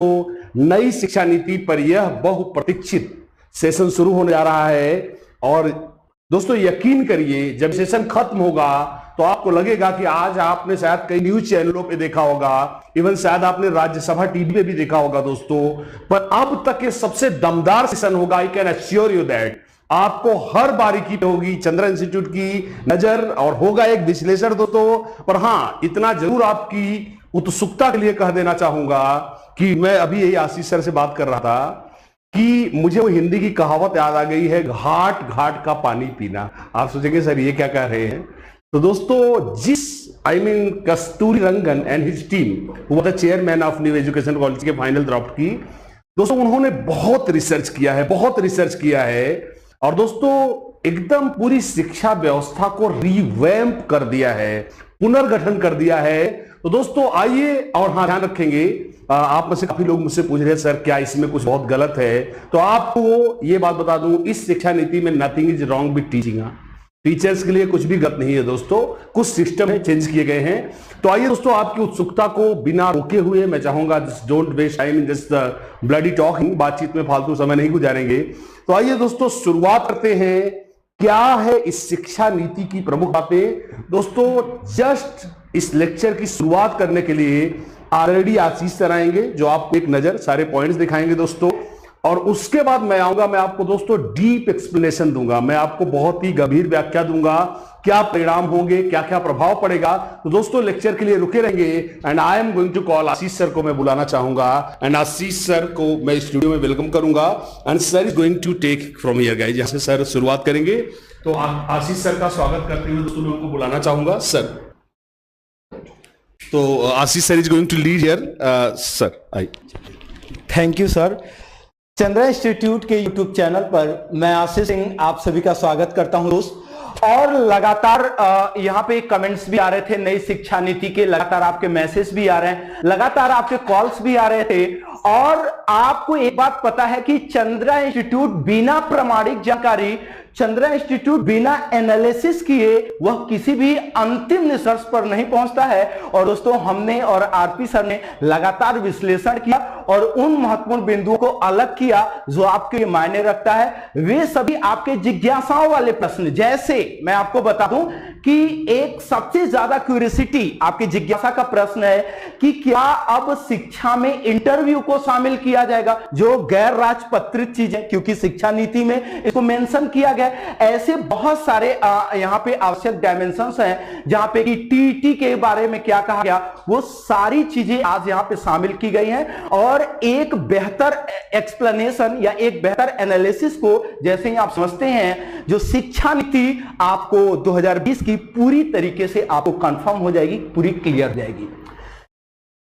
नई शिक्षा नीति पर यह बहुप्रतीक्षित सेशन शुरू होने जा रहा है। और दोस्तों यकीन करिए, जब सेशन खत्म होगा तो आपको लगेगा कि आज आपने शायद कई न्यूज चैनलों पे देखा होगा, इवन शायद आपने राज्यसभा टीवी पे भी देखा होगा दोस्तों, पर अब तक ये सबसे दमदार सेशन होगा। I can assure you that आपको हर बारीकी पे होगी चंद्रा इंस्टीट्यूट की नजर और होगा एक विश्लेषण दोस्तों। पर हां, इतना जरूर आपकी उत्सुकता के लिए कह देना चाहूंगा कि मैं अभी यही आशीष सर से बात कर रहा था कि मुझे वो हिंदी की कहावत याद आ गई है, घाट घाट का पानी पीना। आप सोचेंगे सर ये क्या कह रहे हैं? तो दोस्तों जिस कस्तूरी रंगन एंड हिज टीम वो the chairman of new education policy के फाइनल ड्राफ्ट की, दोस्तों उन्होंने बहुत रिसर्च किया है और दोस्तों एकदम पूरी शिक्षा व्यवस्था को रिवैम्प कर दिया है, पुनर्गठन कर दिया है। तो दोस्तों आइए, और हाँ ध्यान रखेंगे, आप में से काफी लोग मुझसे पूछ रहे हैं सर क्या इसमें कुछ बहुत गलत है, तो आपको ये बात बता दूं, इस शिक्षा नीति में nothing is wrong with teaching. Teachers के लिए कुछ भी गलत नहीं है दोस्तों, कुछ सिस्टम है चेंज किए गए हैं। तो आइए दोस्तों, आपकी उत्सुकता को बिना रोके हुए मैं चाहूंगा, don't waste time in this bloody talking, बातचीत में फालतू समय नहीं गुजारेंगे। तो आइए दोस्तों शुरुआत करते हैं, क्या है इस शिक्षा नीति की प्रमुख बातें। दोस्तों जस्ट इस लेक्चर की शुरुआत करने के लिए ऑलरेडी आशीष सर आएंगे जो आपको एक नजर सारे पॉइंट्स दिखाएंगे दोस्तों, और उसके बाद मैं आऊंगा, मैं आपको दोस्तों डीप एक्सप्लेनेशन दूंगा, मैं आपको बहुत ही गंभीर व्याख्या दूंगा, क्या परिणाम होंगे, क्या क्या प्रभाव पड़ेगा। तो दोस्तों लेक्चर के लिए रुके रहेंगे and I am going to call Ashish sir को मैं बुलाना चाहूंगा एंड आशीष सर को मैं स्टूडियो में वेलकम करूंगा and sir is going to take from here guys. जहां से सर शुरुआत करेंगे, तो आशीष सर का स्वागत करते हुए दोस्तों मैं उनको बुलाना चाहूंगा सर। तो Ashish sir is going to lead here sir. I thank you sir. Chandra institute के यूट्यूब चैनल पर मैं आशीष सिंह आप सभी का स्वागत करता हूं दोस्त। और लगातार यहाँ पे कमेंट्स भी आ रहे थे नई शिक्षा नीति के, लगातार आपके मैसेज भी आ रहे हैं, लगातार आपके कॉल्स भी आ रहे थे। और आपको एक बात पता है कि चंद्रा इंस्टीट्यूट बिना प्रामाणिक जानकारी, चंद्रा इंस्टीट्यूट बिना एनालिसिस किए वह किसी भी अंतिम निष्कर्ष पर नहीं पहुंचता है। और दोस्तों हमने और आरपी सर ने लगातार विश्लेषण किया और उन महत्वपूर्ण बिंदुओं को अलग किया जो आपके मायने रखता है। वे सभी आपके जिज्ञासाओं वाले प्रश्न, जैसे मैं आपको बता दूं कि एक सबसे ज्यादा क्यूरियोसिटी आपकी जिज्ञासा का प्रश्न है कि क्या अब शिक्षा में इंटरव्यू को शामिल किया जाएगा, जो गैर राजपत्रित चीजें, क्योंकि शिक्षा नीति में इसको मेंशन किया गया। ऐसे बहुत सारे यहां पे आवश्यक डायमेंशंस हैं जहां पे कि टीटी के बारे में क्या कहा गया, वो सारी चीजें आज यहां पे शामिल की गई हैं। और एक बेहतर एक्सप्लेनेशन या एक बेहतर एनालिसिस को जैसे ही आप समझते हैं, जो शिक्षा नीति आपको 2020 की पूरी तरीके से आपको कंफर्म हो जाएगी, पूरी क्लियर जाएगी।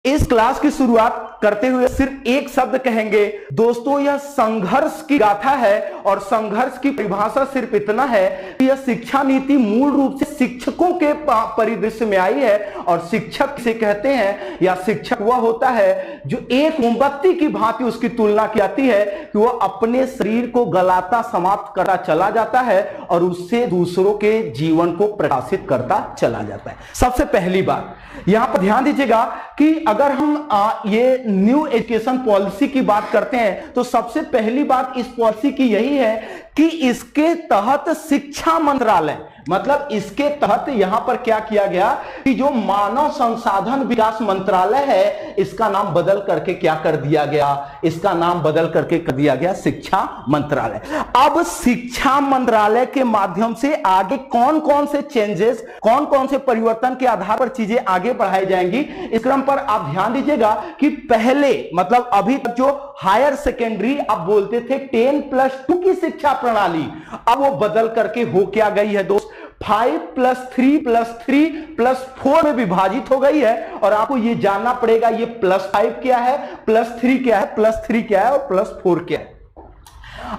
इस क्लास की शुरुआत करते हुए सिर्फ एक शब्द कहेंगे दोस्तों, यह संघर्ष की गाथा है। और संघर्ष की परिभाषा सिर्फ इतना है कि यह शिक्षा नीति मूल रूप से शिक्षकों के परिदृश्य में आई है। और शिक्षक से कहते हैं, या शिक्षक वह होता है जो एक मोमबत्ती की भांति उसकी तुलना की जाती है कि वह अपने शरीर को गलाता समाप्त करता चला जाता है और उससे दूसरों के जीवन को प्रकाशित करता चला जाता है। सबसे पहली बात यहां पर ध्यान दीजिएगा कि अगर हम ये न्यू एजुकेशन पॉलिसी की बात करते हैं तो सबसे पहली बात इस पॉलिसी की यही है कि इसके तहत शिक्षा मंत्रालय, मतलब इसके तहत यहां पर क्या किया गया कि जो मानव संसाधन विकास मंत्रालय है, इसका नाम बदल करके क्या कर दिया गया, इसका नाम बदल करके कर दिया गया शिक्षा मंत्रालय। अब शिक्षा मंत्रालय के माध्यम से आगे कौन कौन से चेंजेस, कौन कौन से परिवर्तन के आधार पर चीजें आगे बढ़ाई जाएंगी, इस क्रम पर आप ध्यान दीजिएगा कि पहले, मतलब अभी तक जो हायर सेकेंडरी आप बोलते थे 10+2 की शिक्षा प्रणाली, अब वो बदल करके हो क्या गई है दोस्त, 5+3+3+4 में विभाजित हो गई है। और आपको ये जानना पड़ेगा ये +5 क्या है, +3 क्या है, +3 क्या है और +4 क्या है।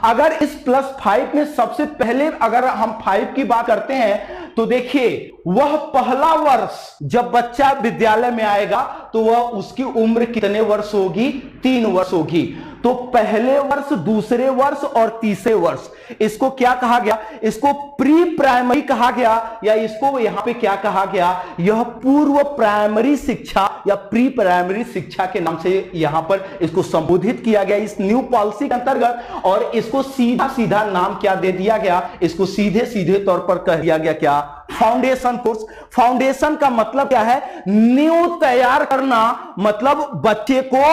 अगर इस +5 में सबसे पहले अगर हम 5 की बात करते हैं तो देखिए, वह पहला वर्ष जब बच्चा विद्यालय में आएगा तो वह उसकी उम्र कितने वर्ष होगी, 3 वर्ष होगी। तो पहले वर्ष, दूसरे वर्ष और तीसरे वर्ष, इसको क्या कहा गया, इसको प्री प्राइमरी कहा गया, या इसको यहां पे क्या कहा गया, यह पूर्व प्राइमरी शिक्षा या प्री प्राइमरी शिक्षा के नाम से यहां पर इसको संबोधित किया गया इस न्यू पॉलिसी के अंतर्गत। और इसको सीधा सीधा नाम क्या दे दिया गया, इसको सीधे सीधे तौर पर कह दिया गया क्या, फाउंडेशन कोर्स। फाउंडेशन का मतलब क्या है, नींव तैयार करना, मतलब बच्चे को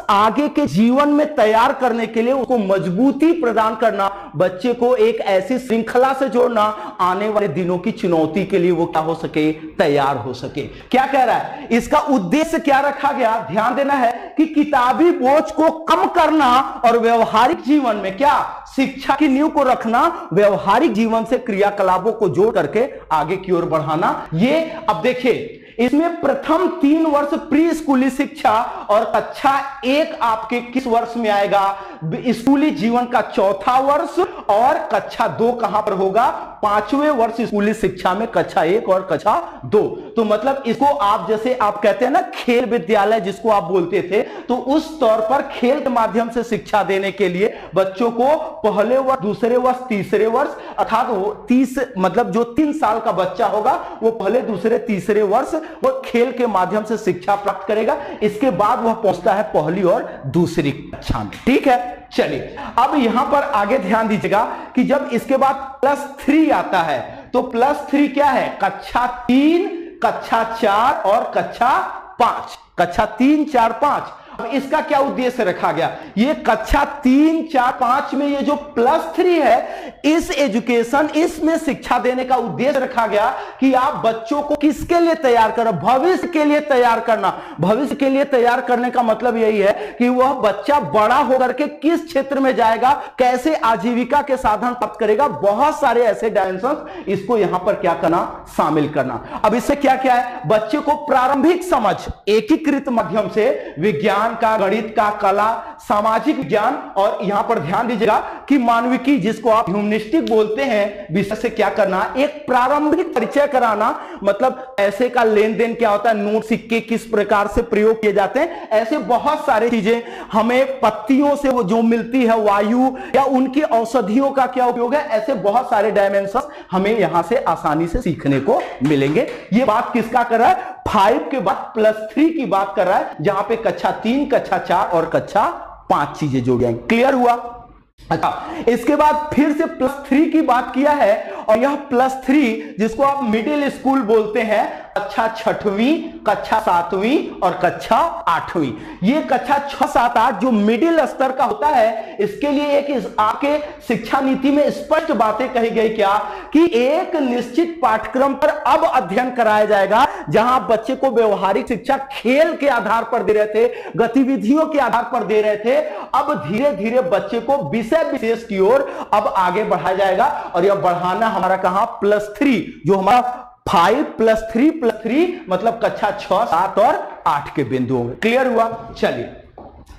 आगे के जीवन में तैयार करने के लिए उसको मजबूती प्रदान करना, बच्चे को एक ऐसी श्रृंखला से जोड़ना, आने वाले दिनों की चुनौती के लिए वो क्या हो सके, तैयार हो सके। क्या कह रहा है, इसका उद्देश्य क्या रखा गया, ध्यान देना है कि किताबी बोझ को कम करना और व्यवहारिक जीवन में क्या, शिक्षा की नींव को रखना, व्यवहारिक जीवन से क्रियाकलापों को जोड़ करके आगे की ओर बढ़ाना। ये अब देखिए, इसमें प्रथम 3 वर्ष प्री स्कूली शिक्षा और कक्षा 1 आपके किस वर्ष में आएगा, स्कूली जीवन का चौथा वर्ष, और कक्षा 2 कहां पर होगा, 5वें वर्ष स्कूली शिक्षा में, कक्षा 1 और कक्षा 2। तो मतलब इसको आप जैसे आप कहते हैं ना खेल विद्यालय जिसको आप बोलते थे, तो उस तौर पर खेल के माध्यम से शिक्षा देने के लिए बच्चों को पहले वर्ष, दूसरे वर्ष, तीसरे वर्ष, अर्थात 30 मतलब जो 3 साल का बच्चा होगा वो पहले, दूसरे, तीसरे वर्ष वो खेल के माध्यम से शिक्षा प्राप्त करेगा। इसके बाद वह पहुंचता है पहली और दूसरी कक्षा में। ठीक है, चलिए अब यहां पर आगे ध्यान दीजिएगा कि जब इसके बाद +3 आता है, तो +3 क्या है, कक्षा 3, कक्षा 4 और कक्षा 5, कक्षा 3, 4, 5। अब इसका क्या उद्देश्य रखा गया, ये कक्षा 3, 4, 5 में ये जो +3 है, इस एजुकेशन, इसमें शिक्षा देने का उद्देश्य रखा गया कि आप बच्चों को किसके लिए तैयार करो, भविष्य के लिए तैयार करना। भविष्य के लिए तैयार करने का मतलब यही है कि वह बच्चा बड़ा होकर के किस क्षेत्र में जाएगा, कैसे आजीविका के साधन प्राप्त करेगा, बहुत सारे ऐसे डायमेंशन, इसको यहां पर क्या करना, शामिल करना। अब इससे क्या क्या है, बच्चे को प्रारंभिक समझ एकीकृत माध्यम से विज्ञान का, गणित का, कला, सामाजिक विज्ञान, और यहां पर ध्यान दीजिएगा कि मानविकी जिसको आप ह्यूमनिस्टिक बोलते हैं, विषय से क्या करना, एक प्रारंभिक परिचय कराना। मतलब पैसे का लेन देन क्या होता है, नोट सिक्के किस प्रकार से प्रयोग किए जाते हैं, ऐसे बहुत सारी चीजें हमें पत्तियों से वो जो मिलती है, वायु या उनकी औषधियों का क्या उपयोग है, ऐसे बहुत सारे डायमेंशन हमें यहां से आसानी से सीखने को मिलेंगे। ये बात किसका कर रहा है, 5 के बाद +3 की बात कर रहा है, जहां पे कक्षा 3, कक्षा 4 और कक्षा 5 चीजें जोड़ जाएंगे। क्लियर हुआ। अच्छा, इसके बाद फिर से +3 की बात किया है, और यह +3 जिसको आप मिडिल स्कूल बोलते हैं, कक्षा 6वीं, कक्षा 7वीं और कक्षा 8वीं। ये कक्षा 6, 7, 8 जो मिडिल स्तर का होता है, इसके लिए एक आपके शिक्षा नीति में स्पष्ट बातें कही गई क्या, कि एक निश्चित पाठ्यक्रम पर अब अध्ययन कराया जाएगा, जहां बच्चे को व्यवहारिक शिक्षा खेल के आधार पर दे रहे थे, गतिविधियों के आधार पर दे रहे थे, अब धीरे धीरे बच्चे को विषय विशेष की ओर अब आगे बढ़ाया जाएगा। और यह बढ़ाना हमारा कहां, +3, जो हमारा 5 + 3 + 3 मतलब कक्षा 6, 7 और 8 के बिंदुओं में। क्लियर हुआ। चलिए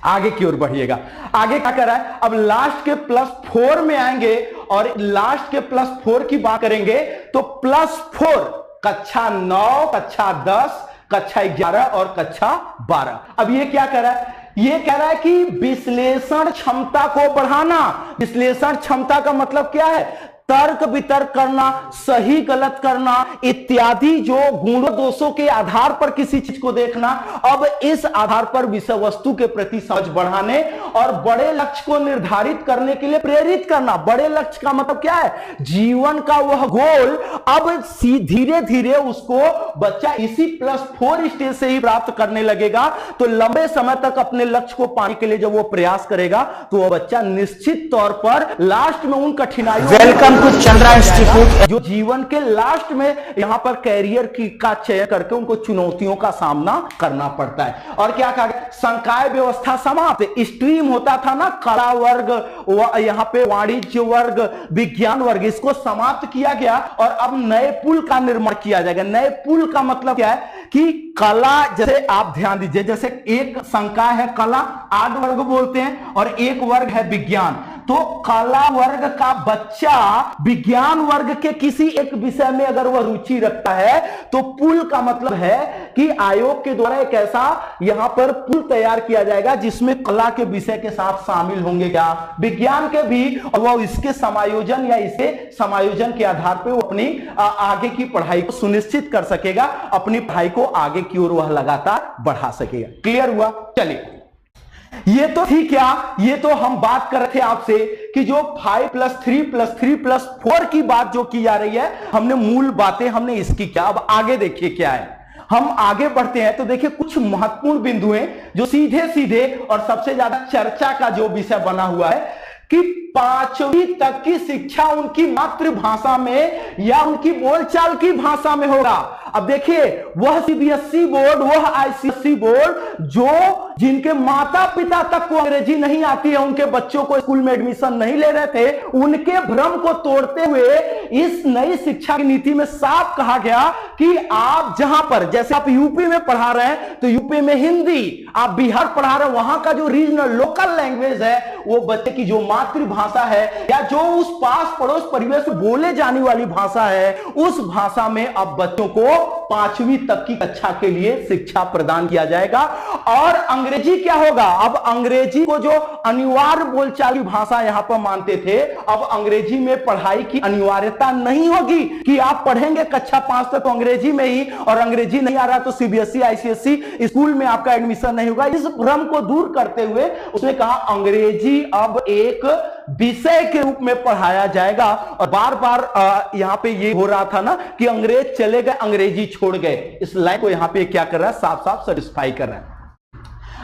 आगे की ओर बढ़िएगा। आगे क्या कर रहा है, अब लास्ट के +4 में आएंगे, और लास्ट के +4 की बात करेंगे, तो +4 कक्षा 9, कक्षा 10, कक्षा 11 और कक्षा 12। अब ये क्या कर रहा है, ये कह रहा है कि विश्लेषण क्षमता को बढ़ाना। विश्लेषण क्षमता का मतलब क्या है, तर्क वितर्क करना, सही गलत करना इत्यादि, जो गुणों दोषों के आधार पर किसी चीज को देखना। अब इस आधार पर विषय वस्तु के प्रति समझ बढ़ाने और बड़े लक्ष्य को निर्धारित करने के लिए प्रेरित करना। बड़े लक्ष्य का मतलब क्या है, जीवन का वह गोल। अब धीरे धीरे उसको बच्चा इसी +4 स्टेज से ही प्राप्त करने लगेगा, तो लंबे समय तक अपने लक्ष्य को पाने के लिए जब वो प्रयास करेगा, तो वह बच्चा निश्चित तौर पर लास्ट में उन कठिनाइयों, वेलकम टू चंद्रा इंस्टीट्यूट, जो जीवन के लास्ट में यहां पर कैरियर की का चयन करके उनको चुनौतियों का सामना करना पड़ता है। और क्या कहा गया, संकाय व्यवस्था समाप्त, स्ट्रीम होता था ना, कला वर्ग, यहां पे वाणिज्य वर्ग, विज्ञान वर्ग, इसको समाप्त किया गया और अब नए पुल का निर्माण किया जाएगा। नए पुल का मतलब क्या है कि कला, जैसे आप ध्यान दीजिए, जैसे एक संकाय है कला, 8 वर्ग बोलते हैं, और एक वर्ग है विज्ञान। तो कला वर्ग का बच्चा विज्ञान वर्ग के किसी एक विषय में अगर वह रुचि रखता है तो पुल का मतलब है कि आयोग के द्वारा एक ऐसा यहां पर पुल तैयार किया जाएगा जिसमें कला के विषय के साथ शामिल होंगे क्या विज्ञान के भी, और वह इसके समायोजन या इसे समायोजन के आधार पर वो अपनी आगे की पढ़ाई को सुनिश्चित कर सकेगा, अपनी पढ़ाई को आगे की ओर वह लगातार बढ़ा सकेगा। क्लियर हुआ? चलिए, ये तो ठीक क्या, ये तो हम बात कर रहे थे आपसे कि जो 5+3+3+4 की बात जो की जा रही है, हमने मूल बातें हमने इसकी क्या। अब आगे देखिए क्या है, हम आगे बढ़ते हैं तो देखिए कुछ महत्वपूर्ण बिंदु हैं जो सीधे सीधे और सबसे ज्यादा चर्चा का जो विषय बना हुआ है कि 5वीं तक की शिक्षा उनकी मातृभाषा में या उनकी बोलचाल की भाषा में होगा। अब देखिए, वह सीबीएसई बोर्ड, वह आईसीएसई बोर्ड जो जिनके माता पिता तक को अंग्रेजी नहीं आती है, उनके बच्चों को स्कूल में एडमिशन नहीं ले रहे थे, उनके भ्रम को तोड़ते हुए इस नई शिक्षा की नीति में साफ कहा गया कि आप जहां पर, जैसे आप यूपी में पढ़ा रहे हैं तो यूपी में हिंदी, आप बिहार पढ़ा रहे हैं वहां का जो रीजनल लोकल लैंग्वेज है, वो बच्चे की जो मातृभाषा है या जो उस पास पड़ोस परिवेश में बोले जाने वाली भाषा है, उस भाषा में अब बच्चों को 5वीं तक की कक्षा के लिए शिक्षा प्रदान किया जाएगा। और अंग्रेजी क्या होगा, अब अंग्रेजी को जो अनिवार्य बोलचाली भाषा यहां पर मानते थे, अब अंग्रेजी में पढ़ाई की अनिवार्यता नहीं होगी कि आप पढ़ेंगे कक्षा 5 तक तो अंग्रेजी में ही, और अंग्रेजी नहीं आ रहा तो सीबीएसई आईसीएसई स्कूल में आपका एडमिशन नहीं होगा। इस भ्रम को दूर करते हुए उसने कहा अंग्रेजी अब एक विषय के रूप में पढ़ाया जाएगा। और बार बार यहां पे ये हो रहा था ना कि अंग्रेज चले गए, अंग्रेजी छोड़ गए, इस लाइन को यहां पे क्या कर रहा है, साफ साफ सेटिस्फाई कर रहा है।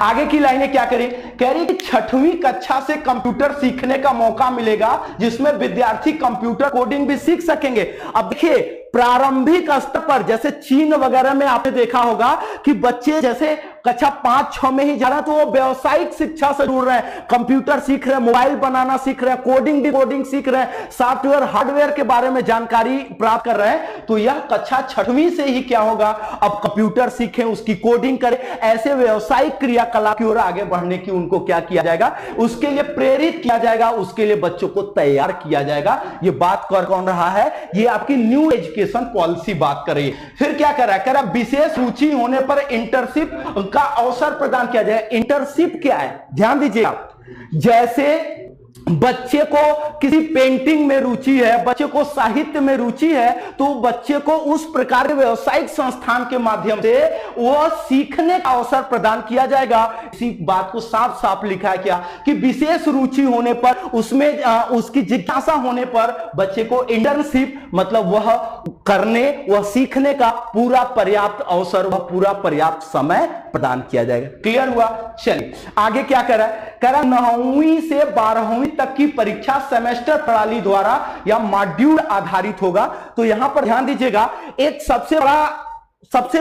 आगे की लाइनें क्या करें, कह रही कि 6वीं कक्षा से कंप्यूटर सीखने का मौका मिलेगा जिसमें विद्यार्थी कंप्यूटर कोडिंग भी सीख सकेंगे। अब देखिए, प्रारंभिक स्तर पर जैसे चीन वगैरह में आपने देखा होगा कि बच्चे जैसे कक्षा 5-6 में ही जा रहा है तो वो व्यावसायिक शिक्षा से जुड़ रहे हैं, कंप्यूटर सीख रहे हैं, मोबाइल बनाना सीख रहे हैं, कोडिंग डिकोडिंग सीख रहे हैं, सॉफ्टवेयर हार्डवेयर के बारे में जानकारी प्राप्त कर रहे हैं। तो यह कक्षा 6वीं से ही क्या होगा, अब कंप्यूटर सीखें, उसकी कोडिंग करें, ऐसे व्यावसायिक क्रियाकलाप की ओर आगे बढ़ने की उनको क्या किया जाएगा, उसके लिए प्रेरित किया जाएगा, उसके लिए बच्चों को तैयार किया जाएगा। ये बात कर कौन रहा है, ये आपकी न्यू एजुकेशन पॉलिसी बात कर रही है। फिर क्या कर रहा है, कह रहा विशेष रुचि होने पर इंटर्नशिप का अवसर प्रदान किया जाए। इंटर्नशिप क्या है, ध्यान दीजिए आप, जैसे बच्चे को किसी पेंटिंग में रुचि है, बच्चे को साहित्य में रुचि है, तो बच्चे को उस प्रकार के व्यावसायिक संस्थान के माध्यम से वह सीखने का अवसर प्रदान किया जाएगा। इसी बात को साफ साफ लिखा है क्या कि विशेष रुचि होने पर, उसमें उसकी जिज्ञासा होने पर बच्चे को इंटर्नशिप मतलब वह करने, वह सीखने का पूरा पर्याप्त अवसर, वह पूरा पर्याप्त समय प्रदान किया जाएगा। क्लियर हुआ? चलिए आगे क्या कर रहा है, कह रहा 9वीं से 12वीं तक की परीक्षा सेमेस्टर प्रणाली द्वारा या मॉड्यूल आधारित होगा। तो यहां पर ध्यान दीजिएगा, एक सबसे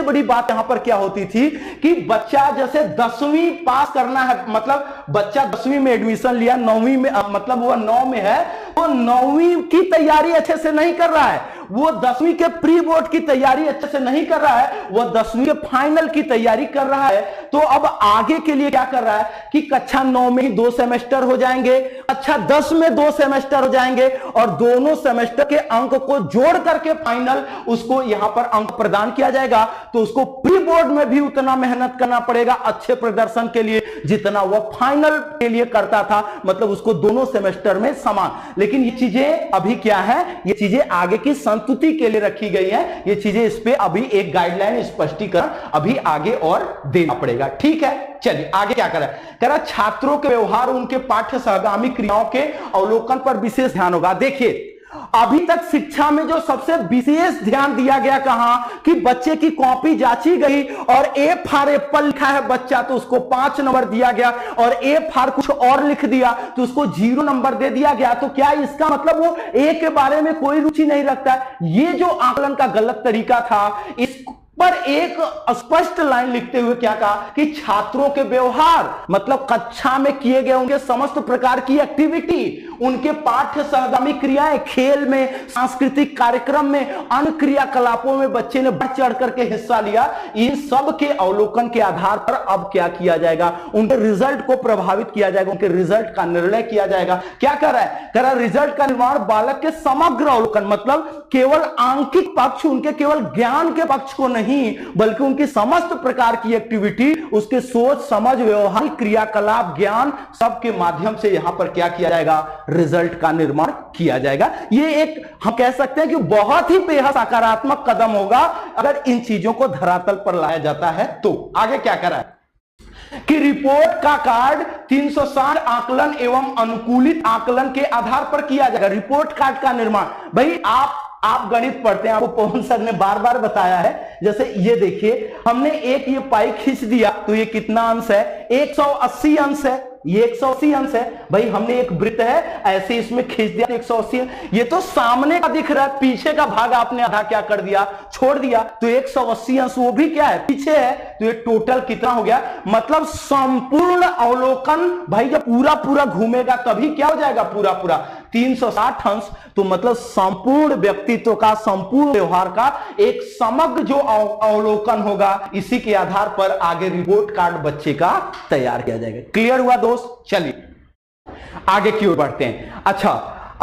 बड़ी बात यहां पर क्या होती थी कि बच्चा जैसे 10वीं पास करना है, मतलब बच्चा 10वीं में एडमिशन लिया, 9वीं में मतलब वह 9 में है, तो 9वीं की तैयारी अच्छे से नहीं कर रहा है, वो 10वीं के प्री बोर्ड की तैयारी अच्छे से नहीं कर रहा है, वो 10वीं के फाइनल की तैयारी कर रहा है। तो अब आगे के लिए क्या कर रहा है कि कक्षा 9 में ही 2 सेमेस्टर हो जाएंगे, कक्षा 10 में 2 सेमेस्टर हो जाएंगे, और दोनों सेमेस्टर के अंक को जोड़ करके फाइनल उसको यहां पर अंक प्रदान किया जाएगा। तो उसको प्री बोर्ड में भी उतना मेहनत करना पड़ेगा अच्छे प्रदर्शन के लिए जितना वह फाइनल के लिए करता था, मतलब उसको दोनों सेमेस्टर में समान। लेकिन ये चीजें अभी क्या है, ये चीजें आगे की संतुति के लिए रखी गई है, ये चीजें इस पे अभी एक गाइडलाइन स्पष्टीकरण अभी आगे और देना पड़ेगा। ठीक है, चलिए आगे क्या करा, कह रहा छात्रों के व्यवहार, उनके पाठ्य सहगामी क्रियाओं के अवलोकन पर विशेष ध्यान होगा। देखिए अभी तक शिक्षा में जो सबसे विशेष ध्यान दिया गया कहां कि बच्चे की कॉपी जांची गई और ए फॉर एप्पल लिखा है बच्चा तो उसको 5 नंबर दिया गया, और ए फॉर कुछ और लिख दिया तो उसको 0 नंबर दे दिया गया। तो क्या इसका मतलब वो ए के बारे में कोई रुचि नहीं रखता है? ये जो आकलन का गलत तरीका था, इस पर एक स्पष्ट लाइन लिखते हुए क्या कहा कि छात्रों के व्यवहार मतलब कक्षा में किए गए होंगे समस्त प्रकार की एक्टिविटी, उनके पाठ्य सहगामी क्रियाएं, खेल में, सांस्कृतिक कार्यक्रम में, अन्य क्रियाकलापों में बच्चे ने बढ़ चढ़ करके हिस्सा लिया, इन सब के अवलोकन के आधार पर अब क्या किया जाएगा, उनके रिजल्ट को प्रभावित किया जाएगा, उनके रिजल्ट का निर्णय किया जाएगा। क्या कर रहा है, कह रहा है रिजल्ट का निर्माण बालक के समग्र अवलोकन, मतलब केवल आंकिक पक्ष, उनके केवल ज्ञान के पक्ष को नहीं बल्कि उनकी समस्त प्रकार की एक्टिविटी, उसके सोच समझ, व्यवहारिक क्रियाकलाप, ज्ञान, सबके माध्यम से यहां पर क्या किया जाएगा, रिजल्ट का निर्माण किया जाएगा। ये एक हम कह सकते हैं कि बहुत ही बेहद सकारात्मक कदम होगा अगर इन चीजों को धरातल पर लाया जाता है। तो आगे क्या करा है कि रिपोर्ट का कार्ड 360 आकलन एवं अनुकूलित आकलन के आधार पर किया जाएगा। रिपोर्ट कार्ड का निर्माण, भाई आप गणित पढ़ते हैं, आपको पवन सर ने बार बार बताया है। जैसे ये देखिए, हमने एक ये पाई खींच दिया तो ये कितना अंश है, 180 अंश है, ये 180 अंश है। भाई हमने एक वृत्त है ऐसे इसमें खींच दिया 180, ये तो सामने का दिख रहा है, पीछे का भाग आपने आधा क्या कर दिया, छोड़ दिया, तो 180 अंश वो भी क्या है, पीछे है। तो ये टोटल कितना हो गया, मतलब संपूर्ण अवलोकन भाई जब पूरा पूरा घूमेगा तभी क्या हो जाएगा, पूरा पूरा 360 अंश। तो मतलब संपूर्ण व्यक्तित्व का, संपूर्ण व्यवहार का एक समग्र जो अवलोकन होगा, इसी के आधार पर आगे रिपोर्ट कार्ड बच्चे का तैयार किया जाएगा। क्लियर हुआ दोस्त? चलिए आगे की ओर बढ़ते हैं। अच्छा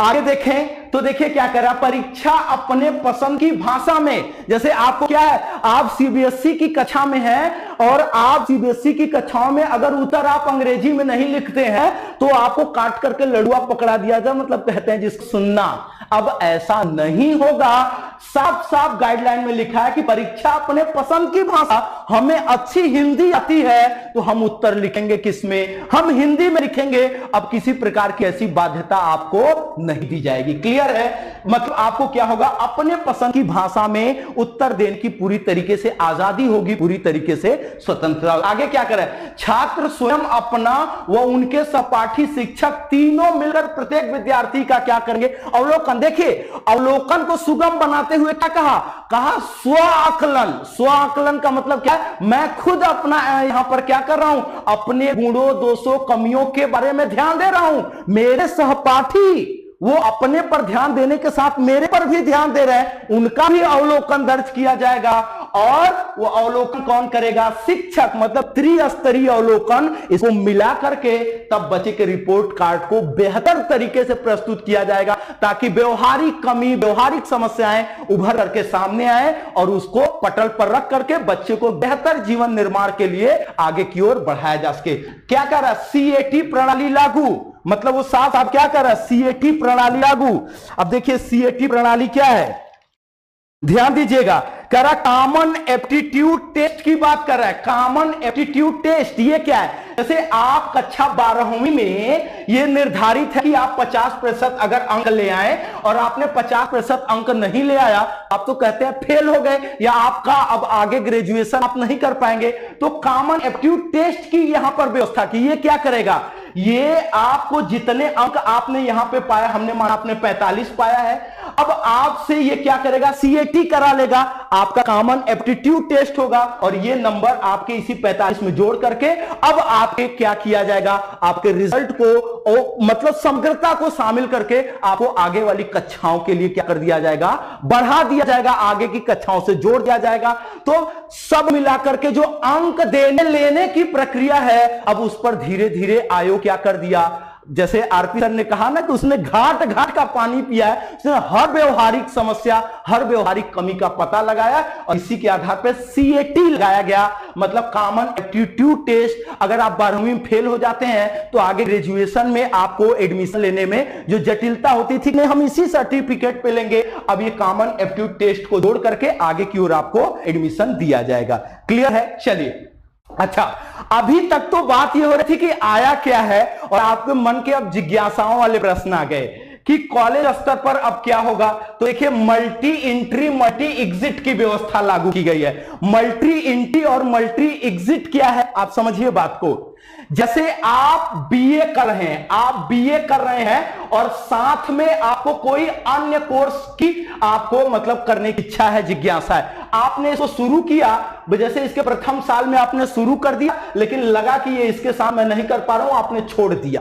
आगे देखें तो देखिए क्या कर रहा, परीक्षा अपने पसंद की भाषा में। जैसे आपको क्या है, आप सीबीएसई की कक्षा में हैं और आप सीबीएसई की कक्षाओं में अगर उत्तर आप अंग्रेजी में नहीं लिखते हैं तो आपको काट करके लड़ुआ पकड़ा दिया जाए, मतलब कहते हैं जिसको सुनना। अब ऐसा नहीं होगा, साफ साफ गाइडलाइन में लिखा है कि परीक्षा अपने पसंद की भाषा, हमें अच्छी हिंदी आती है तो हम उत्तर लिखेंगे किसमें, हम हिंदी में लिखेंगे। अब किसी प्रकार की ऐसी बाध्यता आपको नहीं दी जाएगी। क्लियर है? मतलब आपको क्या होगा, अपने पसंद की भाषा में उत्तर देने की पूरी तरीके से आजादी होगी, पूरी तरीके से स्वतंत्रता। आगे क्या करें, छात्र स्वयं अपना व उनके सहपाठी शिक्षक तीनों मिलकर प्रत्येक विद्यार्थी का क्या करेंगे, अवलोकन। देखिए अवलोकन को सुगम बनाते हुए क्या कहा स्व आकलन। स्व आकलन का मतलब क्या है, मैं खुद अपना यहां पर क्या कर रहा हूं, अपने गुणों दोषों कमियों के बारे में ध्यान दे रहा हूं। मेरे सहपाठी वो अपने पर ध्यान देने के साथ मेरे पर भी ध्यान दे रहे हैं, उनका भी अवलोकन दर्ज किया जाएगा। और वो अवलोकन कौन करेगा, शिक्षक, मतलब त्रिस्तरीय अवलोकन। इसको मिला करके तब बच्चे के रिपोर्ट कार्ड को बेहतर तरीके से प्रस्तुत किया जाएगा ताकि व्यवहारिक कमी, व्यवहारिक समस्याएं उभर करके सामने आए और उसको पटल पर रख करके बच्चे को बेहतर जीवन निर्माण के लिए आगे की ओर बढ़ाया जा सके। क्या कर रहा है, सीएटी प्रणाली लागू, मतलब वो साफ आप क्या कर रहा है, सीएटी प्रणाली लागू। अब देखिए सीएटी प्रणाली क्या है, ध्यान दीजिएगा, कह रहा कॉमन एप्टीट्यूड टेस्ट की बात कर रहा है। कॉमन एप्टीट्यूड टेस्ट ये क्या है, जैसे आप कक्षा 12वीं में ये निर्धारित है कि आप 50% अगर अंक ले आए और आपने 50% अंक नहीं ले आया, आप तो कहते हैं फेल हो गए या आपका अब आगे ग्रेजुएशन आप नहीं कर पाएंगे। तो कॉमन एप्टीट्यूड टेस्ट की यहां पर व्यवस्था की, ये क्या करेगा, ये आपको जितने अंक आपने यहां पे पाया, हमने माना आपने 45 पाया है, अब आपसे ये क्या करेगा, सीएटी करा लेगा, आपका कॉमन एप्टीट्यूड टेस्ट होगा और ये नंबर आपके इसी 45 में जोड़ करके अब आपके क्या किया जाएगा, आपके रिजल्ट को मतलब समग्रता को शामिल करके आपको आगे वाली कक्षाओं के लिए क्या कर दिया जाएगा, बढ़ा दिया जाएगा, आगे की कक्षाओं से जोड़ दिया जाएगा। तो सब मिलाकर के जो अंक देने लेने की प्रक्रिया है, अब उस पर धीरे धीरे आयोग क्या कर दिया, जैसे आरपी सर ने कहा ना कि उसने घाट घाट का पानी पिया है, उसने हर व्यवहारिक समस्या, हर व्यवहारिक कमी का पता लगाया और इसी के आधार पर सीएटी लगाया गया, मतलब कॉमन एप्टीट्यूड टेस्ट। अगर आप 12वीं में फेल हो जाते हैं तो आगे ग्रेजुएशन में आपको एडमिशन लेने में जो जटिलता होती थी, नहीं हम इसी सर्टिफिकेट पे लेंगे, अब ये कॉमन एप्टीट्यूड टेस्ट को जोड़ करके आगे की ओर आपको एडमिशन दिया जाएगा। क्लियर है? चलिए अच्छा, अभी तक तो बात यह हो रही थी कि आया क्या है और आपके मन के अब जिज्ञासाओं वाले प्रश्न आ गए कि कॉलेज स्तर पर अब क्या होगा। तो देखिए मल्टी एंट्री मल्टी एग्जिट की व्यवस्था लागू की गई है। मल्टी एंट्री और मल्टी एग्जिट क्या है, आप समझिए बात को। जैसे आप बीए कर रहे हैं, आप बीए कर रहे हैं और साथ में आपको कोई अन्य कोर्स की आपको मतलब करने की इच्छा है, जिज्ञासा है, आपने इसको शुरू किया, जैसे इसके प्रथम साल में आपने शुरू कर दिया लेकिन लगा कि ये इसके साथ मैं नहीं कर पा रहा हूं, आपने छोड़ दिया।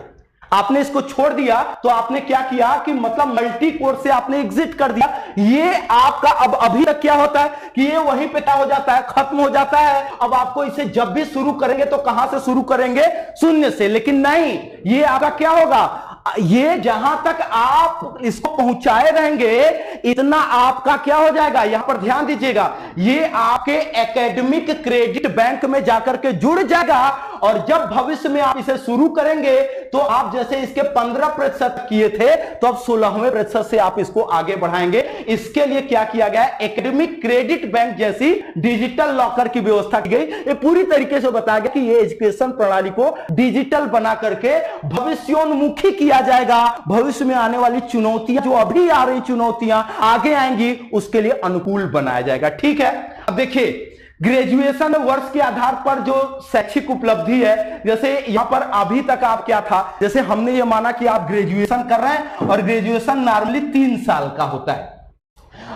आपने इसको छोड़ दिया तो आपने क्या किया कि मतलब मल्टी कोर्स से आपने एग्जिट कर दिया। ये आपका अब अभी तक क्या होता है कि ये वहीं पे क्या हो जाता है, खत्म हो जाता है। अब आपको इसे जब भी शुरू करेंगे तो कहां से शुरू करेंगे, शून्य से। लेकिन नहीं, ये आपका क्या होगा, ये जहां तक आप इसको पहुंचाए रहेंगे इतना आपका क्या हो जाएगा, यहां पर ध्यान दीजिएगा, ये आपके एकेडमिक क्रेडिट बैंक में जाकर के जुड़ जाएगा। और जब भविष्य में आप इसे शुरू करेंगे तो आप जैसे इसके 15% किए थे तो अब 16वें प्रतिशत से आप इसको आगे बढ़ाएंगे। इसके लिए क्या किया गया, एकेडमिक क्रेडिट बैंक जैसी डिजिटल लॉकर की व्यवस्था की गई। ये पूरी तरीके से बताया गया कि ये एजुकेशन प्रणाली को डिजिटल बना करके भविष्योन्मुखी किया जाएगा। भविष्य में आने वाली चुनौतियां, जो अभी आ रही चुनौतियां आगे आएंगी, उसके लिए अनुकूल बनाया जाएगा। ठीक है, अब देखिए ग्रेजुएशन वर्ष के आधार पर जो शैक्षिक उपलब्धि है, जैसे यहां पर अभी तक आप क्या था, जैसे हमने ये माना कि आप ग्रेजुएशन कर रहे हैं और ग्रेजुएशन नॉर्मली 3 साल का होता है।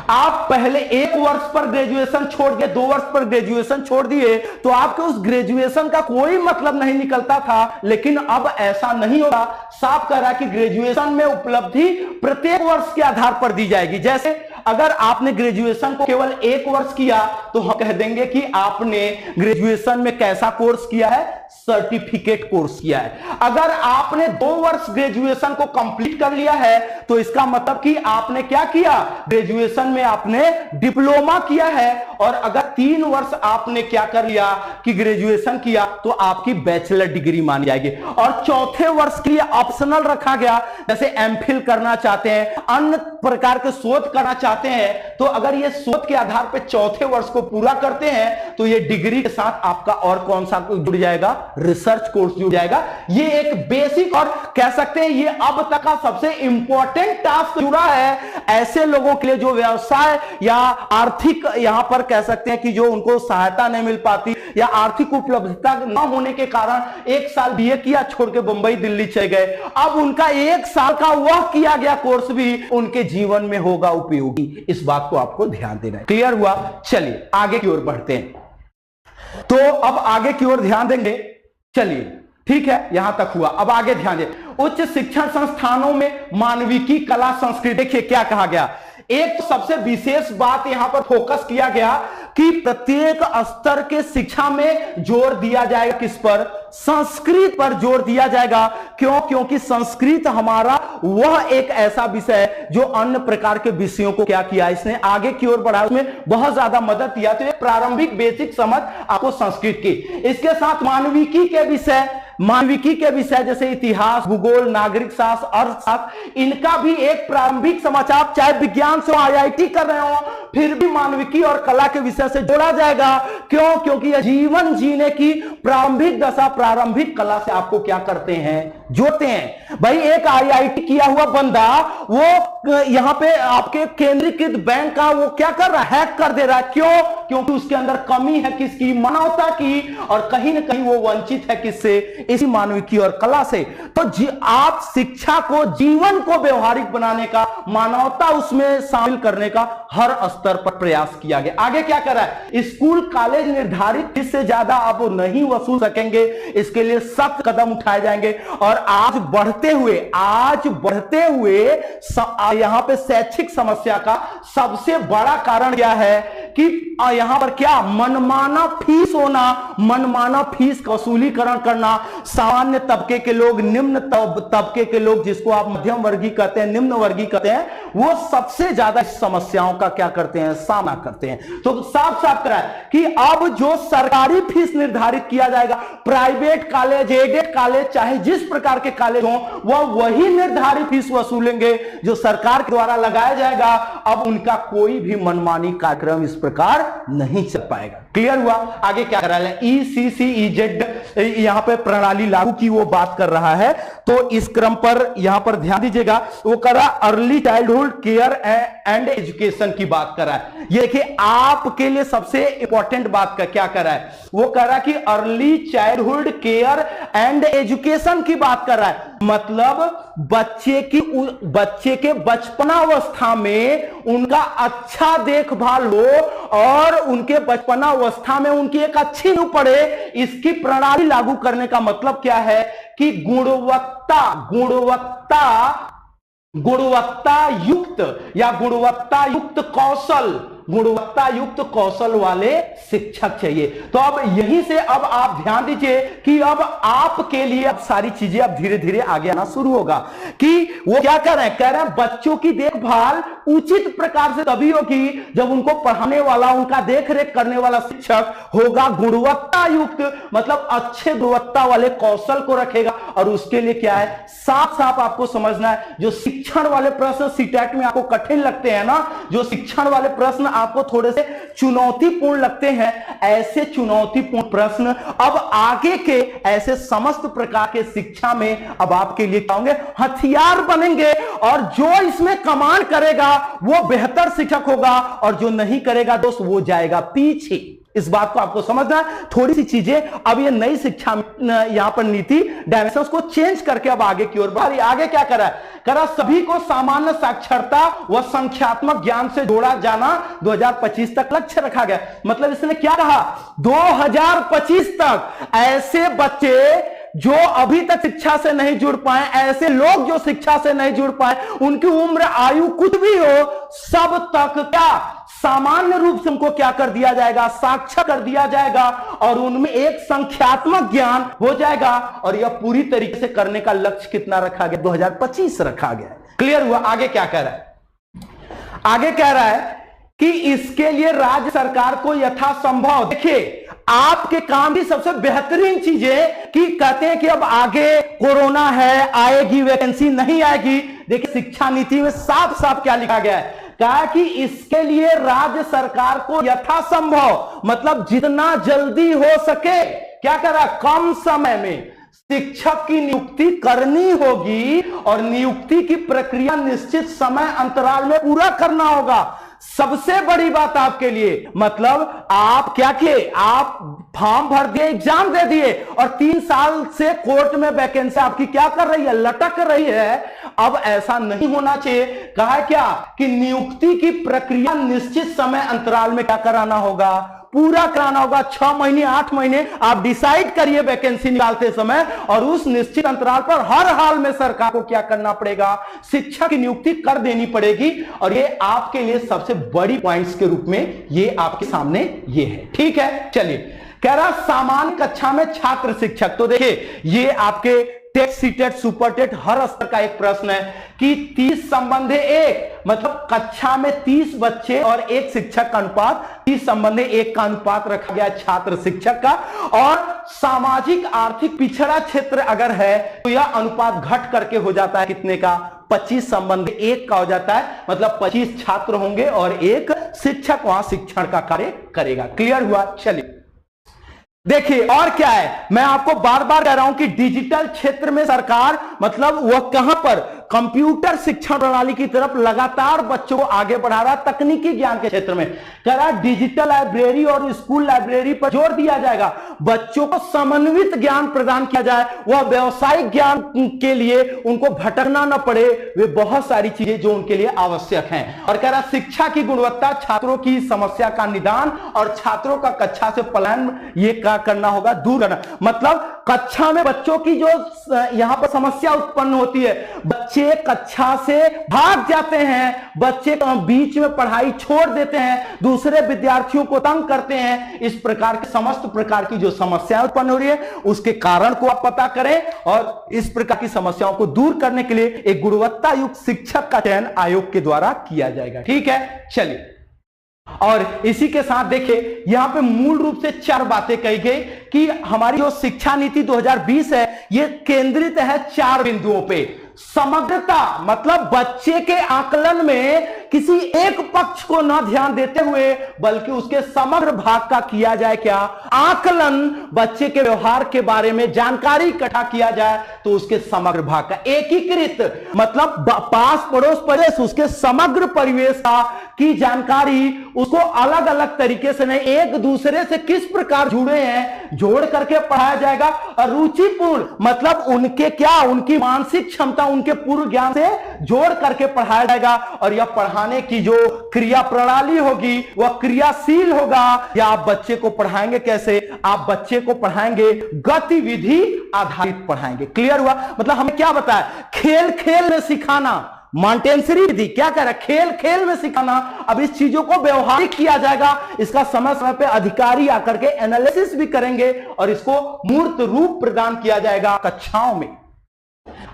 आप पहले 1 वर्ष पर ग्रेजुएशन छोड़ के 2 वर्ष पर ग्रेजुएशन छोड़ दिए तो आपके उस ग्रेजुएशन का कोई मतलब नहीं निकलता था। लेकिन अब ऐसा नहीं होगा, साफ कह रहा है कि ग्रेजुएशन में उपलब्धि प्रत्येक वर्ष के आधार पर दी जाएगी। जैसे अगर आपने ग्रेजुएशन को केवल 1 वर्ष किया तो हम कह देंगे कि आपने ग्रेजुएशन में कैसा कोर्स किया है, सर्टिफिकेट कोर्स किया है। अगर आपने 2 वर्ष ग्रेजुएशन को कंप्लीट कर लिया है तो इसका मतलब कि आपने क्या किया, ग्रेजुएशन में आपने डिप्लोमा किया है। और अगर 3 वर्ष आपने क्या कर लिया कि ग्रेजुएशन किया तो आपकी बैचलर डिग्री मानी जाएगी। और चौथे वर्ष के लिए ऑप्शनल रखा गया, जैसे एमफिल करना चाहते हैं, अन्य प्रकार के शोध करना चाहते हैं, तो अगर ये शोध के आधार पर चौथे वर्ष को पूरा करते हैं तो ये डिग्री के साथ आपका और कौन सा जुड़ जाएगा, रिसर्च कोर्स जुड़ जाएगा। ये एक बेसिक और कह सकते हैं ये अब तक का सबसे इंपॉर्टेंट टास्क जुड़ा है ऐसे लोगों के लिए जो व्यवसाय या आर्थिक यहां पर कह सकते हैं कि जो उनको सहायता नहीं मिल पाती या आर्थिक उपलब्धता न होने के कारण 1 साल बीए किया, छोड़ के मुंबई दिल्ली चले गए। अब उनका 1 साल का वह किया गया कोर्स भी उनके जीवन में होगा उपयोगी। इस बात को आपको ध्यान देना है। क्लियर हुआ? चलिए आगे की ओर बढ़ते हैं। तो अब आगे की ओर ध्यान देंगे। चलिए ठीक है, यहां तक हुआ। अब आगे ध्यान दें, उच्च शिक्षण संस्थानों में मानविकी, कला, संस्कृति। देखिए क्या कहा गया, एक सबसे विशेष बात यहां पर फोकस किया गया कि प्रत्येक स्तर के शिक्षा में जोर दिया जाएगा, किस पर, संस्कृत पर जोर दिया जाएगा। क्यों? क्योंकि संस्कृत हमारा वह एक ऐसा विषय है जो अन्य प्रकार के विषयों को क्या किया, इसने आगे की ओर बढ़ा, उसमें बहुत ज्यादा मदद किया। तो एक प्रारंभिक बेसिक समझ आपको संस्कृत की, इसके साथ मानविकी के विषय जैसे इतिहास, भूगोल, नागरिक शास्त्र, अर्थशास्त्र, इनका भी एक प्रारंभिक समझ। आप चाहे विज्ञान से आईआईटी कर रहे हो फिर भी मानविकी और कला के विषय से जोड़ा जाएगा। क्यों? क्योंकि यह जीवन जीने की प्रारंभिक दशा, प्रारंभिक कला से आपको क्या करते हैं, जोड़ते हैं। भाई एक आईआईटी किया हुआ बंदा वो यहां पे आपके केंद्रीकृत बैंक का वो क्या कर रहा है, हैक कर दे रहा है। क्यों? क्योंकि उसके अंदर कमी है किसकी, मानवता की, और कहीं ना कहीं वो वंचित है किससे, इसी मानविकी और कला से। तो आप शिक्षा को, जीवन को व्यवहारिक बनाने का, मानवता उसमें शामिल करने का हर स्तर पर प्रयास किया गया। आगे क्या कर रहा है, स्कूल कॉलेज निर्धारित फीस से ज्यादा आप नहीं वसूल सकेंगे, इसके लिए सख्त कदम उठाए जाएंगे। और आज बढ़ते हुए यहां पे शैक्षिक समस्या का सबसे बड़ा कारण क्या है कि यहां पर क्या, मनमाना फीस होना, मनमाना फीस का वसूलीकरण करना। सामान्य तबके के लोग, निम्न तबके के लोग, जिसको आप मध्यम वर्गीय कहते हैं, निम्न वर्गीय कहते हैं, वो सबसे ज्यादा समस्याओं का क्या करते हैं, सामना करते हैं। तो साफ साफ करा है कि अब जो सरकारी फीस निर्धारित किया जाएगा, प्राइवेट कॉलेज, एडेड कॉलेज, चाहे जिस प्रकार के कॉलेज हो, वह वही निर्धारित फीस वसूलेंगे जो सरकार के द्वारा लगाया जाएगा। अब उनका कोई भी मनमानी कार्यक्रम इस प्रकार नहीं चल पाएगा। क्लियर हुआ? आगे क्या कर रहा है, ECCEZ यहां पे प्रणाली लागू की वो बात कर रहा है। तो इस क्रम पर यहां पर ध्यान दीजिएगा, वो कर रहा early childhood care and education की बात कर रहा है। ये देखिए आपके लिए सबसे इंपॉर्टेंट बात का क्या कर रहा है, वो कर रहा है कि early childhood care and education की बात कर रहा है। मतलब बच्चे के बचपनावस्था में उनका अच्छा देखभाल हो और उनके बचपनावस्था में उनकी एक अच्छी नींव पड़े, इसकी प्रणाली लागू करने का मतलब क्या है कि गुणवत्ता युक्त कौशल वाले शिक्षक चाहिए। तो अब यहीं से अब आप ध्यान दीजिए कि अब आपके लिए अब सारी चीजें अब धीरे धीरे आगे आना शुरू होगा कि वो क्या कह रहे हैं बच्चों की देखभाल उचित प्रकार से तभी होगी जब उनको पढ़ाने वाला, उनका देखरेख करने वाला शिक्षक होगा गुणवत्ता युक्त, मतलब अच्छे गुणवत्ता वाले कौशल को रखेगा। और उसके लिए क्या है, साफ साफ आपको समझना है, जो शिक्षण वाले प्रश्न सीटेट में आपको कठिन लगते हैं ना, जो शिक्षण वाले प्रश्न आपको थोड़े से चुनौतीपूर्ण लगते हैं, ऐसे चुनौतीपूर्ण प्रश्न अब आगे के ऐसे समस्त प्रकार के शिक्षा में अब आपके लिए क्या होंगे, हथियार बनेंगे। और जो इसमें कमांड करेगा वो बेहतर शिक्षक होगा और जो नहीं करेगा दोस्त वो जाएगा पीछे। इस बात को आपको समझना है। थोड़ी सी चीजें अब ये नई शिक्षा यहां पर नीति डायमेंशंस को चेंज करके अब आगे की ओर बढ़ी। आगे क्या करा सभी को सामान्य साक्षरता व संख्यात्मक ज्ञान से जोड़ा जाना 2025 तक लक्ष्य रखा गया। मतलब इसने क्या कहा, 2025 तक ऐसे बच्चे जो अभी तक शिक्षा से नहीं जुड़ पाए, ऐसे लोग जो शिक्षा से नहीं जुड़ पाए, उनकी उम्र आयु कुछ भी हो, सब तक क्या सामान्य रूप से उनको क्या कर दिया जाएगा, साक्षर कर दिया जाएगा और उनमें एक संख्यात्मक ज्ञान हो जाएगा। और यह पूरी तरीके से करने का लक्ष्य कितना रखा गया, 2025 रखा गया। क्लियर हुआ। आगे क्या कह रहा है, आगे कह रहा है कि इसके लिए राज्य सरकार को यथासंभव, देखिए आपके काम की सबसे बेहतरीन चीज है कि कहते हैं कि अब आगे कोरोना है, आएगी वैकेंसी, नहीं आएगी। देखिए शिक्षा नीति में साफ साफ क्या लिखा गया है, कहा कि इसके लिए राज्य सरकार को यथासंभव, मतलब जितना जल्दी हो सके, क्या करा, कम समय में शिक्षक की नियुक्ति करनी होगी और नियुक्ति की प्रक्रिया निश्चित समय अंतराल में पूरा करना होगा। सबसे बड़ी बात आपके लिए, मतलब आप क्या किए, आप फॉर्म भर दिए, एग्जाम दे दिए और 3 साल से कोर्ट में वैकेंसी आपकी क्या कर रही है, लटक रही है। अब ऐसा नहीं होना चाहिए। कहा क्या कि नियुक्ति की प्रक्रिया निश्चित समय अंतराल में क्या कराना होगा, पूरा कराना होगा। 6 महीने 8 महीने आप डिसाइड करिए वैकेंसी निकालते समय, और उस निश्चित अंतराल पर हर हाल में सरकार को क्या करना पड़ेगा, शिक्षक की नियुक्ति कर देनी पड़ेगी। और ये आपके लिए सबसे बड़ी पॉइंट्स के रूप में ये आपके सामने ये है। ठीक है, चलिए कह रहा सामान्य कक्षा में छात्र शिक्षक। तो देखिए ये आपके टेट, सीटेट, सुपरटेट हर स्तर का एक प्रश्न है कि 30 संबंधे 1, मतलब कक्षा में 30 बच्चे और 1 शिक्षक का अनुपात, 30 संबंधे 1 का अनुपात रखा गया छात्र शिक्षक का। और सामाजिक आर्थिक पिछड़ा क्षेत्र अगर है तो यह अनुपात घट करके हो जाता है कितने का, 25 संबंधे 1 का हो जाता है। मतलब 25 छात्र होंगे और 1 शिक्षक वहां शिक्षण का कार्य करेगा। क्लियर हुआ। चलिए देखिए और क्या है, मैं आपको बार बार कह रहा हूं कि डिजिटल क्षेत्र में सरकार, मतलब वह कहां पर, कंप्यूटर शिक्षण प्रणाली की तरफ लगातार बच्चों को आगे बढ़ा रहा है। तकनीकी ज्ञान के क्षेत्र में कह रहा है डिजिटल लाइब्रेरी और स्कूल लाइब्रेरी पर जोर दिया जाएगा। बच्चों को समन्वित ज्ञान प्रदान किया जाए, वह व्यवसायिक ज्ञान के लिए उनको भटकना न पड़े, वे बहुत सारी चीजें जो उनके लिए आवश्यक हैं। और कह रहा शिक्षा की गुणवत्ता, छात्रों की समस्या का निदान और छात्रों का कक्षा से पलायन ये करना होगा, दूर करना। मतलब कक्षा में बच्चों की जो यहां पर समस्या उत्पन्न होती है, बच्चे कक्षा से भाग जाते हैं, बच्चे बीच में पढ़ाई छोड़ देते हैं, दूसरे विद्यार्थियों को तंग करते हैं, इस प्रकार के समस्त प्रकार की जो समस्याएं उत्पन्न हो रही है उसके कारण को आप पता करें और इस प्रकार की समस्याओं को दूर करने के लिए एक गुणवत्ता युक्त शिक्षक का चयन आयोग के द्वारा किया जाएगा। ठीक है, चलिए और इसी के साथ देखिए यहां पे मूल रूप से 4 बातें कही गई कि हमारी जो शिक्षा नीति 2020 है ये केंद्रित है 4 बिंदुओं पे। समग्रता, मतलब बच्चे के आकलन में किसी एक पक्ष को न ध्यान देते हुए बल्कि उसके समग्र भाग का किया जाए क्या, आकलन, बच्चे के व्यवहार के बारे में जानकारी इकट्ठा किया जाए तो उसके समग्र भाग का एकीकृत, मतलब पास पड़ोस पड़ोस उसके समग्र परिवेश का की जानकारी, उसको अलग अलग तरीके से नहीं, एक दूसरे से किस प्रकार जुड़े हैं जोड़ करके पढ़ाया जाएगा। और रुचिपूर्ण मतलब उनके क्या, उनकी मानसिक क्षमता, उनके पूर्व ज्ञान से जोड़ करके पढ़ाया जाएगा। और यह पढ़ाने की जो क्रिया प्रणाली होगी वह क्रियाशील होगा। या आप बच्चे को पढ़ाएंगे कैसे, आप बच्चे को पढ़ाएंगे गतिविधि आधारित पढ़ाएंगे। क्लियर हुआ? मतलब हमें क्या बताया, खेल खेल में सिखाना, मॉन्टेसरी विधि क्या कह रहा है, खेल खेल में सिखाना। अब इस चीजों को व्यवहारिक किया जाएगा, इसका समय समय पे अधिकारी आकर के एनालिसिस भी करेंगे और इसको मूर्त रूप प्रदान किया जाएगा कक्षाओं में।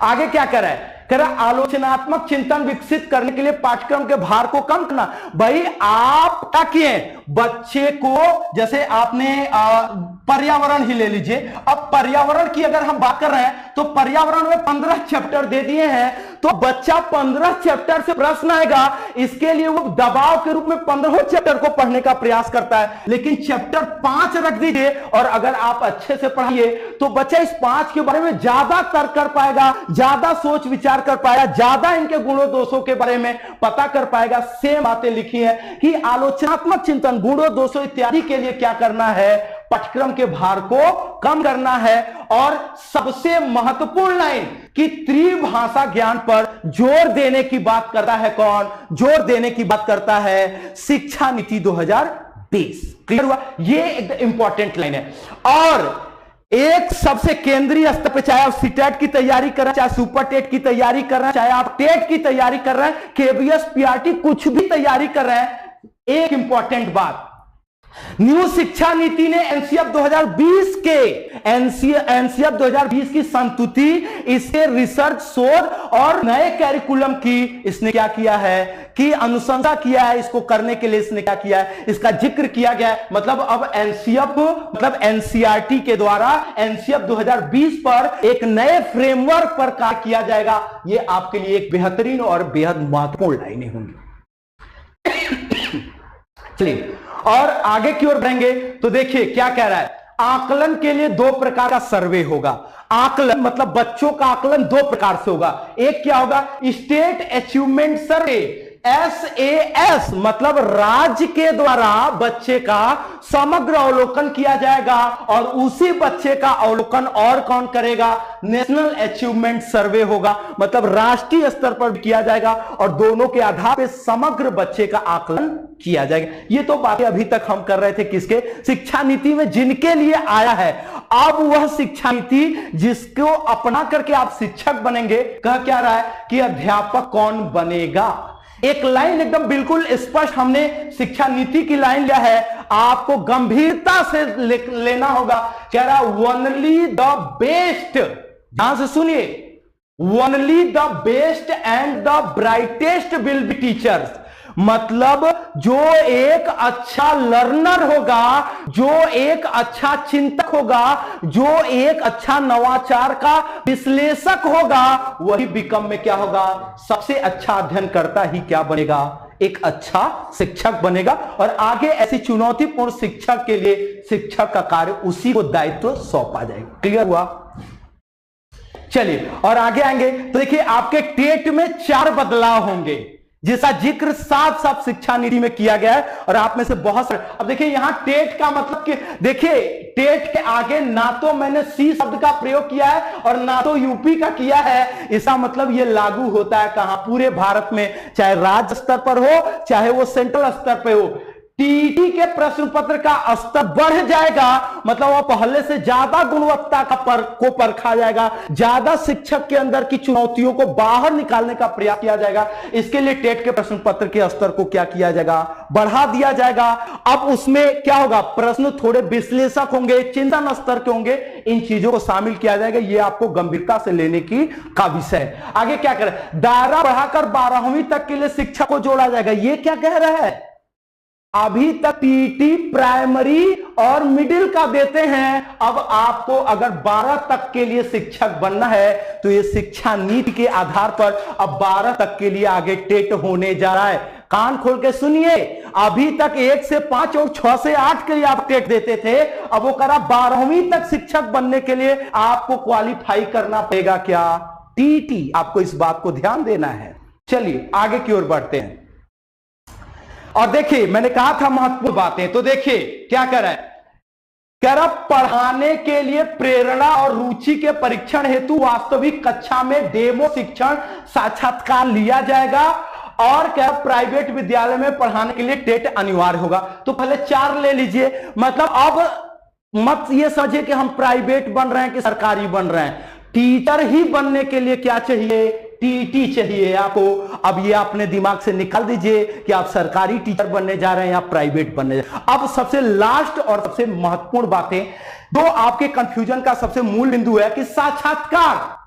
आगे क्या कर रहा है, कह रहा आलोचनात्मक चिंतन विकसित करने के लिए पाठ्यक्रम के भार को कम करना। भाई आप क्या किए, बच्चे को जैसे आपने पर्यावरण ही ले लीजिए। अब पर्यावरण की अगर हम बात कर रहे हैं तो पर्यावरण में 15 चैप्टर दे दिए हैं, तो बच्चा 15 चैप्टर से प्रश्न आएगा, इसके लिए वो दबाव के रूप में 15 चैप्टर को पढ़ने का प्रयास करता है। लेकिन चैप्टर 5 रख दीजिए और अगर आप अच्छे से पढ़ाइए तो बच्चा इस 5 के बारे में ज्यादा तर्क कर पाएगा, ज्यादा सोच विचार कर पाएगा, ज्यादा इनके गुणों दोषों के बारे में पता कर पाएगा। सेम बातें लिखी है कि आलोचनात्मक चिंतन, गुणों दोषों इत्यादि के लिए क्या करना है, पाठ्यक्रम के भार को कम करना है। और सबसे महत्वपूर्ण लाइन कि त्रिभाषा ज्ञान पर जोर देने की बात करता है कौन, जोर देने की बात करता है शिक्षा नीति 2020। क्लियर हुआ? ये एक इंपॉर्टेंट लाइन है। और एक सबसे केंद्रीय स्तर पर, चाहे आप सीटेट की तैयारी कर रहे हैं, चाहे सुपर टेट की तैयारी कर रहे हैं, चाहे आप टेट की तैयारी कर रहे हैं, केबीएस पीआरटी कुछ भी तैयारी कर रहे हैं, एक इंपॉर्टेंट बात, न्यू शिक्षा नीति ने एनसीएफ 2020 के एनसीएफ 2020 की संस्तुति, इसके रिसर्च शोध और नए कैरिकुलम की इसने क्या किया है कि अनुशंसा किया है। इसको करने के लिए इसने क्या किया है, इसका जिक्र किया गया है। मतलब अब एनसीएफ मतलब एनसीईआरटी के द्वारा एनसीएफ 2020 पर एक नए फ्रेमवर्क पर कार्य किया जाएगा। ये आपके लिए एक बेहतरीन और बेहद महत्वपूर्ण लाइनें होंगी। चलिए और आगे की ओर बढ़ेंगे तो देखिए क्या कह रहा है, आकलन के लिए 2 प्रकार का सर्वे होगा। आकलन मतलब बच्चों का आकलन 2 प्रकार से होगा। एक क्या होगा, स्टेट अचीवमेंट सर्वे, SAS मतलब राज्य के द्वारा बच्चे का समग्र अवलोकन किया जाएगा। और उसी बच्चे का अवलोकन और कौन करेगा, नेशनल अचीवमेंट सर्वे होगा, मतलब राष्ट्रीय स्तर पर किया जाएगा और दोनों के आधार पर समग्र बच्चे का आकलन किया जाएगा। ये तो बातें अभी तक हम कर रहे थे किसके, शिक्षा नीति में, जिनके लिए आया है। अब वह शिक्षा नीति जिसको अपना करके आप शिक्षक बनेंगे, कह क्या रहा है कि अध्यापक कौन बनेगा। एक लाइन एकदम बिल्कुल स्पष्ट हमने शिक्षा नीति की लाइन लिया है, आपको गंभीरता से लेना होगा। कह रहा ओनली द बेस्ट, ध्यान से सुनिए, only the best and the brightest will be teachers. मतलब जो एक अच्छा लर्नर होगा, जो एक अच्छा चिंतक होगा, जो एक अच्छा नवाचार का विश्लेषक होगा, वही बीकॉम में क्या होगा, सबसे अच्छा अध्ययन करता ही क्या बनेगा, एक अच्छा शिक्षक बनेगा। और आगे ऐसी चुनौतीपूर्ण शिक्षक के लिए शिक्षक का कार्य उसी को दायित्व सौंपा जाएगा। क्लियर हुआ? चलिए और आगे आएंगे तो देखिए आपके टेट में 4 बदलाव होंगे जिसका जिक्र साफ साफ शिक्षा नीति में किया गया है। और आप में से बहुत सारे, अब देखिए यहां टेट का मतलब कि देखिए टेट के आगे ना तो मैंने सी शब्द का प्रयोग किया है और ना तो यूपी का किया है। इसका मतलब ये लागू होता है कहां, पूरे भारत में, चाहे राज्य स्तर पर हो चाहे वो सेंट्रल स्तर पर हो। टीटी के प्रश्न पत्र का स्तर बढ़ जाएगा, मतलब वो पहले से ज्यादा गुणवत्ता को परखा जाएगा, ज्यादा शिक्षक के अंदर की चुनौतियों को बाहर निकालने का प्रयास किया जाएगा। इसके लिए टेट के प्रश्न पत्र के स्तर को क्या किया जाएगा, बढ़ा दिया जाएगा। अब उसमें क्या होगा, प्रश्न थोड़े विश्लेषक होंगे, चिंतन स्तर के होंगे, इन चीजों को शामिल किया जाएगा। ये आपको गंभीरता से लेने की का विषय है। आगे क्या करें, दायरा बढ़ाकर 12वीं तक के लिए शिक्षा को जोड़ा जाएगा। ये क्या कह रहा है, अभी तक टीटी प्राइमरी और मिडिल का देते हैं, अब आपको अगर 12 तक के लिए शिक्षक बनना है तो ये शिक्षा नीति के आधार पर अब 12 तक के लिए आगे टेट होने जा रहा है। कान खोल के सुनिए, अभी तक 1 से 5 और 6 से 8 के लिए आप टेट देते थे, अब वो करा 12वीं तक शिक्षक बनने के लिए आपको क्वालिफाई करना पड़ेगा क्या? टीटी। आपको इस बात को ध्यान देना है। चलिए आगे की ओर बढ़ते हैं और देखिए, मैंने कहा था महत्वपूर्ण बातें, तो देखिए क्या कर रहा है, कह रहा पढ़ाने के लिए प्रेरणा और रुचि के परीक्षण हेतु वास्तविक कक्षा में डेमो शिक्षण साक्षात्कार लिया जाएगा और क्या प्राइवेट विद्यालय में पढ़ाने के लिए टेट अनिवार्य होगा। तो पहले 4 ले लीजिए, मतलब अब मत ये समझिए कि हम प्राइवेट बन रहे हैं कि सरकारी बन रहे हैं। टीचर ही बनने के लिए क्या चाहिए? टीटी चाहिए आपको। अब ये अपने दिमाग से निकाल दीजिए कि आप सरकारी टीचर बनने जा रहे हैं या प्राइवेट बनने जा रहे हैं। अब सबसे लास्ट और सबसे महत्वपूर्ण बातें, जो आपके कंफ्यूजन का सबसे मूल बिंदु है कि साक्षात्कार।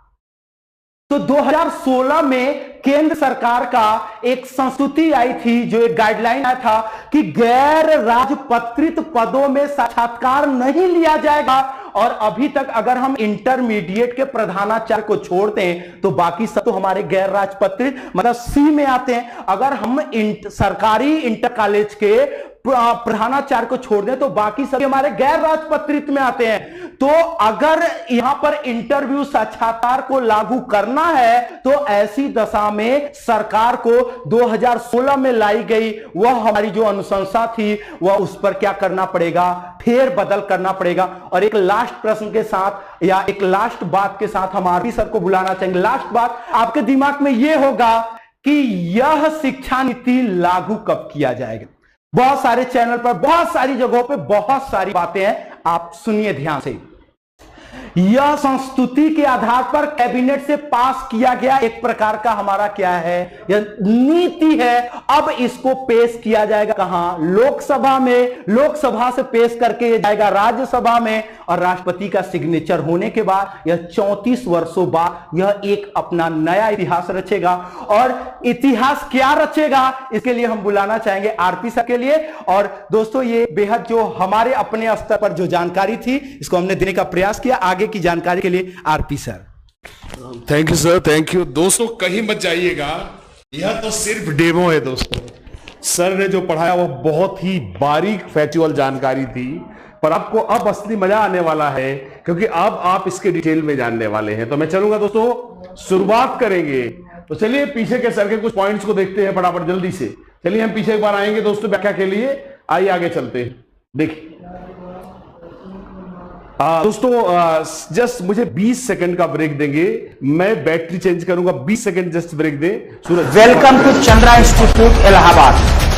तो 2016 में केंद्र सरकार का एक संस्तुति आई थी, जो एक गाइडलाइन आया था कि गैर राजपत्रित पदों में साक्षात्कार नहीं लिया जाएगा। और अभी तक अगर हम इंटरमीडिएट के प्रधानाचार्य को छोड़ते हैं तो बाकी सब तो हमारे गैर राजपत्रित मतलब सी में आते हैं। अगर हम सरकारी इंटर कॉलेज के प्रधानाचार्य को छोड़ दें तो बाकी सभी हमारे गैर राजपत्रित में आते हैं। तो अगर यहां पर इंटरव्यू साक्षात्कार को लागू करना है तो ऐसी दशा में सरकार को 2016 में लाई गई वह हमारी जो अनुशंसा थी वह उस पर क्या करना पड़ेगा, फेर बदल करना पड़ेगा। और एक लास्ट प्रश्न के साथ या एक लास्ट बात के साथ हम आरपी सर को बुलाना चाहेंगे। लास्ट बात आपके दिमाग में यह होगा कि यह शिक्षा नीति लागू कब किया जाएगा। बहुत सारे चैनल पर बहुत सारी जगहों पे बहुत सारी बातें हैं, आप सुनिए ध्यान से। यह संस्तुति के आधार पर कैबिनेट से पास किया गया एक प्रकार का हमारा क्या है, यह नीति है। अब इसको पेश किया जाएगा कहां? लोकसभा में। लोकसभा से पेश करके यह जाएगा राज्यसभा में और राष्ट्रपति का सिग्नेचर होने के बाद यह 34 वर्षों बाद यह एक अपना नया इतिहास रचेगा। और इतिहास क्या रचेगा इसके लिए हम बुलाना चाहेंगे आरपी सर के लिए। और दोस्तों ये बेहद जो हमारे अपने स्तर पर जो जानकारी थी इसको हमने देने का प्रयास किया। आगे की जानकारी के लिए RP sir. Thank you sir, thank you. दोस्तों कहीं मत जाइएगा, यह तो सिर्फ डेमो है दोस्तों। सर ने जो पढ़ाया वो बहुत ही बारीक फैक्चुअल जानकारी थी, पर आपको अब असली मजा आने वाला है क्योंकि अब आप इसके डिटेल में जानने वाले हैं। तो मैं चलूंगा दोस्तों, शुरुआत करेंगे। तो चलिए पीछे के सर के कुछ पॉइंट्स को देखते हैं फटाफट जल्दी से। चलिए हम पीछे एक बार आएंगे दोस्तों व्याख्या के लिए। आइए आगे चलते हैं। देखिए दोस्तों जस्ट मुझे 20 सेकंड का ब्रेक देंगे, मैं बैटरी चेंज करूंगा। 20 सेकंड जस्ट ब्रेक दे। Suraj, welcome to Chandra institute Allahabad.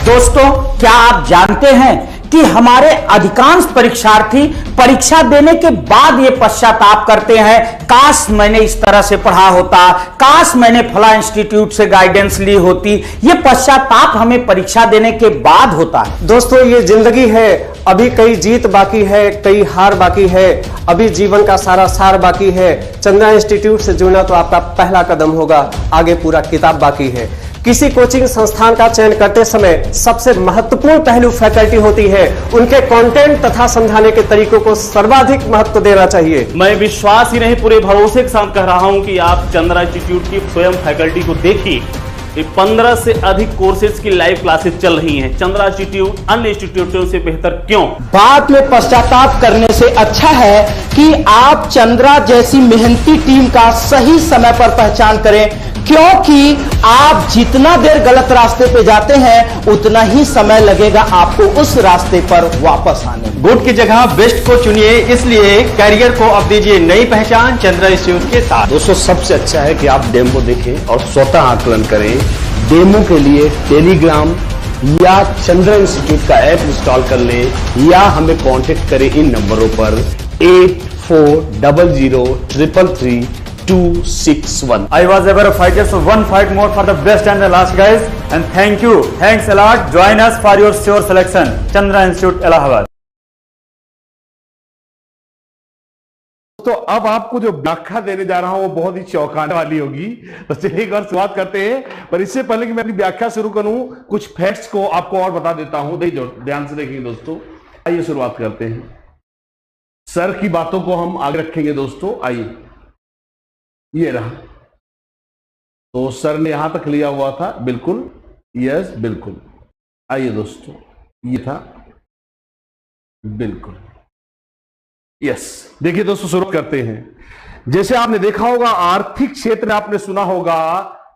दोस्तों क्या आप जानते हैं कि हमारे अधिकांश परीक्षार्थी परीक्षा देने के बाद ये पश्चाताप करते हैं, काश मैंने इस तरह से पढ़ा होता, काश मैंने फला इंस्टीट्यूट से गाइडेंस ली होती। ये पश्चाताप हमें परीक्षा देने के बाद होता है। दोस्तों ये जिंदगी है, अभी कई जीत बाकी है, कई हार बाकी है, अभी जीवन का सारा सार बाकी है। चंद्रा इंस्टीट्यूट से जुड़ना तो आपका पहला कदम होगा, आगे पूरा किताब बाकी है। किसी कोचिंग संस्थान का चयन करते समय सबसे महत्वपूर्ण पहलू फैकल्टी होती है। उनके कंटेंट तथा समझाने के तरीकों को सर्वाधिक महत्व देना चाहिए। मैं विश्वास ही नहीं पूरे भरोसे के साथ कह रहा हूं कि आप चंद्रा इंस्टीट्यूट की स्वयं फैकल्टी को देखिए। 15 से अधिक कोर्सेज की लाइव क्लासेस चल रही हैं। चंद्रा इंस्टीट्यूट अन्य इंस्टीट्यूटों से बेहतर क्यों? बाद में पश्चाताप करने से अच्छा है कि आप चंद्रा जैसी मेहनती टीम का सही समय पर पहचान करें, क्योंकि आप जितना देर गलत रास्ते पे जाते हैं उतना ही समय लगेगा आपको उस रास्ते पर वापस आने में। गुड की जगह बेस्ट को चुनिए, इसलिए कैरियर को अब दीजिए नई पहचान चंद्रा इंस्टीट्यूट के साथ। दोस्तों सबसे अच्छा है कि आप डेमो देखें और स्वतः आकलन करें। डेमो के लिए टेलीग्राम या चंद्रा इंस्टीट्यूट का ऐप इंस्टॉल कर लें या हमें कांटेक्ट करें इन नंबरों पर 8400333261। I was ever a fighter, so one fight more for the best and the last, guys. And thank you. Thanks a lot. Join us for your sure selection. Chandra Institute, Allahabad. तो अब आपको जो व्याख्या देने जा रहा हूं वो बहुत ही चौंकाने वाली होगी। तो चलिए एक बार शुरुआत करते हैं, पर इससे पहले कि मैं अपनी व्याख्या शुरू करूं कुछ फैक्ट्स को आपको और बता देता हूं। ध्यान से देखेंगे दोस्तों। आइए शुरुआत करते हैं। सर की बातों को हम आगे रखेंगे दोस्तों। आइए ये रहा, तो सर ने यहां तक लिया हुआ था बिल्कुल। यस बिल्कुल। आइए दोस्तों, ये था बिल्कुल यस। देखिए दोस्तों, शुरू करते हैं। जैसे आपने देखा होगा, आर्थिक क्षेत्र आपने सुना होगा,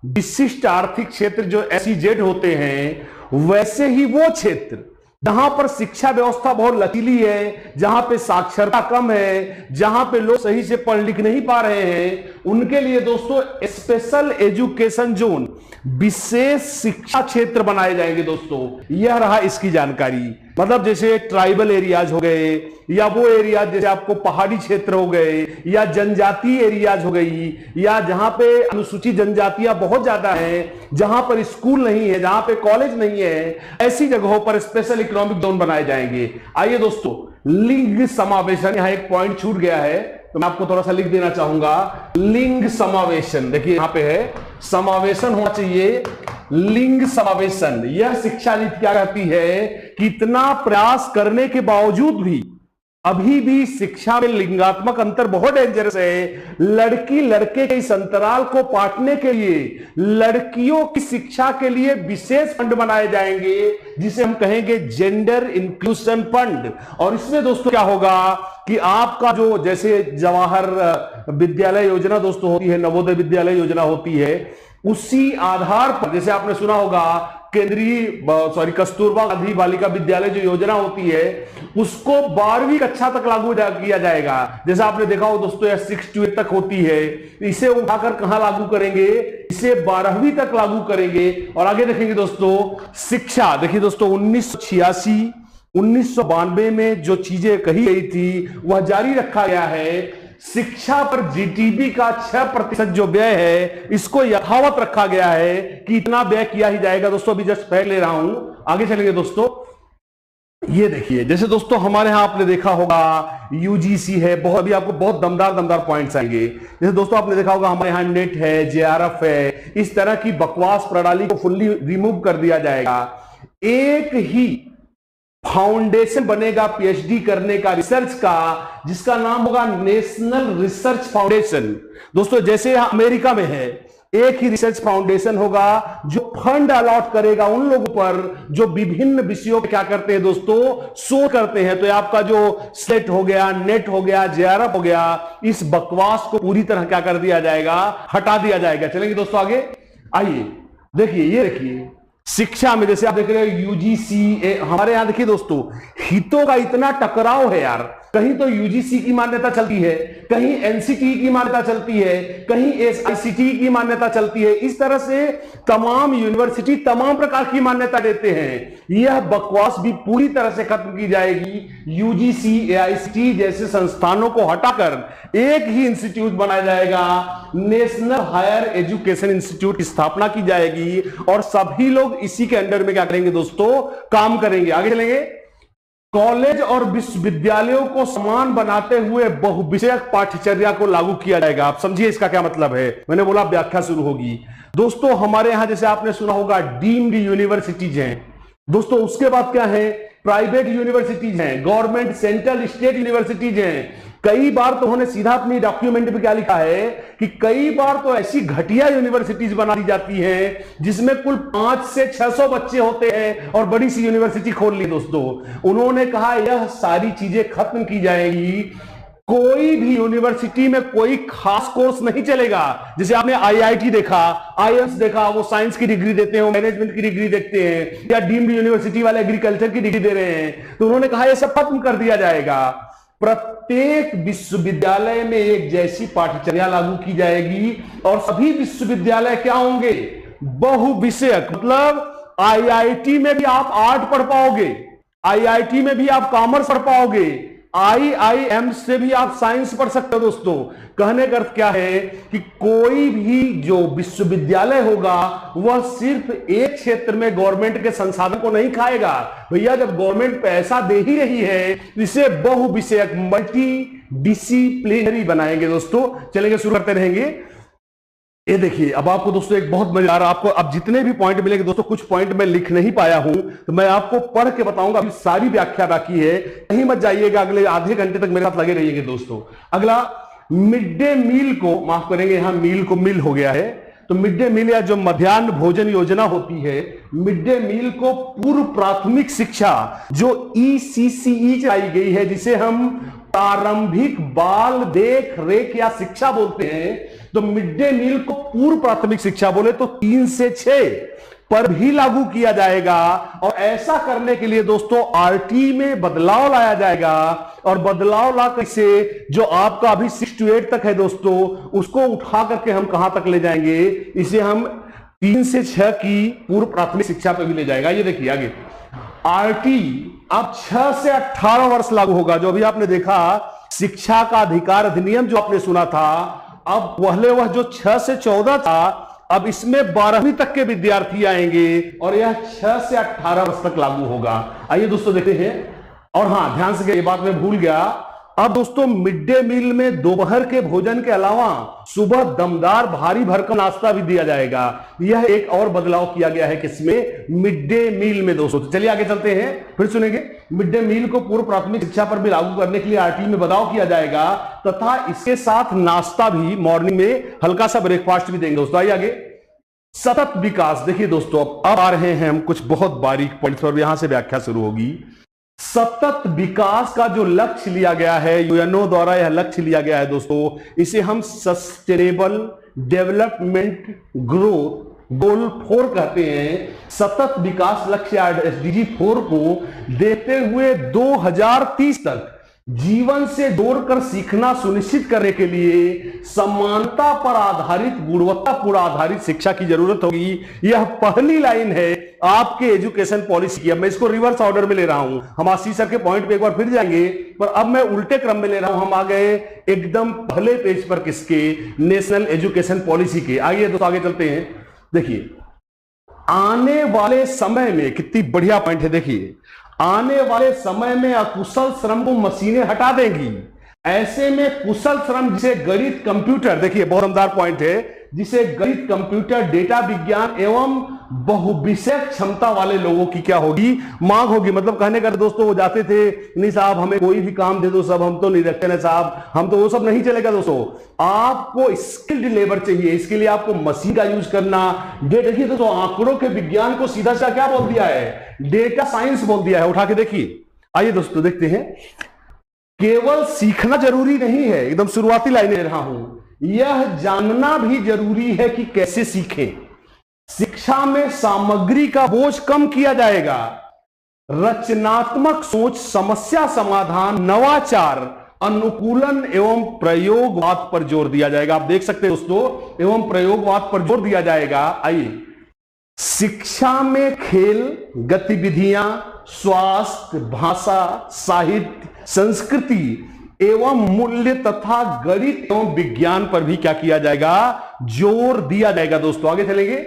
विशिष्ट आर्थिक क्षेत्र जो SEZ होते हैं, वैसे ही वो क्षेत्र जहां पर शिक्षा व्यवस्था बहुत लचीली है, जहां पे साक्षरता कम है, जहां पे लोग सही से पढ़ लिख नहीं पा रहे हैं, उनके लिए दोस्तों स्पेशल एजुकेशन जोन, विशेष शिक्षा क्षेत्र बनाए जाएंगे दोस्तों। यह रहा इसकी जानकारी। मतलब जैसे ट्राइबल एरियाज हो गए, या वो एरियाज जैसे आपको पहाड़ी क्षेत्र हो गए, या जनजातीय एरियाज हो गई, या जहां पे अनुसूचित जनजातियां बहुत ज्यादा हैं, जहां पर स्कूल नहीं है, जहां पे कॉलेज नहीं है, ऐसी जगहों पर स्पेशल इकोनॉमिक जोन बनाए जाएंगे। आइए दोस्तों, लिंग समावेशन, यहां एक पॉइंट छूट गया है तो मैं आपको थोड़ा सा लिख देना चाहूंगा। लिंग समावेशन, देखिए यहां पे है, समावेशन होना चाहिए, लिंग समावेशन। यह शिक्षा नीति क्या कहती है कि इतना प्रयास करने के बावजूद भी अभी भी शिक्षा में लिंगात्मक अंतर बहुत डेंजरस है। लड़की लड़के के इस अंतराल को पाटने के लिए लड़कियों की शिक्षा के लिए विशेष फंड बनाए जाएंगे, जिसे हम कहेंगे जेंडर इंक्लूजन फंड। और इसमें दोस्तों क्या होगा कि आपका जो जैसे जवाहर विद्यालय योजना दोस्तों होती है, नवोदय विद्यालय योजना होती है, उसी आधार पर जैसे आपने सुना होगा केंद्रीय कस्तूरबा गांधी बालिका विद्यालय जो योजना होती है, उसको 12वीं कक्षा तक लागू किया जाएगा। जैसा आपने देखा हो दोस्तों, यह 6 to 8 तक होती है, इसे उठाकर कहां लागू करेंगे, इसे 12वीं तक लागू करेंगे। और आगे देखेंगे दोस्तों, शिक्षा, देखिए दोस्तों 1986 1992 में जो चीजें कही गई थी वह जारी रखा गया है। शिक्षा पर GDP का 6% जो व्यय है, इसको यथावत रखा गया है कि इतना व्यय किया ही जाएगा। दोस्तों अभी जस्ट फैक्ट ले रहा हूं, आगे चलेंगे दोस्तों। ये देखिए, जैसे दोस्तों हमारे यहां आपने देखा होगा UGC है, बहुत अभी आपको बहुत दमदार पॉइंट्स आएंगे। जैसे दोस्तों आपने देखा होगा हमारे यहां नेट है, JRF है, इस तरह की बकवास प्रणाली को फुल्ली रिमूव कर दिया जाएगा। एक ही फाउंडेशन बनेगा PhD करने का, रिसर्च का, जिसका नाम होगा नेशनल रिसर्च फाउंडेशन। दोस्तों जैसे अमेरिका में है, एक ही रिसर्च फाउंडेशन होगा जो फंड अलॉट करेगा उन लोगों पर जो विभिन्न विषयों पे क्या करते हैं दोस्तों, शोध करते हैं। तो आपका जो स्लेट हो गया, नेट हो गया, JRF हो गया, इस बकवास को पूरी तरह क्या कर दिया जाएगा, हटा दिया जाएगा। चलेंगे दोस्तों आगे, आइए देखिए, ये देखिए शिक्षा में जैसे आप देख रहे हो UGC, हमारे यहां देखिए दोस्तों हितों का इतना टकराव है यार। कहीं तो UGC की मान्यता चलती है, कहीं NCT की मान्यता चलती है, कहीं SICT की मान्यता चलती है। इस तरह से तमाम यूनिवर्सिटी तमाम प्रकार की मान्यता देते हैं। यह बकवास भी पूरी तरह से खत्म की जाएगी। UGC, AICT जैसे संस्थानों को हटाकर एक ही इंस्टीट्यूट बनाया जाएगा, नेशनल हायर एजुकेशन इंस्टीट्यूट की स्थापना की जाएगी और सभी लोग इसी के अंडर में क्या करेंगे दोस्तों, काम करेंगे। आगे चलेंगे, कॉलेज और विश्वविद्यालयों को समान बनाते हुए बहुविषयक पाठ्यचर्या को लागू किया जाएगा। आप समझिए इसका क्या मतलब है, मैंने बोला व्याख्या शुरू होगी। दोस्तों हमारे यहां जैसे आपने सुना होगा डीम्ड यूनिवर्सिटीज हैं दोस्तों, उसके बाद क्या है, प्राइवेट यूनिवर्सिटीज हैं, गवर्नमेंट सेंट्रल स्टेट यूनिवर्सिटीज हैं। कई बार तो उन्होंने सीधा अपनी डॉक्यूमेंट में क्या लिखा है कि कई बार तो ऐसी घटिया यूनिवर्सिटीज बना दी जाती हैं जिसमें कुल 500 से 600 बच्चे होते हैं और बड़ी सी यूनिवर्सिटी खोल ली। दोस्तों उन्होंने कहा यह सारी चीजें खत्म की जाएगी, कोई भी यूनिवर्सिटी में कोई खास कोर्स नहीं चलेगा। जैसे आपने IIT देखा, IIMS देखा, वो साइंस की डिग्री देते हैं, वो मैनेजमेंट की डिग्री देखते हैं, या डीम्ड यूनिवर्सिटी वाले एग्रीकल्चर की डिग्री दे रहे हैं। तो उन्होंने कहा यह सब खत्म कर दिया जाएगा। प्रत्येक विश्वविद्यालय में एक जैसी पाठ्यचर्या लागू की जाएगी और सभी विश्वविद्यालय क्या होंगे, बहुविषयक। मतलब IIT में भी आप आर्ट पढ़ पाओगे, IIT में भी आप कॉमर्स पढ़ पाओगे, IIM से भी आप साइंस पढ़ सकते हो। दोस्तों कहने का अर्थ क्या है कि कोई भी जो विश्वविद्यालय होगा वह सिर्फ एक क्षेत्र में गवर्नमेंट के संसाधन को नहीं खाएगा। भैया जब गवर्नमेंट पैसा दे ही रही है इसे बहुविषयक मल्टी डिसिप्लिनरी बनाएंगे। दोस्तों चलेंगे, शुरू करते रहेंगे। ये देखिए अब आपको दोस्तों एक बहुत मजेदार, आपको अब जितने भी पॉइंट मिलेंगे दोस्तों, कुछ पॉइंट मैं लिख नहीं पाया हूं तो मैं आपको पढ़ के बताऊंगा। अभी सारी व्याख्या बाकी है, कहीं मत जाइएगा, अगले आधे घंटे तक मेरे साथ लगे रहिएगा। दोस्तों अगला मिड डे मील को, माफ करेंगे यहां मील को मिल हो गया है, तो मिड डे मील या जो मध्याह्न भोजन योजना होती है, मिड डे मील को पूर्व प्राथमिक शिक्षा जो ECCE चलाई गई है, जिसे हम प्रारंभिक बाल देख रेख या शिक्षा बोलते हैं, तो मिड डे मील को पूर्व प्राथमिक शिक्षा बोले तो 3 से 6 पर भी लागू किया जाएगा। और ऐसा करने के लिए दोस्तों RT में बदलाव लाया जाएगा। और बदलाव ला कैसे, जो आपका अभी 6 to 8 तक है दोस्तों, उसको उठा करके हम कहां तक ले जाएंगे, इसे हम 3 से 6 की पूर्व प्राथमिक शिक्षा पे भी ले जाएगा। ये देखिए आगे RT अब 6 से 18 वर्ष लागू होगा। जो अभी आपने देखा शिक्षा का अधिकार अधिनियम जो आपने सुना था, अब वह जो 6 से 14 था, अब इसमें 12वीं तक के विद्यार्थी आएंगे और यह 6 से 18 वर्ष तक लागू होगा। आइए दोस्तों देखते हैं। और हां, ध्यान से, ये बात मैं भूल गया, अब दोस्तों मिड डे मील में दोपहर के भोजन के अलावा सुबह दमदार भारी भरकम नाश्ता भी दिया जाएगा। यह एक और बदलाव किया गया है किसमें, मिड डे मील में दोस्तों। तो चलिए आगे चलते हैं, फिर सुनेंगे। मिड डे मील को पूर्व प्राथमिक शिक्षा पर भी लागू करने के लिए RT में बदलाव किया जाएगा तथा इसके साथ नाश्ता भी, मॉर्निंग में हल्का सा ब्रेकफास्ट भी देंगे दोस्तों। आइए आगे। सतत विकास, देखिए दोस्तों अब आ रहे हैं हम कुछ बहुत बारीक पॉइंट्स पर, यहां से व्याख्या शुरू होगी। सतत विकास का जो लक्ष्य लिया गया है, UNO द्वारा यह लक्ष्य लिया गया है दोस्तों, इसे हम सस्टेनेबल डेवलपमेंट ग्रोथ गोल 4 कहते हैं। सतत विकास लक्ष्य SDG 4 को देखते हुए 2030 तक जीवन से जोड़कर सीखना सुनिश्चित करने के लिए समानता पर आधारित, गुणवत्तापूर्ण आधारित शिक्षा की जरूरत होगी। यह पहली लाइन है आपके एजुकेशन पॉलिसी की। अब मैं इसको रिवर्स ऑर्डर में ले रहा हूं, हम आशीष सर के पॉइंट पे एक बार फिर जाएंगे, पर अब मैं उल्टे क्रम में ले रहा हूं। हम आ गए एकदम पहले पेज पर, किसके, नेशनल एजुकेशन पॉलिसी के। आइए दोस्तों आगे चलते हैं। देखिए आने वाले समय में, कितनी बढ़िया पॉइंट है, देखिए आने वाले समय में अकुशल श्रम को मशीनें हटा देंगी। ऐसे में कुशल श्रम, जिसे गणित, कंप्यूटर, देखिए बहुत दमदार पॉइंट है, जिसे गणित, कंप्यूटर, डेटा विज्ञान एवं बहुविषयक क्षमता वाले लोगों की क्या होगी, मांग होगी। मतलब कहने का दोस्तों, वो जाते थे, नहीं साहब हमें कोई भी काम दे दो, सब हम तो नहीं रखते ना साहब, हम तो वो सब नहीं चलेगा दोस्तों, आपको स्किल्ड लेबर चाहिए। इसके लिए आपको मशीन का यूज करना। देखिए दोस्तों, आंकड़ों के विज्ञान को सीधा सा क्या बोल दिया है, डेटा साइंस बोल दिया है। उठा के देखिए। आइए दोस्तों देखते हैं। केवल सीखना जरूरी नहीं है, एकदम शुरुआती लाइन ले रहा हूं, यह जानना भी जरूरी है कि कैसे सीखें। शिक्षा में सामग्री का बोझ कम किया जाएगा। रचनात्मक सोच, समस्या समाधान, नवाचार, अनुकूलन एवं प्रयोगवाद पर जोर दिया जाएगा। आप देख सकते हैं दोस्तों, एवं प्रयोगवाद पर जोर दिया जाएगा। आइए, शिक्षा में खेल गतिविधियां, स्वास्थ्य, भाषा, साहित्य, संस्कृति एवं मूल्य तथा गणित एवं विज्ञान पर भी क्या किया जाएगा, जोर दिया जाएगा। दोस्तों आगे चलेंगे।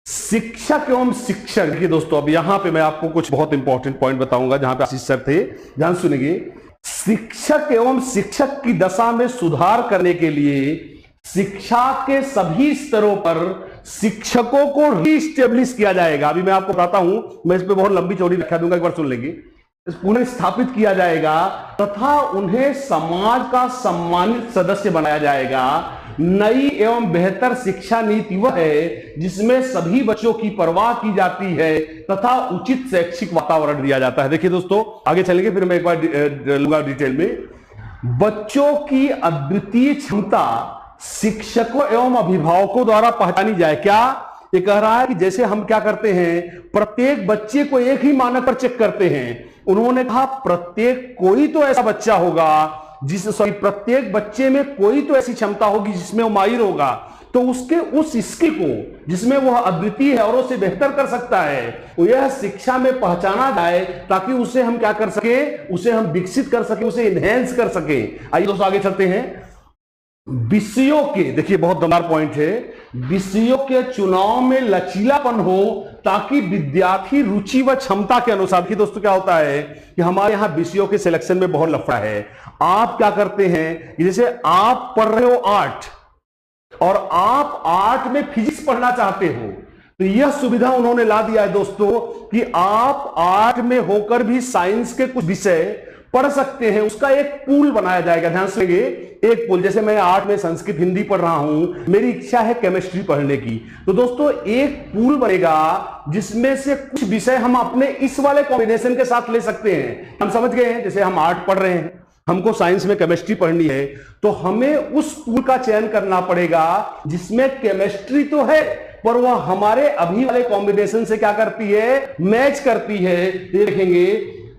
शिक्षक एवं शिक्षक, देखिए दोस्तों अब यहां पे मैं आपको कुछ बहुत इंपॉर्टेंट पॉइंट बताऊंगा, जहां पे आशीष सर थे, ध्यान सुनिए। शिक्षक एवं शिक्षक की दशा में सुधार करने के लिए शिक्षा के सभी स्तरों पर शिक्षकों को रीस्टेब्लिश किया जाएगा। अभी मैं आपको बताता हूं, मैं इस पर बहुत लंबी चौड़ी व्याख्या दूंगा, एक बार सुन लेंगे। पुनः स्थापित किया जाएगा तथा उन्हें समाज का सम्मानित सदस्य बनाया जाएगा। नई एवं बेहतर शिक्षा नीति वह है जिसमें सभी बच्चों की परवाह की जाती है तथा उचित शैक्षिक वातावरण दिया जाता है। देखिए दोस्तों आगे चलेंगे, फिर मैं एक बार लूंगा डिटेल में। बच्चों की अद्वितीय क्षमता शिक्षकों एवं अभिभावकों द्वारा पहचानी जाए। क्या ये कह रहा है कि जैसे हम क्या करते हैं, प्रत्येक बच्चे को एक ही मानक पर चेक करते हैं। उन्होंने कहा प्रत्येक कोई तो ऐसा बच्चा होगा प्रत्येक बच्चे में कोई तो ऐसी क्षमता होगी जिसमें वो माहिर होगा, तो उसके उस स्किल को जिसमें वह अद्वितीय है और उसे बेहतर कर सकता है, वो यह शिक्षा में पहचाना जाए ताकि उसे हम क्या कर सके, उसे हम विकसित कर सके, उसे इनहेंस कर सके। आइए दोस्तों आगे चलते हैं। विषयों के, देखिए बहुत दमदार पॉइंट है, विषयों के चुनाव में लचीलापन हो ताकि विद्यार्थी रुचि व क्षमता के अनुसार। कि दोस्तों क्या होता है कि हमारे यहां विषयों के सिलेक्शन में बहुत लफड़ा है। आप क्या करते हैं, जैसे आप पढ़ रहे हो आर्ट और आप आर्ट में फिजिक्स पढ़ना चाहते हो, तो यह सुविधा उन्होंने ला दिया है दोस्तों कि आप आर्ट में होकर भी साइंस के कुछ विषय पढ़ सकते हैं, उसका एक पूल बनाया जाएगा। ध्यान से लेंगे, एक पूल। जैसे मैं आर्ट में संस्कृत हिंदी पढ़ रहा हूं, मेरी इच्छा है केमिस्ट्री पढ़ने की, तो दोस्तों एक पूल बनेगा जिसमें से कुछ विषय हम अपने इस वाले कॉम्बिनेशन के साथ ले सकते हैं। हम समझ गए हैं, जैसे हम आर्ट पढ़ रहे हैं, हमको साइंस में केमिस्ट्री पढ़नी है, तो हमें उस पूल का चयन करना पड़ेगा जिसमें केमिस्ट्री तो है पर वह हमारे अभी वाले कॉम्बिनेशन से क्या करती है, मैच करती है। ये देखेंगे,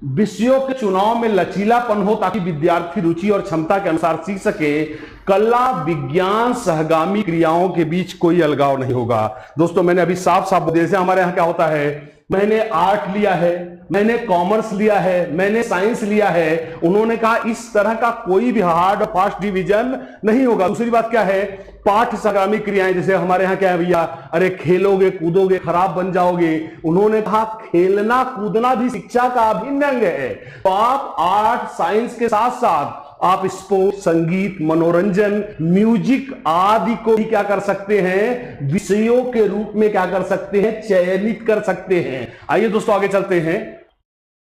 विषयों के चुनाव में लचीलापन हो ताकि विद्यार्थी रुचि और क्षमता के अनुसार सीख सके। कला विज्ञान सहगामी क्रियाओं के बीच कोई अलगाव नहीं होगा। दोस्तों मैंने अभी साफ साफ जैसे हमारे यहां क्या होता है, मैंने आर्ट लिया है, मैंने कॉमर्स लिया है, मैंने साइंस लिया है, उन्होंने कहा इस तरह का कोई भी हार्ड और फास्ट डिवीजन नहीं होगा। दूसरी बात क्या है, पाठ संगामी क्रियाएं, जैसे हमारे यहां क्या है भैया, अरे खेलोगे कूदोगे खराब बन जाओगे, उन्होंने कहा खेलना कूदना भी शिक्षा का अभिन्न अंग है। तो आप आर्ट साइंस के साथ साथ आप स्पोर्ट, संगीत, मनोरंजन, म्यूजिक आदि को भी क्या कर सकते हैं, विषयों के रूप में क्या कर सकते हैं, चयनित कर सकते हैं। आइए दोस्तों आगे चलते हैं।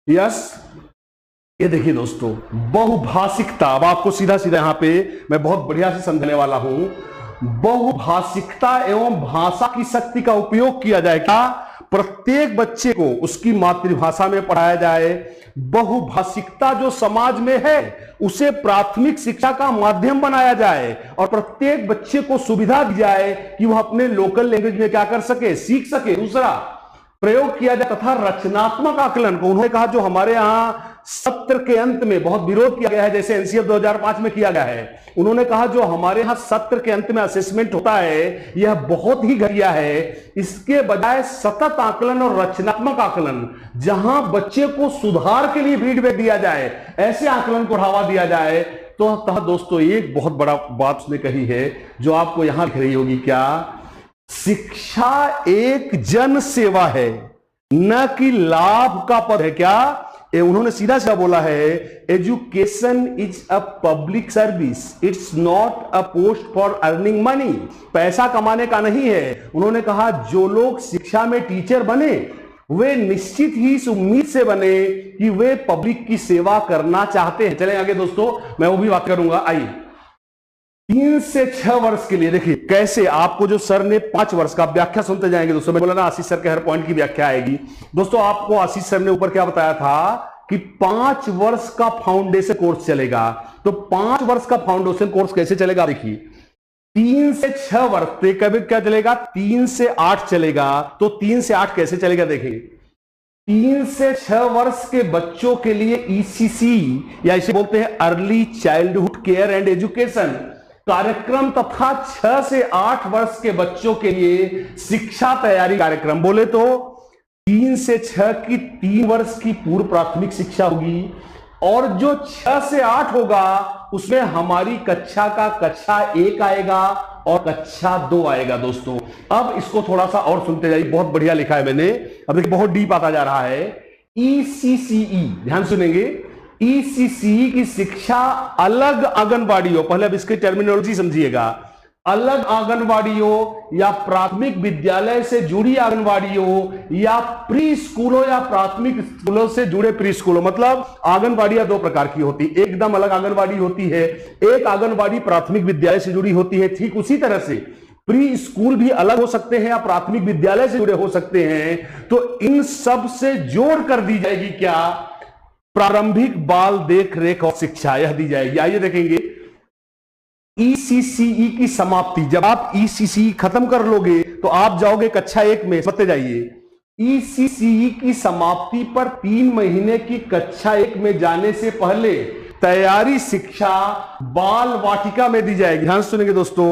यस, ये देखिए दोस्तों, बहुभाषिकता। अब आपको सीधा सीधा यहां पे मैं बहुत बढ़िया से समझने वाला हूं। बहुभाषिकता एवं भाषा की शक्ति का उपयोग किया जाए। क्या प्रत्येक बच्चे को उसकी मातृभाषा में पढ़ाया जाए। बहुभाषिकता जो समाज में है उसे प्राथमिक शिक्षा का माध्यम बनाया जाए और प्रत्येक बच्चे को सुविधा दी जाए कि वह अपने लोकल लैंग्वेज में क्या कर सके, सीख सके। दूसरा, प्रयोग किया जाए तथा रचनात्मक आकलन को, उन्होंने कहा जो हमारे यहां सत्र के अंत में बहुत विरोध किया गया है, जैसे एनसीएफ 2005 में किया गया है, उन्होंने कहा जो हमारे यहां सत्र के अंत में असेसमेंट होता है यह बहुत ही घटिया है। इसके बजाय सतत आकलन और रचनात्मक आकलन, जहां बच्चे को सुधार के लिए फीडबैक दिया जाए, ऐसे आकलन को बढ़ावा दिया जाए। तो दोस्तों एक बहुत बड़ा बात उसने कही है जो आपको यहां दिख रही होगी, क्या शिक्षा एक जन सेवा है न कि लाभ का पद है। क्या उन्होंने सीधा सीधा बोला है, education is a public service, it's not a post for earning money. पैसा कमाने का नहीं है। उन्होंने कहा जो लोग शिक्षा में टीचर बने वे निश्चित ही इस उम्मीद से बने कि वे पब्लिक की सेवा करना चाहते हैं। चलें आगे दोस्तों, मैं वो भी बात करूंगा। आइए, 3 से 6 वर्ष के लिए देखिए कैसे आपको जो सर ने 5 वर्ष का व्याख्या सुनते जाएंगे दोस्तों। मैं बोला ना आशीष सर के हर पॉइंट की व्याख्या आएगी। दोस्तों आपको आशीष सर ने ऊपर क्या बताया था कि 5 वर्ष का फाउंडेशन कोर्स चलेगा। तो 5 वर्ष का फाउंडेशन कोर्स कैसे चलेगा, देखिए 3 से 6 वर्ष पे कभी क्या चलेगा, 3 से 8 चलेगा। तो 3 से 8 कैसे चलेगा, देखिए 3 से 6 वर्ष के बच्चों के लिए ईसीसी या इसे बोलते हैं early childhood care and education कार्यक्रम तथा 6 से 8 वर्ष के बच्चों के लिए शिक्षा तैयारी कार्यक्रम। बोले तो 3 से 6 की 3 वर्ष की पूर्व प्राथमिक शिक्षा होगी और जो 6 से 8 होगा उसमें हमारी कक्षा का कक्षा 1 आएगा और कक्षा 2 आएगा। दोस्तों अब इसको थोड़ा सा और सुनते जाइए, बहुत बढ़िया लिखा है मैंने। अब देखिए बहुत डीप आता जा रहा है। ईसीसीई, ध्यान सुनेंगे, ईसीसी की शिक्षा अलग आंगनबाड़ियों, पहले अब इसकी टर्मिनोलॉजी समझिएगा, अलग आंगनबाड़ियों या प्राथमिक विद्यालय से जुड़ी आंगनबाड़ियों या प्री स्कूलों या प्राथमिक स्कूलों से जुड़े प्री स्कूलों। मतलब आंगनबाड़ियां 2 प्रकार की होती, एकदम अलग आंगनबाड़ी होती है, एक आंगनबाड़ी प्राथमिक विद्यालय से जुड़ी होती है। ठीक उसी तरह से प्री स्कूल भी अलग हो सकते हैं या प्राथमिक विद्यालय से जुड़े हो सकते हैं। तो इन सब से जोड़ कर दी जाएगी क्या, प्रारंभिक बाल देख रेख और शिक्षा, यह दी जाएगी। आइए देखेंगे ईसीसीई की समाप्ति। जब आप ईसीसीई खत्म कर लोगे तो आप जाओगे कक्षा 1 में, समझते जाइए। ईसीसीई की समाप्ति पर 3 महीने की कक्षा 1 में जाने से पहले तैयारी शिक्षा बाल वाटिका में दी जाएगी। ध्यान सुनेंगे दोस्तों,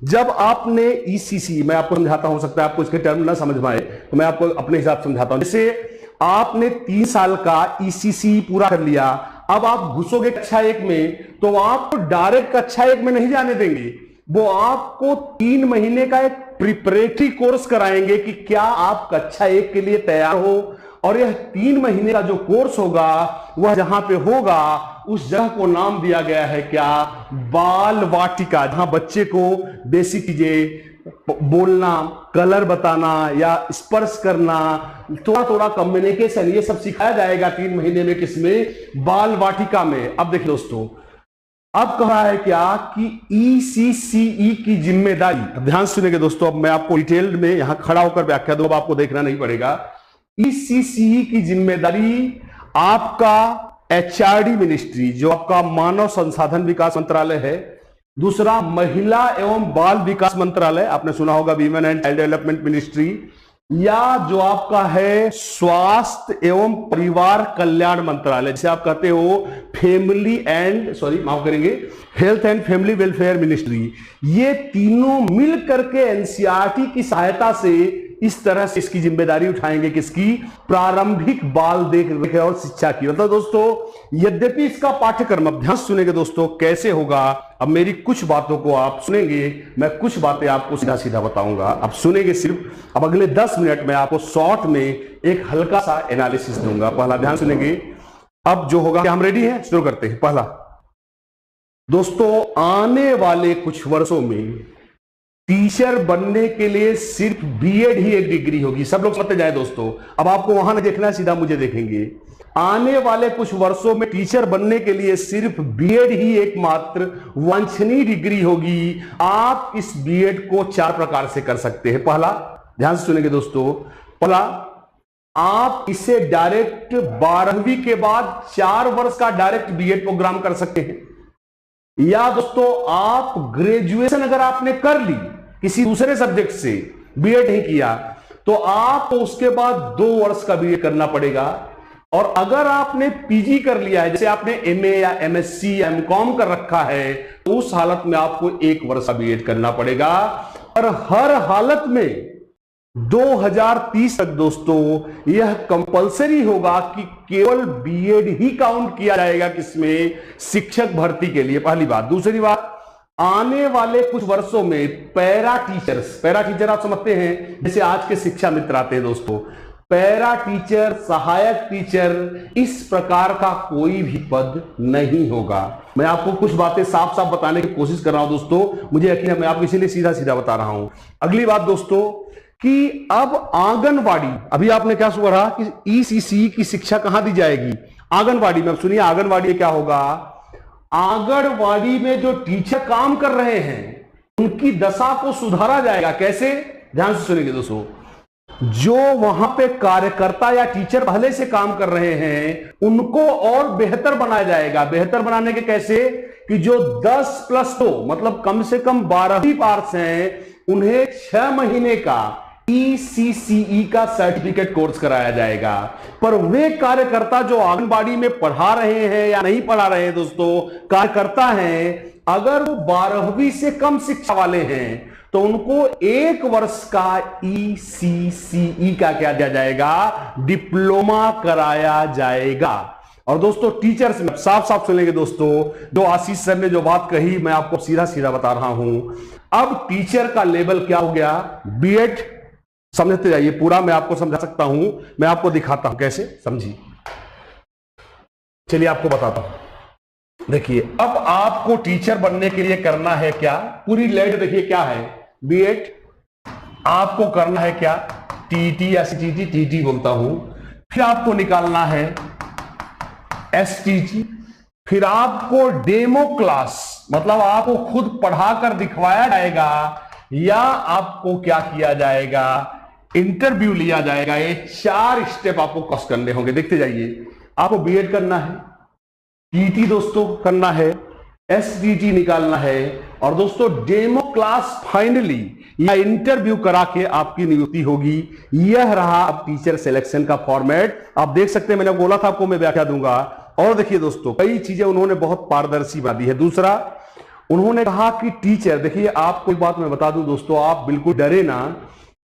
जब आपने ईसीसी, मैं आपको समझाता हूं, सकता है आपको इसके टर्म ना समझ में आए तो मैं आपको अपने हिसाब से समझाता हूं। जैसे आपने 3 साल का ईसीसी पूरा कर लिया, अब आप घुसोगे कक्षा 1 में तो आपको डायरेक्ट कक्षा 1 में नहीं जाने देंगे, वो आपको 3 महीने का एक प्रिपरेटरी कोर्स कराएंगे कि क्या आप कक्षा 1 के लिए तैयार हो। और यह 3 महीने का जो कोर्स होगा वह जहां पे होगा उस जगह को नाम दिया गया है क्या, बाल वाटिका, जहां बच्चे को बेसिक चीजें, बोलना, कलर बताना या स्पर्श करना, थोड़ा थोड़ा कम्युनिकेशन, ये सब सिखाया जाएगा 3 महीने में। किसमें? बाल वाटिका में। अब देखिए दोस्तों, अब कहा है क्या कि ECCE की जिम्मेदारी, अब ध्यान सुनेंगे दोस्तों, अब मैं आपको डिटेल में यहां खड़ा होकर व्याख्या दूंगा, आपको देखना नहीं पड़ेगा। ECCE की जिम्मेदारी आपका HRD मिनिस्ट्री, जो आपका मानव संसाधन विकास मंत्रालय है, दूसरा महिला एवं बाल विकास मंत्रालय, आपने सुना होगा women and child development ministry, या जो आपका है स्वास्थ्य एवं परिवार कल्याण मंत्रालय, जिसे आप कहते हो health and family welfare ministry. ये तीनों मिल करके NCERT की सहायता से इस तरह से इसकी जिम्मेदारी उठाएंगे, किसकी? प्रारंभिक बाल देख और शिक्षा की। मतलब दोस्तों, यद्यपि इसका पाठ्यक्रम, अब ध्यान सुनेंगे दोस्तों कैसे होगा। अब मेरी कुछ बातों को आप सुनेंगे, मैं कुछ बातें आपको सीधा सीधा बताऊंगा, अब सुनेंगे सिर्फ। अब अगले 10 मिनट में आपको शॉर्ट में एक हल्का सा एनालिसिस दूंगा। पहला ध्यान सुनेंगे, अब जो होगा, क्या हम रेडी हैं? शुरू करते हैं। पहला दोस्तों, आने वाले कुछ वर्षों में टीचर बनने के लिए सिर्फ BEd ही एक डिग्री होगी। सब लोग समझते जाए दोस्तों, अब आपको वहां नहीं देखना, सीधा मुझे देखेंगे। आने वाले कुछ वर्षों में टीचर बनने के लिए सिर्फ BEd ही एकमात्र वांछनीय डिग्री होगी। आप इस BEd को 4 प्रकार से कर सकते हैं। पहला, ध्यान से सुनेंगे दोस्तों, पहला, आप इसे डायरेक्ट 12वीं के बाद 4 वर्ष का डायरेक्ट BEd प्रोग्राम कर सकते हैं, या दोस्तों आप ग्रेजुएशन अगर आपने कर ली किसी दूसरे सब्जेक्ट से, BEd नहीं किया, तो आपको उसके बाद 2 वर्ष का BEd करना पड़ेगा। और अगर आपने PG कर लिया है, जैसे आपने MA या MSc या MCOM कर रखा है, तो उस हालत में आपको 1 वर्ष का BEd करना पड़ेगा। और हर हालत में 2030 तक दोस्तों यह कंपलसरी होगा कि केवल BEd ही काउंट किया जाएगा, किसमें? शिक्षक भर्ती के लिए। पहली बात। दूसरी बात, आने वाले कुछ वर्षों में पैरा टीचर आप समझते हैं, जैसे आज के शिक्षा मित्र आते हैं दोस्तों, पैरा टीचर, सहायक टीचर, इस प्रकार का कोई भी पद नहीं होगा। मैं आपको कुछ बातें साफ साफ बताने की कोशिश कर रहा हूं दोस्तों, मुझे यकीन है, मैं आपको इसीलिए सीधा सीधा बता रहा हूं। अगली बात दोस्तों, कि अब आंगनवाड़ी, अभी आपने क्या सुना कि ECCE की शिक्षा कहां दी जाएगी? आंगनवाड़ी में। अब सुनिए, आंगनवाड़ी क्या होगा? आंगनवाड़ी में जो टीचर काम कर रहे हैं उनकी दशा को सुधारा जाएगा। कैसे? ध्यान से सुनिए दोस्तों, जो वहां पे कार्यकर्ता या टीचर पहले से काम कर रहे हैं उनको और बेहतर बनाया जाएगा। बेहतर बनाने के कैसे? कि जो 10+2 मतलब कम से कम 12वीं पास हैं, उन्हें 6 महीने का ECCE का सर्टिफिकेट कोर्स कराया जाएगा। पर वे कार्यकर्ता जो आंगनबाड़ी में पढ़ा रहे हैं या नहीं पढ़ा रहे हैं दोस्तों, कार्यकर्ता हैं, अगर वो 12वीं से कम शिक्षा वाले हैं तो उनको 1 वर्ष का ECCE का क्या दिया जाएगा? डिप्लोमा कराया जाएगा। और दोस्तों, टीचर्स में साफ साफ सुनेंगे दोस्तों, जो आशीष सर ने जो बात कही, मैं आपको सीधा सीधा बता रहा हूं। अब टीचर का लेवल क्या हो गया? BEd। समझते जाइए, पूरा मैं आपको समझा सकता हूं, मैं आपको दिखाता हूं कैसे, समझिए। चलिए आपको बताता हूं। देखिए, अब आपको टीचर बनने के लिए करना है क्या? पूरी लेड देखिए क्या है? BEd। आपको करना है क्या? TET या CTT, TT बोलता हूं। फिर आपको निकालना है STT। फिर आपको डेमो क्लास, मतलब आपको खुद पढ़ाकर दिखवाया जाएगा, या आपको क्या किया जाएगा? इंटरव्यू लिया जाएगा। ये 4 स्टेप आपको क्रॉस करने होंगे। देखते जाइए, आपको BEd करना है, TT दोस्तों करना है, STT निकालना है, और दोस्तों डेमो क्लास फाइनली या इंटरव्यू करा के आपकी नियुक्ति होगी। यह रहा अब टीचर सिलेक्शन का फॉर्मेट। आप देख सकते हैं, मैंने बोला था आपको मैं व्याख्या दूंगा। और देखिए दोस्तों, कई चीजें उन्होंने बहुत पारदर्शी बना दी है। दूसरा, उन्होंने कहा कि टीचर, देखिए आपको एक बात मैं बता दूं दोस्तों, आप बिल्कुल डरे ना,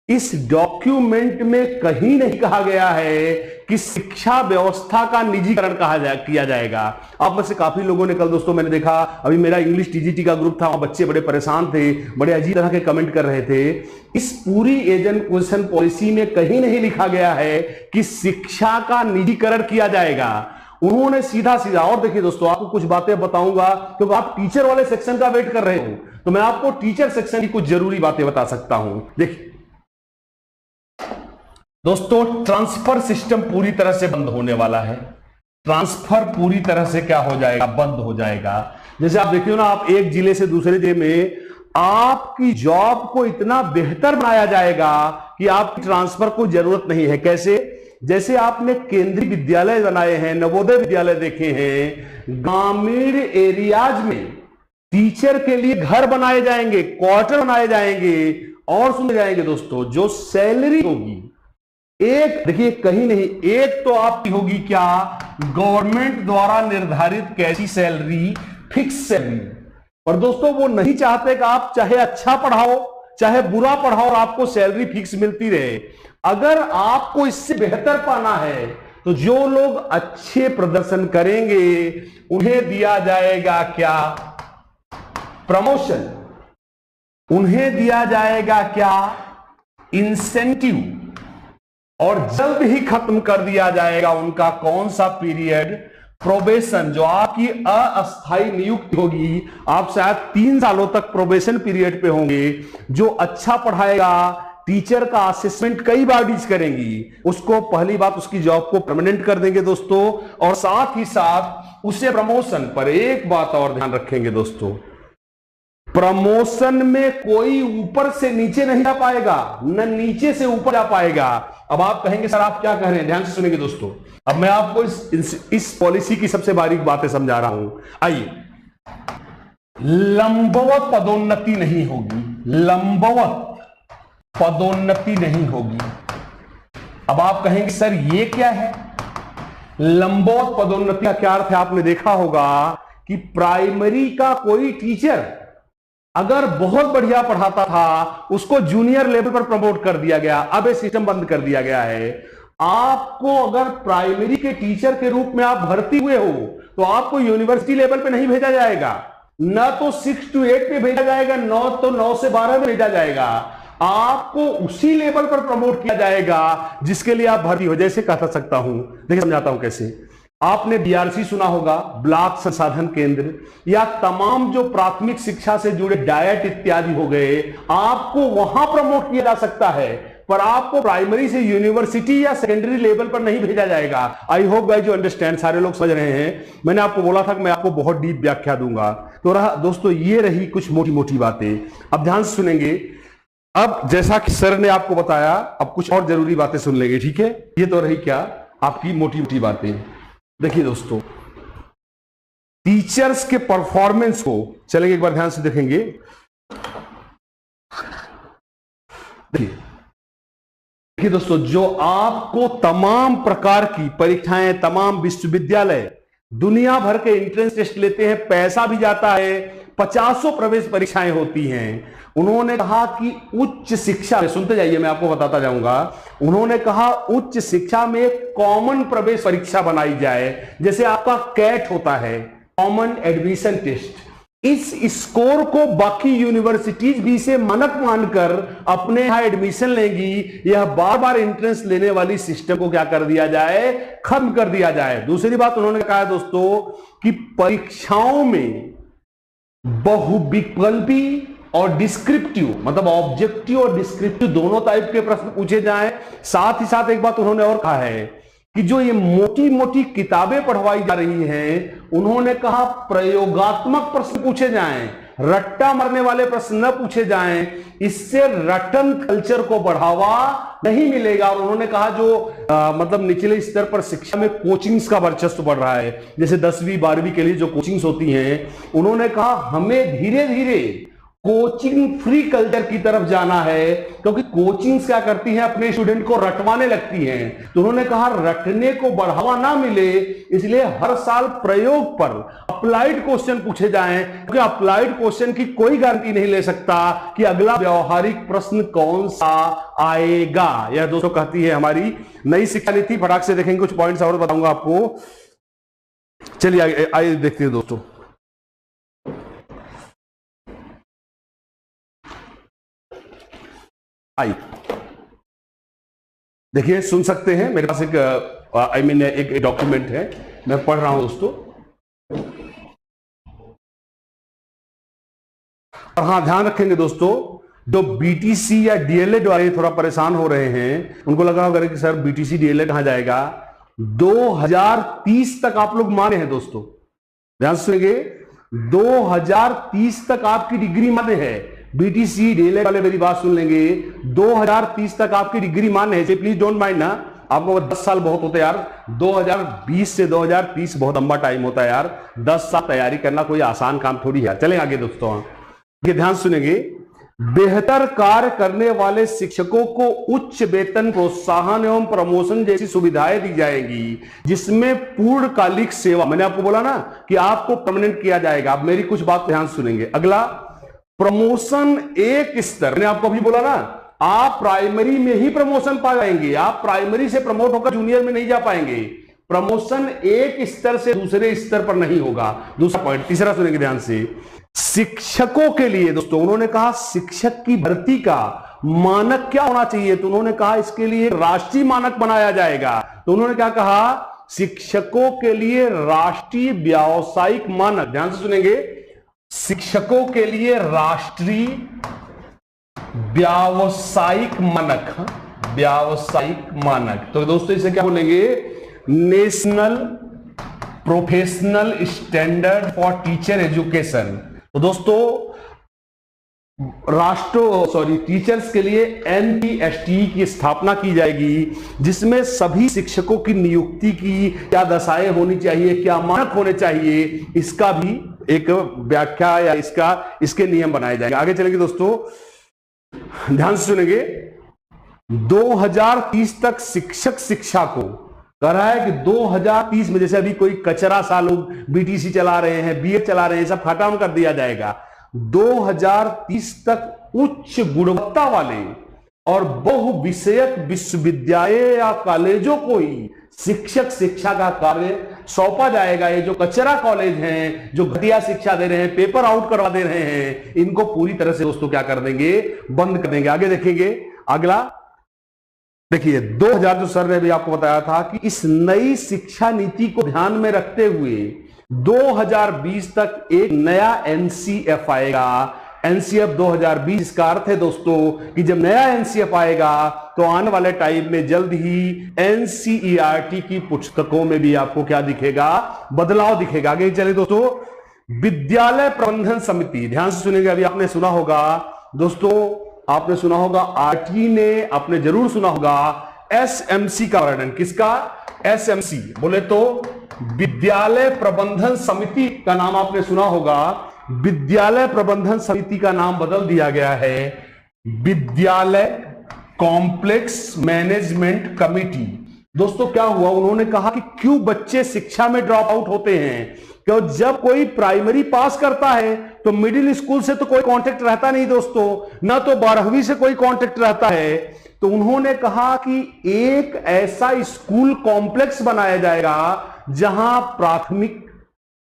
इस डॉक्यूमेंट में कहीं नहीं कहा गया है कि शिक्षा व्यवस्था का निजीकरण किया जाएगा। आप में से काफी लोगों ने, कल दोस्तों मैंने देखा, अभी मेरा इंग्लिश TGT का ग्रुप था, वहां बच्चे बड़े परेशान थे, बड़े अजीब तरह के कमेंट कर रहे थे। इस पूरी एजुकेशन पॉलिसी में कहीं नहीं लिखा गया है कि शिक्षा का निजीकरण किया जाएगा। उन्होंने सीधा सीधा, और देखिए दोस्तों, आपको कुछ बातें बताऊंगा क्योंकि आप टीचर वाले सेक्शन का वेट कर रहे हो, तो मैं आपको टीचर सेक्शन की कुछ जरूरी बातें बता सकता हूं। देखिए दोस्तों, ट्रांसफर सिस्टम पूरी तरह से बंद होने वाला है। ट्रांसफर पूरी तरह से क्या हो जाएगा, बंद हो जाएगा। जैसे आप देखिए ना, आप एक जिले से दूसरे जिले में आपकी जॉब को इतना बेहतर बनाया जाएगा कि आपकी ट्रांसफर को जरूरत नहीं है। कैसे? जैसे आपने केंद्रीय विद्यालय बनाए हैं, नवोदय विद्यालय देखे हैं, ग्रामीण एरियाज में टीचर के लिए घर बनाए जाएंगे, क्वार्टर बनाए जाएंगे, और सुने जाएंगे दोस्तों, जो सैलरी होगी एक, देखिए कहीं नहीं, एक तो आपकी होगी क्या, गवर्नमेंट द्वारा निर्धारित कैसी सैलरी, फिक्स सैलरी। पर दोस्तों वो नहीं चाहते कि आप चाहे अच्छा पढ़ाओ चाहे बुरा पढ़ाओ और आपको सैलरी फिक्स मिलती रहे। अगर आपको इससे बेहतर पाना है तो जो लोग अच्छे प्रदर्शन करेंगे उन्हें दिया जाएगा क्या, प्रमोशन। उन्हें दिया जाएगा क्या, इंसेंटिव। और जल्द ही खत्म कर दिया जाएगा उनका कौन सा पीरियड, प्रोबेशन, जो आपकी अस्थायी नियुक्ति होगी। आप शायद 3 सालों तक प्रोबेशन पीरियड पे होंगे। जो अच्छा पढ़ाएगा, टीचर का असेसमेंट कई बार डीच करेंगी, उसको पहली बात उसकी जॉब को परमानेंट कर देंगे दोस्तों। और साथ ही साथ उसे प्रमोशन पर एक बात और ध्यान रखेंगे दोस्तों, प्रमोशन में कोई ऊपर से नीचे नहीं जा पाएगा, न नीचे से ऊपर जा पाएगा। अब आप कहेंगे सर आप क्या कह रहे हैं, ध्यान से सुनेंगे दोस्तों। अब मैं आपको इस पॉलिसी की सबसे बारीक बातें समझा रहा हूं। आइए, लंबवत पदोन्नति नहीं होगी, लंबवत पदोन्नति नहीं होगी। अब आप कहेंगे सर ये क्या है, लंबवत पदोन्नति का क्या अर्थ है? आपने देखा होगा कि प्राइमरी का कोई टीचर अगर बहुत बढ़िया पढ़ाता था, उसको जूनियर लेवल पर प्रमोट कर दिया गया, अब ये सिस्टम बंद कर दिया गया है। आपको अगर प्राइमरी के टीचर के रूप में आप भर्ती हुए हो तो आपको यूनिवर्सिटी लेवल पे नहीं भेजा जाएगा, न तो 6 to 8 पे भेजा जाएगा, 9 से 12 में भेजा जाएगा। आपको उसी लेवल पर प्रमोट किया जाएगा जिसके लिए आप भर्ती हो। जैसे कहा सकता हूं, देखिए समझाता हूं कैसे। आपने बीआरसी सुना होगा, ब्लॉक संसाधन केंद्र, या तमाम जो प्राथमिक शिक्षा से जुड़े डायट इत्यादि हो गए, आपको वहां प्रमोट किया जा सकता है, पर आपको प्राइमरी से यूनिवर्सिटी या सेकेंडरी लेवल पर नहीं भेजा जाएगा। I hope guys you understand, सारे लोग समझ रहे हैं। मैंने आपको बोला था कि मैं आपको बहुत डीप व्याख्या दूंगा। तो रहा दोस्तों, ये रही कुछ मोटी मोटी बातें। अब ध्यान से सुनेंगे। अब जैसा कि सर ने आपको बताया, अब कुछ और जरूरी बातें सुन लेंगे, ठीक है? ये तो रही क्या, आपकी मोटी मोटी बातें। देखिए दोस्तों, टीचर्स के परफॉर्मेंस को चलेंगे एक बार ध्यान से देखेंगे। देखिए दोस्तों, जो आपको तमाम प्रकार की परीक्षाएं, तमाम विश्वविद्यालय दुनिया भर के एंट्रेंस टेस्ट लेते हैं, पैसा भी जाता है, 50 प्रवेश परीक्षाएं होती हैं। उन्होंने कहा कि उच्च शिक्षा में, सुनते जाइए मैं आपको बताता जाऊंगा, उन्होंने कहा उच्च शिक्षा में एक कॉमन प्रवेश परीक्षा बनाई जाए, जैसे आपका कैट होता है, कॉमन एडमिशन टेस्ट। इस स्कोर को बाकी यूनिवर्सिटीज भी इसे मानक मानकर अपने यहां एडमिशन लेंगी। यह बार बार एंट्रेंस लेने वाली सिस्टम को क्या कर दिया जाए, खत्म कर दिया जाए। दूसरी बात उन्होंने कहा दोस्तों कि परीक्षाओं में बहुविकल्पी और डिस्क्रिप्टिव, मतलब ऑब्जेक्टिव और डिस्क्रिप्टिव दोनों टाइप के प्रश्न पूछे जाएं। साथ ही साथ एक बात उन्होंने और कहा है कि जो ये मोटी मोटी किताबें पढ़वाई जा रही हैं, उन्होंने कहा प्रयोगात्मक प्रश्न पूछे जाएं, रट्टा मारने वाले प्रश्न न पूछे जाएं। इससे रटन कल्चर को बढ़ावा नहीं मिलेगा। और उन्होंने कहा जो मतलब निचले स्तर पर शिक्षा में कोचिंग्स का वर्चस्व बढ़ रहा है, जैसे 10वीं 12वीं के लिए जो कोचिंग्स होती हैं, उन्होंने कहा हमें धीरे धीरे कोचिंग फ्री कल्चर की तरफ जाना है, क्योंकि कोचिंग्स क्या करती हैं, अपने स्टूडेंट को रटवाने लगती हैं। तो उन्होंने कहा रटने को बढ़ावा ना मिले, इसलिए हर साल प्रयोग पर अप्लाइड क्वेश्चन पूछे जाएं, क्योंकि अप्लाइड क्वेश्चन की कोई गारंटी नहीं ले सकता कि अगला व्यवहारिक प्रश्न कौन सा आएगा। यह दोस्तों कहती है हमारी नई शिक्षा नीति। फटाक से देखेंगे, कुछ पॉइंट्स और बताऊंगा आपको। चलिए आइए देखते हैं दोस्तों। आई देखिए, सुन सकते हैं, मेरे पास एक एक डॉक्यूमेंट है, मैं पढ़ रहा हूं दोस्तों। और हाँ, ध्यान रखेंगे दोस्तों, जो बीटीसी या डीएलएड वाले थोड़ा परेशान हो रहे हैं, उनको लगा होगा कि सर बीटीसी डीएलएड कहां जाएगा। 2030 तक आप लोग माने हैं दोस्तों, ध्यान सुनेंगे, 2030 तक आपकी डिग्री माने है। बीटीसी डीएलएड वाले मेरी बात सुन लेंगे, 2030 तक आपकी डिग्री माने है। प्लीज डोंट माइंड ना, आपको 10 साल बहुत होते यार, 2020 से 2030 बहुत लंबा टाइम होता है यार। 10 साल तैयारी करना कोई आसान काम थोड़ी है। चलें आगे दोस्तों, ये ध्यान सुनेंगे। बेहतर कार्य करने वाले शिक्षकों को उच्च वेतन, प्रोत्साहन एवं प्रमोशन जैसी सुविधाएं दी जाएंगी, जिसमें पूर्णकालिक सेवा, मैंने आपको बोला ना कि आपको परमानेंट किया जाएगा। आप मेरी कुछ बात ध्यान सुनेंगे। अगला, प्रमोशन एक स्तर, मैंने आपको अभी बोला ना, आप प्राइमरी में ही प्रमोशन पा जाएंगे। आप प्राइमरी से प्रमोट होकर जूनियर में नहीं जा पाएंगे। प्रमोशन एक स्तर से दूसरे स्तर पर नहीं होगा। दूसरा पॉइंट, तीसरा सुनेंगे ध्यान से। शिक्षकों के लिए दोस्तों, उन्होंने कहा शिक्षक की भर्ती का मानक क्या होना चाहिए, तो उन्होंने कहा इसके लिए राष्ट्रीय मानक बनाया जाएगा। तो उन्होंने क्या कहा, शिक्षकों के लिए राष्ट्रीय व्यावसायिक मानक, ध्यान से सुनेंगे, शिक्षकों के लिए राष्ट्रीय व्यावसायिक मानक, व्यावसायिक मानक। तो दोस्तों इसे क्या बोलेंगे, national professional standard for teacher education. तो दोस्तों टीचर्स के लिए एनपीएसटी की स्थापना की जाएगी, जिसमें सभी शिक्षकों की नियुक्ति की क्या दशाएं होनी चाहिए, क्या मानक होने चाहिए, इसका भी एक व्याख्या या इसके नियम बनाए जाएंगे। आगे चलेंगे दोस्तों, ध्यान से सुनेंगे। 2030 तक शिक्षक शिक्षा को कह रहा है कि 2030 में, जैसे अभी कोई कचरा सा लोग बीटीसी चला रहे हैं, बीएड चला रहे हैं, सब खत्म कर दिया जाएगा। 2030 तक उच्च गुणवत्ता वाले और बहुविषयक विश्वविद्यालय या कॉलेजों को ही शिक्षक शिक्षा का कार्य सौंपा जाएगा। ये जो कचरा कॉलेज हैं, जो घटिया शिक्षा दे रहे हैं, पेपर आउट करवा दे रहे हैं, इनको पूरी तरह से दोस्तों क्या कर देंगे, बंद कर देंगे। आगे देखेंगे। अगला देखिए, 2000 जो सर ने भी आपको बताया था कि इस नई शिक्षा नीति को ध्यान में रखते हुए 2020 तक एक नया एनसीएफ आएगा। एनसीएफ 2020, इसका अर्थ है दोस्तों कि जब नया एनसीएफ आएगा तो आने वाले टाइम में जल्द ही एनसीईआरटी की पुस्तकों में भी आपको क्या दिखेगा, बदलाव दिखेगा। आगे चले दोस्तों, विद्यालय प्रबंधन समिति, ध्यान से सुनेंगे। अभी आपने सुना होगा दोस्तों, आपने सुना होगा आरटी ने, आपने जरूर सुना होगा एसएमसी का वर्णन। किसका? एसएमसी बोले तो विद्यालय प्रबंधन समिति का नाम आपने सुना होगा। विद्यालय प्रबंधन समिति का नाम बदल दिया गया है विद्यालय कॉम्प्लेक्स मैनेजमेंट कमिटी। दोस्तों क्या हुआ, उन्होंने कहा कि क्यों बच्चे शिक्षा में ड्रॉप आउट होते हैं। क्यों, जब कोई प्राइमरी पास करता है तो मिडिल स्कूल से तो कोई कांटेक्ट रहता नहीं दोस्तों, ना तो 12वीं से कोई कांटेक्ट रहता है। तो उन्होंने कहा कि एक ऐसा स्कूल कॉम्प्लेक्स बनाया जाएगा जहां प्राथमिक,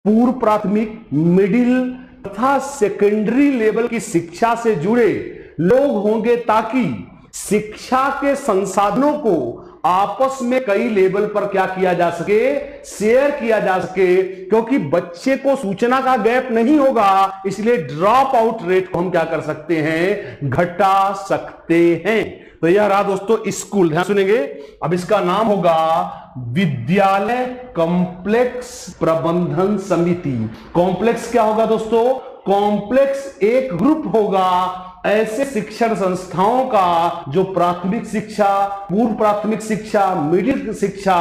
पूर्व प्राथमिक, मिडिल तथा सेकेंडरी लेवल की शिक्षा से जुड़े लोग होंगे, ताकि शिक्षा के संसाधनों को आपस में कई लेवल पर क्या किया जा सके, शेयर किया जा सके। क्योंकि बच्चे को सूचना का गैप नहीं होगा, इसलिए ड्रॉप आउट रेट को हम क्या कर सकते हैं, घटा सकते हैं। तो यह रहा दोस्तों स्कूल, ध्यान सुनेंगे। अब इसका नाम होगा विद्यालय कॉम्प्लेक्स प्रबंधन समिति। कॉम्प्लेक्स क्या होगा दोस्तों, कॉम्प्लेक्स एक ग्रुप होगा ऐसे शिक्षण संस्थाओं का जो प्राथमिक शिक्षा, पूर्व प्राथमिक शिक्षा, मिडिल शिक्षा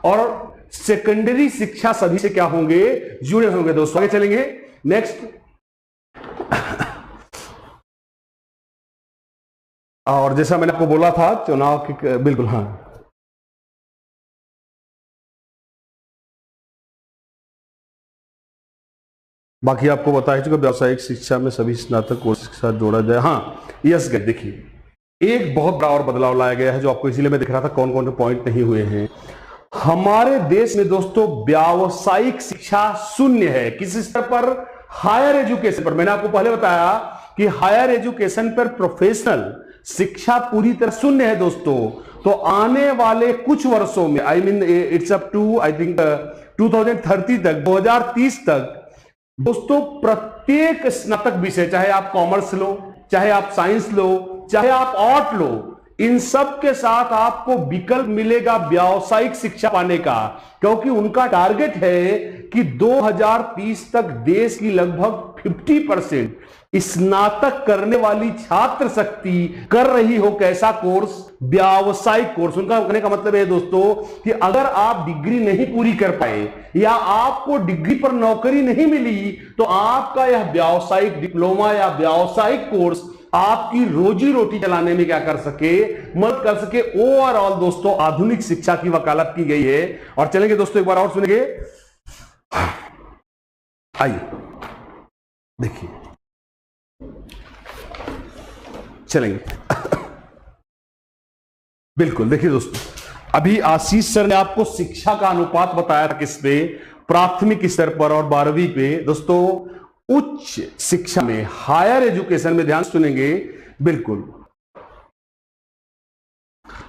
और सेकेंडरी शिक्षा सभी से क्या होंगे, जुड़े होंगे दोस्तों। आगे चलेंगे नेक्स्ट। और जैसा मैंने आपको बोला था चुनाव की, बिल्कुल हाँ, बाकी आपको बता ही चुका, व्यावसायिक शिक्षा में सभी स्नातक कोर्स के साथ जोड़ा जाए। हाँ यस गए, देखिए एक बहुत बड़ा और बदलाव लाया गया है जो आपको इसीलिए मैं दिख रहा था कौन कौन से पॉइंट नहीं हुए हैं। हमारे देश में दोस्तों व्यावसायिक शिक्षा शून्य है। किस स्तर पर? हायर एजुकेशन पर। मैंने आपको पहले बताया कि हायर एजुकेशन पर प्रोफेशनल शिक्षा पूरी तरह शून्य है दोस्तों। तो आने वाले कुछ वर्षों में, I mean it's up to I think 2030 तक, 2030 तक दोस्तों प्रत्येक स्नातक विषय, चाहे आप कॉमर्स लो, चाहे आप साइंस लो, चाहे आप आर्ट लो, इन सब के साथ आपको विकल्प मिलेगा व्यावसायिक शिक्षा पाने का, क्योंकि उनका टारगेट है कि 2030 तक देश की लगभग 50% स्नातक करने वाली छात्र शक्ति कर रही हो कैसा कोर्स, व्यावसायिक कोर्स। उनका कहने का मतलब है दोस्तों कि अगर आप डिग्री नहीं पूरी कर पाए या आपको डिग्री पर नौकरी नहीं मिली, तो आपका यह व्यावसायिक डिप्लोमा या व्यावसायिक कोर्स आपकी रोजी रोटी चलाने में क्या कर सके, मदद कर सके। ओवरऑल दोस्तों आधुनिक शिक्षा की वकालत की गई है। और चलेंगे दोस्तों एक बार और सुनेंगे, आइए देखिए, चलेंगे बिल्कुल। देखिए दोस्तों, अभी आशीष सर ने आपको शिक्षा का अनुपात बताया था किस पे, प्राथमिक स्तर पर और 12वीं पे। दोस्तों उच्च शिक्षा में, हायर एजुकेशन में ध्यान सुनेंगे बिल्कुल।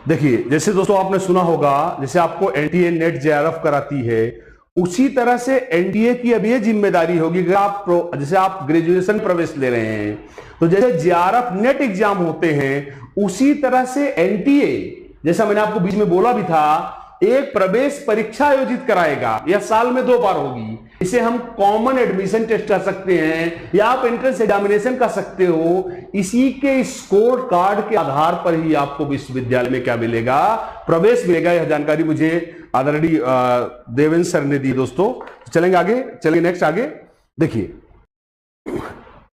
देखिए जैसे दोस्तों आपने सुना होगा, जैसे आपको एनटीए नेट जेआरएफ कराती है, उसी तरह से एनडीए की अब यह जिम्मेदारी होगी कि आप जैसे आप ग्रेजुएशन प्रवेश ले रहे हैं, तो जैसे जेआरएफ नेट एग्जाम होते हैं, उसी तरह से एनटीए, जैसा मैंने आपको बीच में बोला भी था, एक प्रवेश परीक्षा आयोजित कराएगा। यह साल में 2 बार होगी। इसे हम कॉमन एडमिशन टेस्ट कर सकते हैं या आप एंट्रेंस एग्जामिनेशन कर सकते हो। इसी के स्कोर कार्ड के आधार पर ही आपको विश्वविद्यालय में क्या मिलेगा, प्रवेश मिलेगा। यह जानकारी मुझे आदरणीय देवेंद्र सर ने दी। दोस्तों चलेंगे आगे, चलेंगे नेक्स्ट आगे। देखिए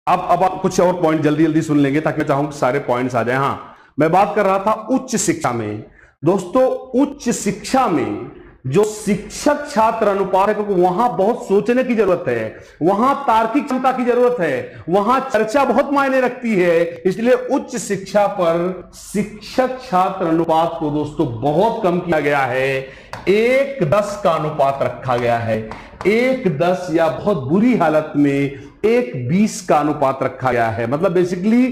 अब आप कुछ और पॉइंट जल्दी जल्दी सुन लेंगे ताकि मैं चाहूंगा सारे पॉइंट्स आ जाए। हाँ, मैं बात कर रहा था उच्च शिक्षा में। दोस्तों उच्च शिक्षा में जो शिक्षक छात्र अनुपात है, क्योंकि वहां बहुत सोचने की जरूरत है, वहां तार्किक क्षमता की जरूरत है, वहां चर्चा बहुत मायने रखती है। इसलिए उच्च शिक्षा पर शिक्षक छात्र अनुपात को दोस्तों बहुत कम किया गया है। 1:10 का अनुपात रखा गया है। 1:10 या बहुत बुरी हालत में 1:20 का अनुपात रखा गया है। मतलब बेसिकली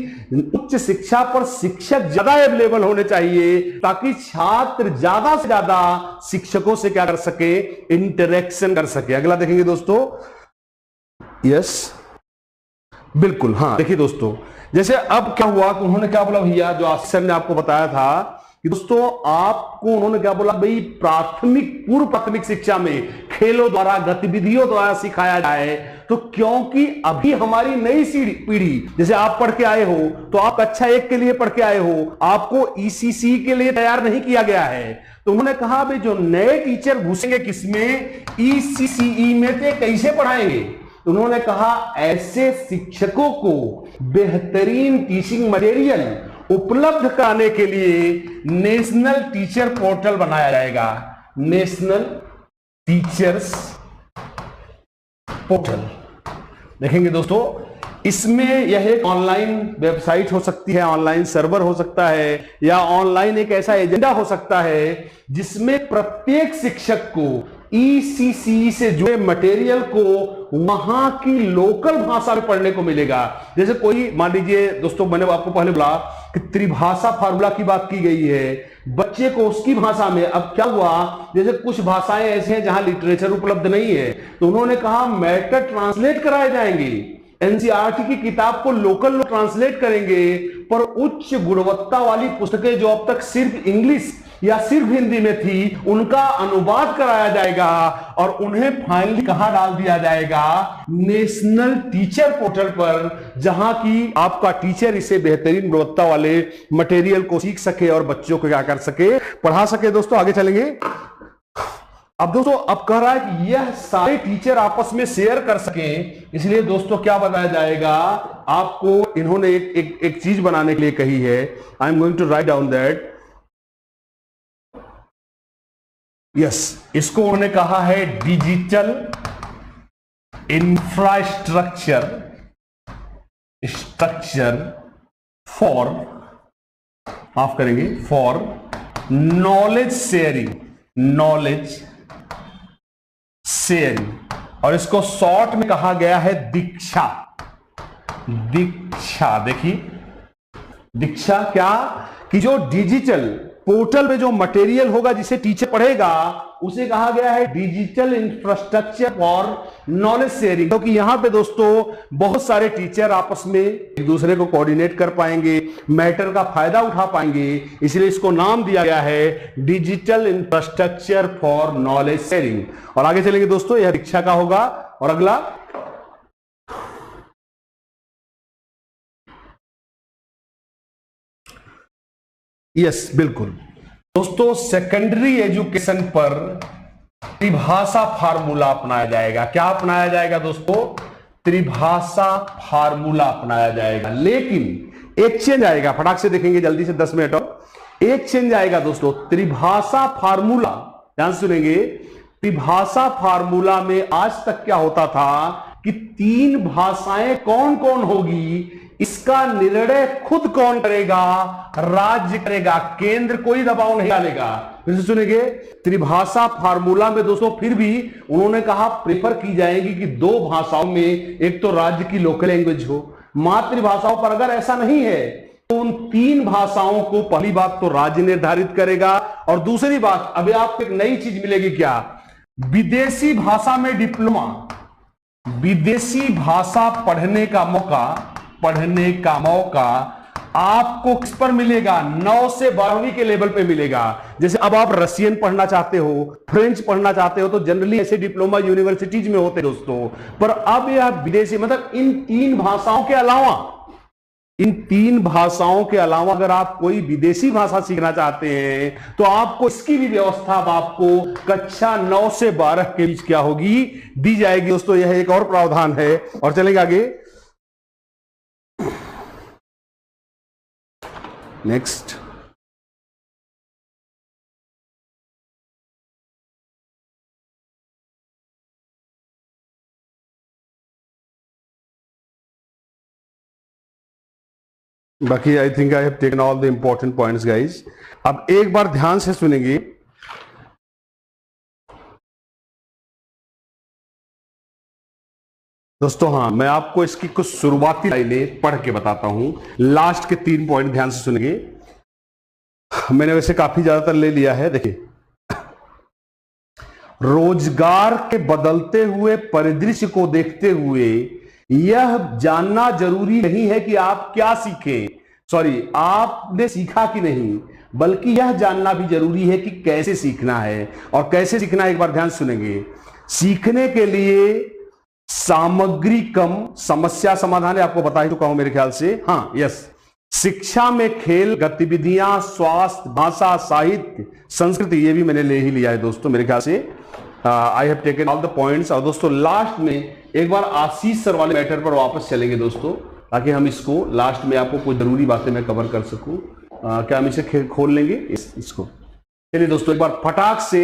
उच्च शिक्षा पर शिक्षक ज्यादा अवेलेबल होने चाहिए ताकि छात्र ज्यादा से ज्यादा शिक्षकों से क्या कर सके, इंटरेक्शन कर सके। अगला देखेंगे दोस्तों, यस बिल्कुल। हाँ देखिए दोस्तों, जैसे अब क्या हुआ कि उन्होंने क्या बोला भैया, जो आशीष ने आपको बताया था कि दोस्तों आपको उन्होंने क्या बोला भाई, प्राथमिक पूर्व प्राथमिक शिक्षा में खेलों द्वारा, गतिविधियों द्वारा सिखाया जाए। तो क्योंकि अभी हमारी नई पीढ़ी, जैसे आप पढ़ के आए हो तो आप कक्षा 1 के लिए पढ़ के आए हो, आपको ईसीसी के लिए तैयार नहीं किया गया है। तो उन्होंने कहा भाई जो नए टीचर घुसेंगे किसमें, ईसीसीई में, तो कैसे पढ़ाएंगे। तो उन्होंने कहा ऐसे शिक्षकों को बेहतरीन टीचिंग मटेरियल उपलब्ध कराने के लिए नेशनल टीचर पोर्टल बनाया जाएगा। नेशनल टीचर्स पोर्टल देखेंगे दोस्तों, इसमें यह एक ऑनलाइन वेबसाइट हो सकती है, ऑनलाइन सर्वर हो सकता है, या ऑनलाइन एक ऐसा एजेंडा हो सकता है जिसमें प्रत्येक शिक्षक को ईसीसी से जुड़े मटेरियल को वहां की लोकल भाषा में पढ़ने को मिलेगा। जैसे कोई मान लीजिए दोस्तों, मैंने आपको पहले बोला कि त्रिभाषा फार्मूला की बात की गई है, बच्चे को उसकी भाषा में। अब क्या हुआ, जैसे कुछ भाषाएं ऐसी हैं जहां लिटरेचर उपलब्ध नहीं है, तो उन्होंने कहा मैटर ट्रांसलेट कराए जाएंगे। एनसीईआरटी की किताब को लोकल लोग ट्रांसलेट करेंगे, पर उच्च गुणवत्ता वाली पुस्तकें जो अब तक सिर्फ इंग्लिश या सिर्फ हिंदी में थी, उनका अनुवाद कराया जाएगा और उन्हें फाइनली कहां डाल दिया जाएगा, नेशनल टीचर पोर्टल पर, जहां की आपका टीचर इसे बेहतरीन गुणवत्ता वाले मटेरियल को सीख सके और बच्चों को क्या कर सके, पढ़ा सके। दोस्तों आगे चलेंगे। अब दोस्तों अब कह रहा है कि यह सारे टीचर आपस में शेयर कर सकें, इसलिए दोस्तों क्या बताया जाएगा आपको, इन्होंने एक चीज बनाने के लिए कही है। I am going to write down that, yes, इसको उन्होंने कहा है डिजिटल इंफ्रास्ट्रक्चर फॉर, माफ करेंगे, for knowledge sharing, knowledge sharing, और इसको शॉर्ट में कहा गया है दीक्षा। दीक्षा देखिए, दीक्षा क्या कि जो डिजिटल पोर्टल में जो मटेरियल होगा जिसे टीचर पढ़ेगा उसे कहा गया है digital infrastructure for knowledge sharing, क्योंकि यहां पे दोस्तों बहुत सारे टीचर आपस में एक दूसरे को कोऑर्डिनेट कर पाएंगे, मैटर का फायदा उठा पाएंगे, इसलिए इसको नाम दिया गया है digital infrastructure for knowledge sharing. और आगे चलेंगे दोस्तों, यह शिक्षा का होगा। और अगला यस बिल्कुल दोस्तों, सेकेंडरी एजुकेशन पर त्रिभाषा फार्मूला अपनाया जाएगा। क्या अपनाया जाएगा दोस्तों? त्रिभाषा फार्मूला अपनाया जाएगा। लेकिन एक चेंज आएगा, फटाक से देखेंगे जल्दी से, 10 मिनट और। एक चेंज आएगा दोस्तों, त्रिभाषा फार्मूला, ध्यान सुनेंगे, त्रिभाषा फार्मूला में आज तक क्या होता था कि 3 भाषाएं कौन कौन होगी इसका निर्णय खुद कौन करेगा? राज्य करेगा, केंद्र कोई दबाव नहीं डालेगा। फिर से सुनेंगे, त्रिभाषा फार्मूला में दोस्तों फिर भी उन्होंने कहा प्रेफर की जाएगी कि 2 भाषाओं में एक तो राज्य की लोकल लैंग्वेज हो, मातृभाषाओं पर अगर ऐसा नहीं है तो उन 3 भाषाओं को पहली बात तो राज्य निर्धारित करेगा। और दूसरी बात, अभी आपको एक नई चीज मिलेगी, क्या? विदेशी भाषा में डिप्लोमा, विदेशी भाषा पढ़ने का मौका आपको किस पर मिलेगा? 9 से 12वीं के लेवल पे मिलेगा। जैसे अब आप रशियन पढ़ना चाहते हो, फ्रेंच पढ़ना चाहते हो, तो जनरली ऐसे डिप्लोमा यूनिवर्सिटीज में होते दोस्तों। पर अब यह विदेशी, मतलब इन 3 भाषाओं के अलावा अगर आप कोई विदेशी भाषा सीखना चाहते हैं तो आपको इसकी भी व्यवस्था अब आपको कक्षा 9 से 12 के बीच क्या होगी? दी जाएगी दोस्तों। यह एक और प्रावधान है। और चलेंगे आगे, नेक्स्ट, बाकी I think I have taken all the important points guys. अब एक बार ध्यान से सुनेंगे, दोस्तों। हाँ, मैं आपको इसकी कुछ शुरुआती लाइनें पढ़ के बताता हूं, लास्ट के 3 पॉइंट ध्यान से सुनेंगे। मैंने वैसे काफी ज्यादातर ले लिया है। देखिए, रोजगार के बदलते हुए परिदृश्य को देखते हुए यह जानना जरूरी नहीं है कि आप क्या सीखें, आपने सीखा कि नहीं, बल्कि यह जानना भी जरूरी है कि कैसे सीखना है। और कैसे सीखना है एक बार ध्यान सुनेंगे। सीखने के लिए सामग्री कम, समस्या समाधान है, आपको बता ही चुका हूं मेरे ख्याल से। हाँ, यस, शिक्षा में खेल गतिविधियां, स्वास्थ्य, भाषा, साहित्य, संस्कृति, ये भी मैंने ले ही लिया है दोस्तों मेरे ख्याल से। I have taken all the points. और दोस्तों लास्ट में एक बार आशीष सर वाले मैटर पर वापस चलेंगे दोस्तों, ताकि हम इसको लास्ट में आपको कुछ जरूरी बातें मैं कवर कर सकूं। क्या हम इसे खोल लेंगे इसको? चलिए दोस्तों, एक बार फटाक से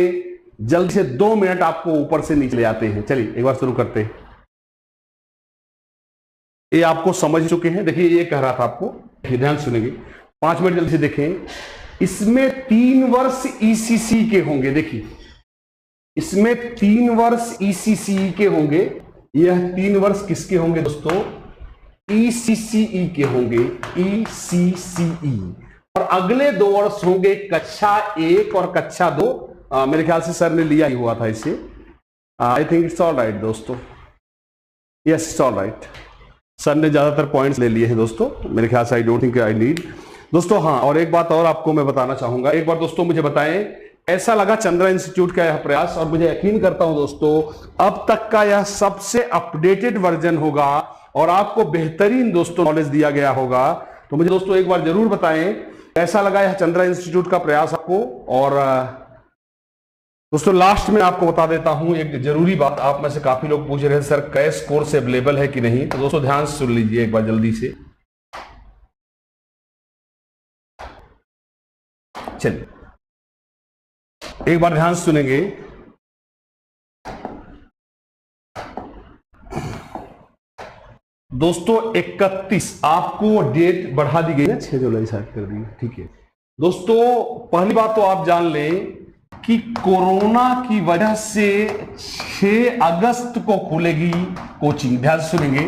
जल्दी से 2 मिनट आपको ऊपर से नीचे ले आते हैं। चलिए एक बार शुरू करते हैं। ये आपको समझ चुके हैं। देखिए, ये कह रहा था आपको, ध्यान सुनेंगे, 5 मिनट जल्दी से देखें। इसमें 3 वर्ष ईसीसी के होंगे। देखिए, इसमें 3 वर्ष ईसीसी के होंगे। यह 3 वर्ष किसके होंगे दोस्तों? ईसीसीई के होंगे, ईसीसीई। और अगले 2 वर्ष होंगे कक्षा 1 और कक्षा 2। मेरे ख्याल से सर ने लिया ही हुआ था इसे। I think it's all right दोस्तों, yes it's all right. Sir ने ज्यादातर पॉइंट्स ले लिए हैं दोस्तों मेरे ख्याल से। आई डोंट थिंक आई नीड दोस्तों। हाँ, और एक बात और आपको मैं बताना चाहूंगा। एक बार दोस्तों मुझे बताएं ऐसा लगा चंद्रा इंस्टीट्यूट का यह प्रयास, और मुझे यकीन करता हूं दोस्तों अब तक का यह सबसे अपडेटेड वर्जन होगा और आपको बेहतरीन दोस्तों नॉलेज दिया गया होगा। तो मुझे दोस्तों एक बार जरूर बताएं कैसा लगा यह चंद्रा इंस्टीट्यूट का प्रयास आपको। और दोस्तों लास्ट में आपको बता देता हूं एक जरूरी बात, आप में से काफी लोग पूछ रहे हैं सर कैश कोर्स अवेलेबल है कि नहीं। तो दोस्तों ध्यान से सुन लीजिए एक बार जल्दी से। चलिए एक बार ध्यान से सुनेंगे। दोस्तों 31 आपको डेट बढ़ा दी गई है, 6 जुलाई शायद कर दी, ठीक है। दोस्तों पहली बात तो आप जान लें कि कोरोना की वजह से 6 अगस्त को खुलेगी कोचिंग। ध्यान से सुनेंगे।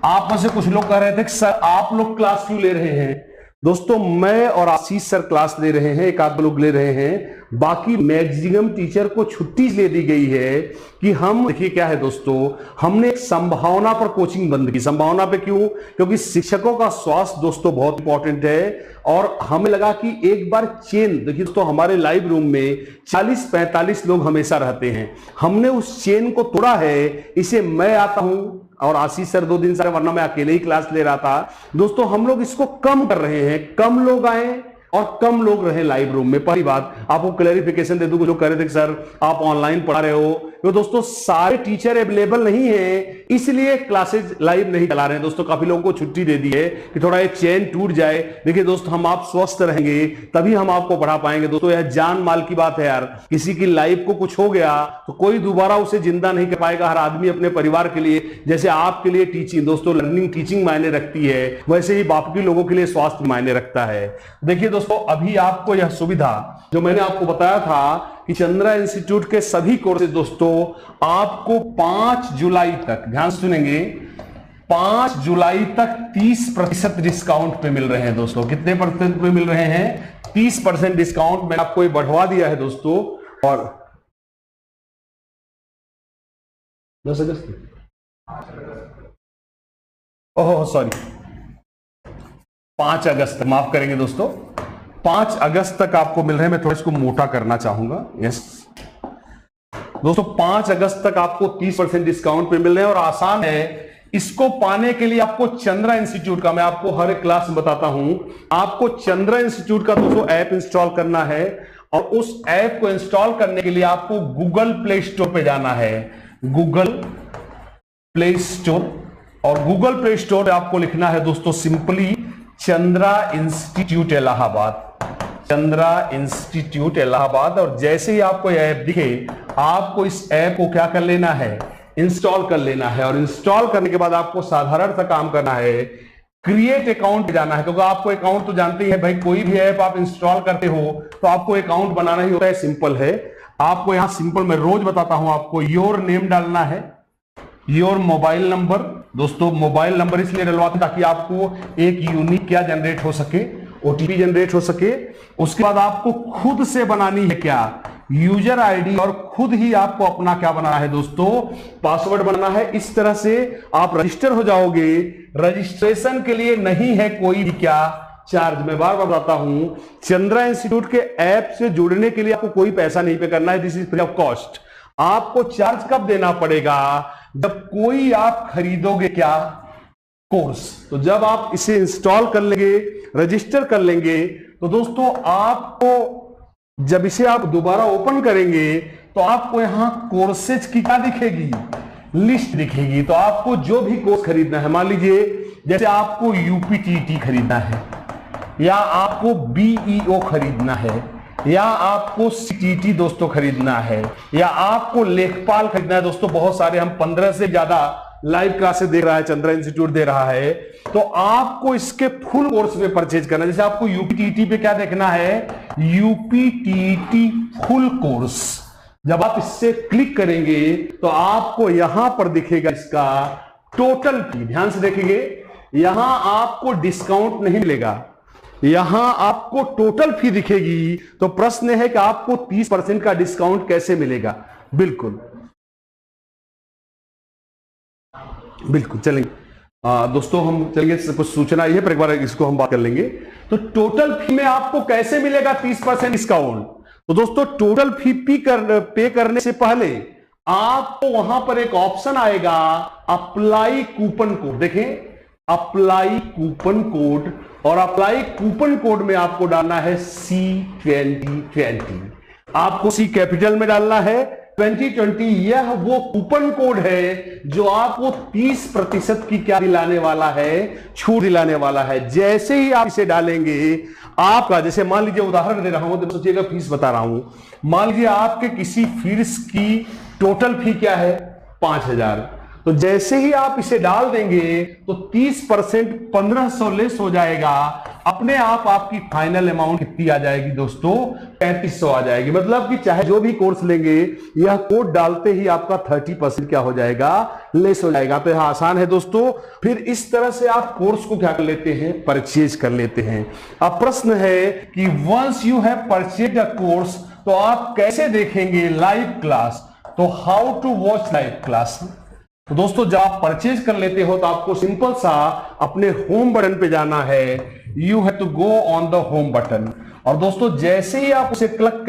आप में से कुछ लोग कह रहे थे कि सर आप लोग क्लास क्यों ले रहे हैं? दोस्तों मैं और आशीष सर क्लास ले रहे हैं, एक आध लोग ले रहे हैं, बाकी मैक्सिमम टीचर को छुट्टी ले दी गई है कि हम देखिए क्या है दोस्तों, हमने एक संभावना पर कोचिंग बंद की। संभावना पे क्यों? क्योंकि शिक्षकों का स्वास्थ्य दोस्तों बहुत इंपॉर्टेंट है और हमें लगा कि एक बार चेन, देखिए दोस्तों हमारे लाइव रूम में 40-45 लोग हमेशा रहते हैं, हमने उस चेन को तोड़ा है। इसे मैं आता हूं और आशीष सर 2 दिन से, वरना मैं अकेले ही क्लास ले रहा था। दोस्तों हम लोग इसको कम कर रहे हैं, कम लोग आए और कम लोग रहे लाइव रूम में। पहली बात आपको क्लैरिफिकेशन दे दूं, जो कह रहे थे कि सर आप ऑनलाइन पढ़ा रहे हो, तो दोस्तों सारे टीचर अवेलेबल नहीं है, इसलिए क्लासेज लाइव नहीं चला रहे हैं। दोस्तों काफी लोगों को छुट्टी दे दी है कि थोड़ा ये चेन टूट जाए। देखिए दोस्तों हम आप स्वस्थ रहेंगे तभी हम आपको पढ़ा पाएंगे। दोस्तों यह जान माल की बात है यार, किसी की लाइफ को कुछ हो गया तो कोई दोबारा उसे जिंदा नहीं कर पाएगा। हर आदमी अपने परिवार के लिए, जैसे आपके लिए टीचिंग दोस्तों लर्निंग टीचिंग मायने रखती है, वैसे ही बाकी लोगों के लिए स्वास्थ्य मायने रखता है। देखिए दोस्तों अभी आपको यह सुविधा जो मैंने आपको बताया था कि चंद्रा इंस्टीट्यूट के सभी कोर्सेज दोस्तों आपको 5 जुलाई तक, ध्यान सुनेंगे, 5 जुलाई तक 30% डिस्काउंट पे मिल रहे हैं दोस्तों। कितने परसेंट पे मिल रहे हैं? 30% डिस्काउंट मैंने आपको ये बढ़वा दिया है दोस्तों। और 10 अगस्त, ओह सॉरी 5 अगस्त, माफ करेंगे दोस्तों, 5 अगस्त तक आपको मिल रहे हैं। मैं थोड़ा इसको मोटा करना चाहूंगा। यस दोस्तों 5 अगस्त तक आपको 30% डिस्काउंट पे मिल रहे हैं और आसान है। इसको पाने के लिए आपको चंद्रा इंस्टीट्यूट का, मैं आपको हर एक क्लास में बताता हूं, आपको चंद्रा इंस्टीट्यूट का दोस्तों ऐप इंस्टॉल करना है और उस ऐप को इंस्टॉल करने के लिए आपको गूगल प्ले स्टोर पे जाना है। गूगल प्ले स्टोर, और गूगल प्ले स्टोर पे आपको लिखना है दोस्तों simply Chandra institute Allahabad, Chandra institute Allahabad. और जैसे ही आपको यह ऐप दिखे आपको इस ऐप को क्या कर लेना है? इंस्टॉल कर लेना है। और इंस्टॉल करने के बाद आपको साधारण सा काम करना है, क्रिएट अकाउंट जाना है, क्योंकि आपको अकाउंट तो जानते ही है भाई, कोई भी ऐप आप इंस्टॉल करते हो तो आपको अकाउंट बनाना ही होता है। सिंपल है, आपको यहां सिंपल मैं रोज बताता हूं, आपको योर नेम डालना है, योर मोबाइल नंबर। दोस्तों मोबाइल नंबर इसलिए डलवाते हैं ताकि आपको एक यूनिक क्या जनरेट हो सके, ओटीपी जनरेट हो सके। उसके बाद आपको खुद से बनानी है क्या? यूजर आईडी, और खुद ही आपको अपना क्या बनाना है दोस्तों? पासवर्ड बनाना है। इस तरह से आप रजिस्टर हो जाओगे। रजिस्ट्रेशन के लिए नहीं है कोई भी क्या चार्ज। मैं बार बार बताता हूं, चंद्रा इंस्टीट्यूट के ऐप से जुड़ने के लिए आपको कोई पैसा नहीं पे करना है। This is free of cost. आपको चार्ज कब देना पड़ेगा? जब कोई आप खरीदोगे क्या? कोर्स। तो जब आप इसे इंस्टॉल कर लेंगे, रजिस्टर कर लेंगे, तो दोस्तों आपको जब इसे आप दोबारा ओपन करेंगे तो आपको यहां कोर्सेज की क्या दिखेगी? लिस्ट दिखेगी। तो आपको जो भी कोर्स खरीदना है, मान लीजिए जैसे आपको यूपीटीटी खरीदना है, या आपको बीईओ खरीदना है, या आपको सीटीटी दोस्तों खरीदना है, या आपको लेखपाल खरीदना है। दोस्तों बहुत सारे, हम 15 से ज्यादा लाइव क्लासेस दे रहा है, चंद्रा इंस्टीट्यूट दे रहा है, तो आपको इसके फुल कोर्स में परचेज करना है। जैसे आपको यूपीटीटी पे क्या देखना है? UPTT full course. जब आप इससे क्लिक करेंगे तो आपको यहां पर दिखेगा इसका टोटल फी। ध्यान से देखेंगे, यहां आपको डिस्काउंट नहीं मिलेगा, यहां आपको टोटल फी दिखेगी। तो प्रश्न है कि आपको 30% का डिस्काउंट कैसे मिलेगा? बिल्कुल बिल्कुल चलेंगे दोस्तों, हम चलेंगे, कुछ सूचना ये पर एक बार इसको हम बात कर लेंगे। तो टोटल फी में आपको कैसे मिलेगा 30% डिस्काउंट? तो दोस्तों टोटल फी पे करने से पहले आपको वहां पर एक ऑप्शन आएगा, अप्लाई कूपन कोड। देखें, अप्लाई कूपन कोड, और अप्लाई कूपन कोड में आपको डालना है C2020। आपको C कैपिटल में डालना है 2020। यह वो कूपन कोड है जो आपको 30% की क्या दिलाने वाला है? छूट दिलाने वाला है। जैसे ही आप इसे डालेंगे आपका, जैसे मान लीजिए उदाहरण दे रहा हूं, तो सोचिएगा फीस बता रहा हूं, मान लीजिए आपके किसी फीस की टोटल फी क्या है? 5000। तो जैसे ही आप इसे डाल देंगे तो 30% 1500 लेस हो जाएगा, अपने आप आपकी फाइनल अमाउंट कितनी आ जाएगी दोस्तों? 3500 आ जाएगी। मतलब कि चाहे जो भी कोर्स लेंगे, यह कोड डालते ही आपका 30% क्या हो जाएगा? लेस हो जाएगा। तो यह आसान है दोस्तों। फिर इस तरह से आप कोर्स को क्या कर लेते हैं? परचेज कर लेते हैं। अब प्रश्न है कि once you have purchase a course, तो आप कैसे देखेंगे लाइव क्लास? तो how to watch live class? तो दोस्तों जब आप परचेज कर लेते हो तो आपको सिंपल सा अपने होम बटन पे जाना है। You have to go on the home button, और दोस्तों जैसे ही आप उसे क्लिक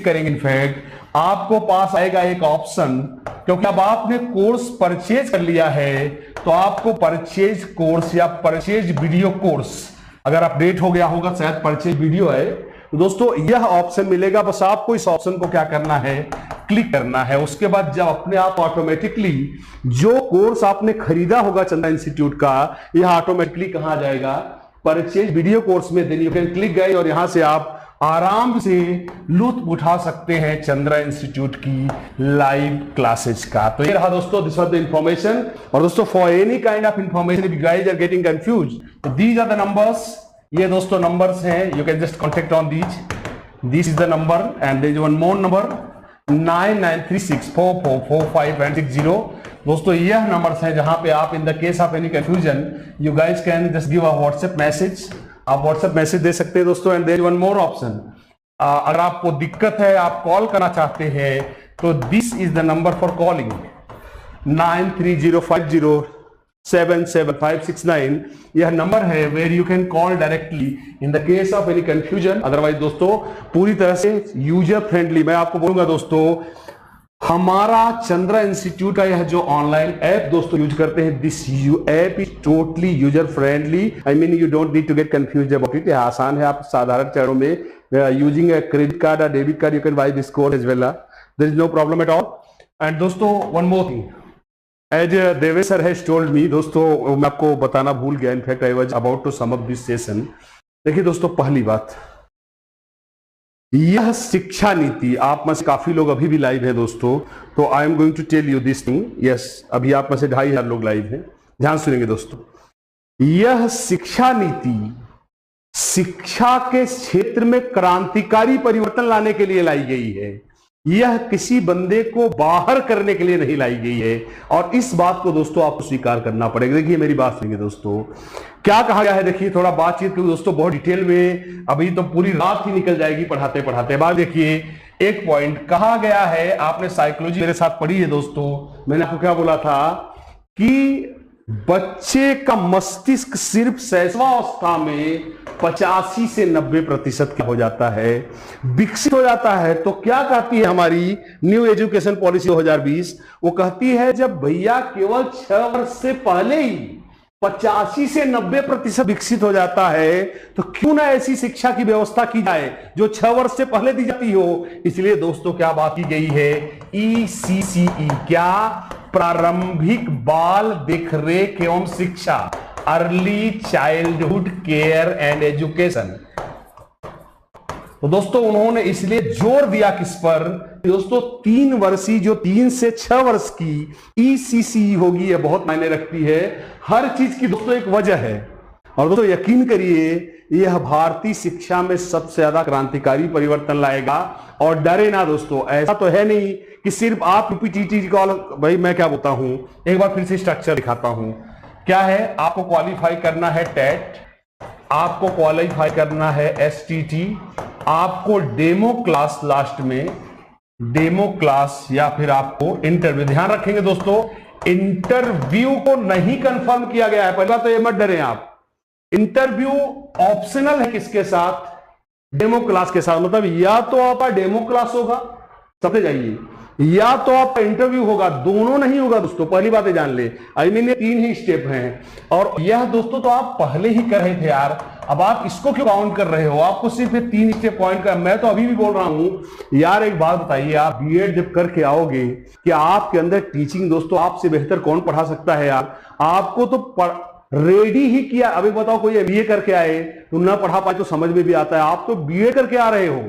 करेंगे इनफैक्ट आपको पास आएगा एक ऑप्शन, क्योंकि अब आपने कोर्स परचेज कर लिया है तो आपको परचेज कोर्स या परचेज वीडियो कोर्स, अगर अपडेट हो गया होगा शायद परचेज वीडियो है, तो दोस्तों यह ऑप्शन मिलेगा। बस आपको इस ऑप्शन को क्या करना है? क्लिक करना है। उसके बाद जब अपने आप ऑटोमेटिकली जो कोर्स आपने खरीदा होगा चंद्रा इंस्टीट्यूट का, यह ऑटोमेटिकली कहां जाएगा? परचेज वीडियो कोर्स में। देन यू कैन क्लिक गए और यहां से आप आराम से लुत्फ उठा सकते हैं चंद्रा इंस्टीट्यूट की लाइव क्लासेज का। तो ये रहा दोस्तों, दिस वाज द इंफॉर्मेशन। और दोस्तों for any kind of information if you guys are getting confuse, तो दीज आर द नंबर्स। ये दोस्तों नंबर्स हैं, you can just contact on these. This is the number and there is one more number 9936444560। दोस्तों यह नंबर्स हैं जहां पे आप in the case of any confusion you guys can just give a WhatsApp message. आप WhatsApp message दे सकते हैं दोस्तों। And there is one more option, अगर आपको दिक्कत है, आप कॉल करना चाहते हैं, तो this is the number for calling 9305077569। यह नंबर है where you can call directly in the case of any confusion. Otherwise दोस्तों पूरी तरह से यूजर फ्रेंडली, मैं आपको बोलूंगा दोस्तों, हमारा चंद्रा इंस्टीट्यूट का यह जो ऑनलाइन ऐप दोस्तों यूज करते हैं, this app is totally user friendly. I mean you don't need to get confused about it. यह आसान है। आप साधारण चरणों में यूजिंग ए क्रेडिट कार्ड और debit card you can buy this course as well. There is no problem at all. And दोस्तों one more thing, as Devesh sir has told me, दोस्तों मैं आपको बताना भूल गया, in fact I was about to sum up this session. देखिए दोस्तों, पहली बात, यह शिक्षा नीति, आप में से काफी लोग अभी भी लाइव है दोस्तों, तो I am going to tell you this thing. Yes, अभी आप में से 2500 लोग लाइव हैं, ध्यान सुनेंगे दोस्तों। यह शिक्षा नीति शिक्षा के क्षेत्र में क्रांतिकारी परिवर्तन लाने के लिए लाई गई है। यह किसी बंदे को बाहर करने के लिए नहीं लाई गई है, और इस बात को दोस्तों आपको स्वीकार करना पड़ेगा। देखिए मेरी बात सुनिए दोस्तों, क्या कहा गया है, देखिए थोड़ा बातचीत करूं दोस्तों बहुत डिटेल में, अभी तो पूरी रात ही निकल जाएगी पढ़ाते पढ़ाते। बाद देखिए एक पॉइंट कहा गया है, आपने साइकोलॉजी मेरे साथ पढ़ी है दोस्तों, मैंने आपको क्या बोला था कि बच्चे का मस्तिष्क सिर्फ शैशवावस्था में 85 से 90% हो जाता है, विकसित हो जाता है। तो क्या कहती है हमारी न्यू एजुकेशन पॉलिसी 2020? वो कहती है जब भैया केवल 6 वर्ष से पहले ही 85 से 90% विकसित हो जाता है, तो क्यों ना ऐसी शिक्षा की व्यवस्था की जाए जो 6 वर्ष से पहले दी जाती हो। इसलिए दोस्तों क्या बात की गई है? ECCE, क्या? प्रारंभिक बाल देखरेख एवं शिक्षा, early childhood care and education. तो दोस्तों उन्होंने इसलिए जोर दिया किस पर? दोस्तों 3 वर्षीय जो 3 से 6 वर्ष की ECCE होगी, यह बहुत मायने रखती है। हर चीज की दोस्तों एक वजह है, और दोस्तों यकीन करिए यह भारतीय शिक्षा में सबसे ज्यादा क्रांतिकारी परिवर्तन लाएगा। और डरे ना दोस्तों, ऐसा तो है नहीं कि सिर्फ आप UPTT कॉल, भाई मैं क्या बोलता हूं, एक बार फिर से स्ट्रक्चर दिखाता हूं। क्या है? आपको क्वालिफाई करना है टेट, आपको क्वालिफाई करना है STT, आपको डेमो क्लास, लास्ट में डेमो क्लास, या फिर आपको इंटरव्यू। ध्यान रखेंगे दोस्तों, इंटरव्यू को नहीं कंफर्म किया गया है। पहला तो ये मत डरें आप, इंटरव्यू ऑप्शनल है किसके साथ? डेमो क्लास के साथ। मतलब या तो आपका डेमो क्लास होगा, समझे जाइए, या तो आपका इंटरव्यू होगा, दोनों नहीं होगा दोस्तों। पहली बात है जान ले, आई मीन ये 3 ही स्टेप हैं, और यह दोस्तों तो आप पहले ही कर रहे थे यार, अब आप इसको क्यों काउंट कर रहे हो? आपको सिर्फ 3 स्टेप पॉइंट का, मैं तो अभी भी बोल रहा हूं यार। एक बात बताइए, आप बीएड जब करके आओगे, कि आपके अंदर टीचिंग दोस्तों आपसे बेहतर कौन पढ़ा सकता है यार? आपको तो रेडी ही किया। अभी बताओ कोई MBA करके आए तो ना पढ़ा पाए तो समझ में भी आता है, आप तो BA करके आ रहे हो,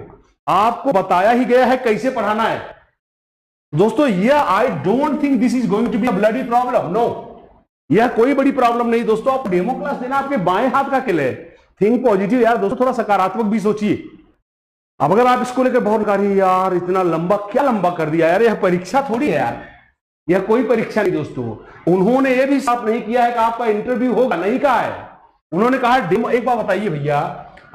आपको बताया ही गया है कैसे पढ़ाना है दोस्तों। यह I don't think this is going to be a bloody problem, no, यह कोई बड़ी प्रॉब्लम नहीं दोस्तों। आप डेमो क्लास देना आपके बाएं हाथ का खेल है, थिंक पॉजिटिव यार दोस्तों, थोड़ा सकारात्मक भी सोचिए। अब अगर आप इसको लेकर बहुत अरे यार इतना लंबा क्या लंबा कर दिया यार, यह परीक्षा थोड़ी है यार, यह कोई परीक्षा नहीं दोस्तों। उन्होंने यह भी साफ नहीं किया है कि आपका इंटरव्यू होगा, नहीं कहा है। उन्होंने कहा डेमो। एक बात बताइए भैया,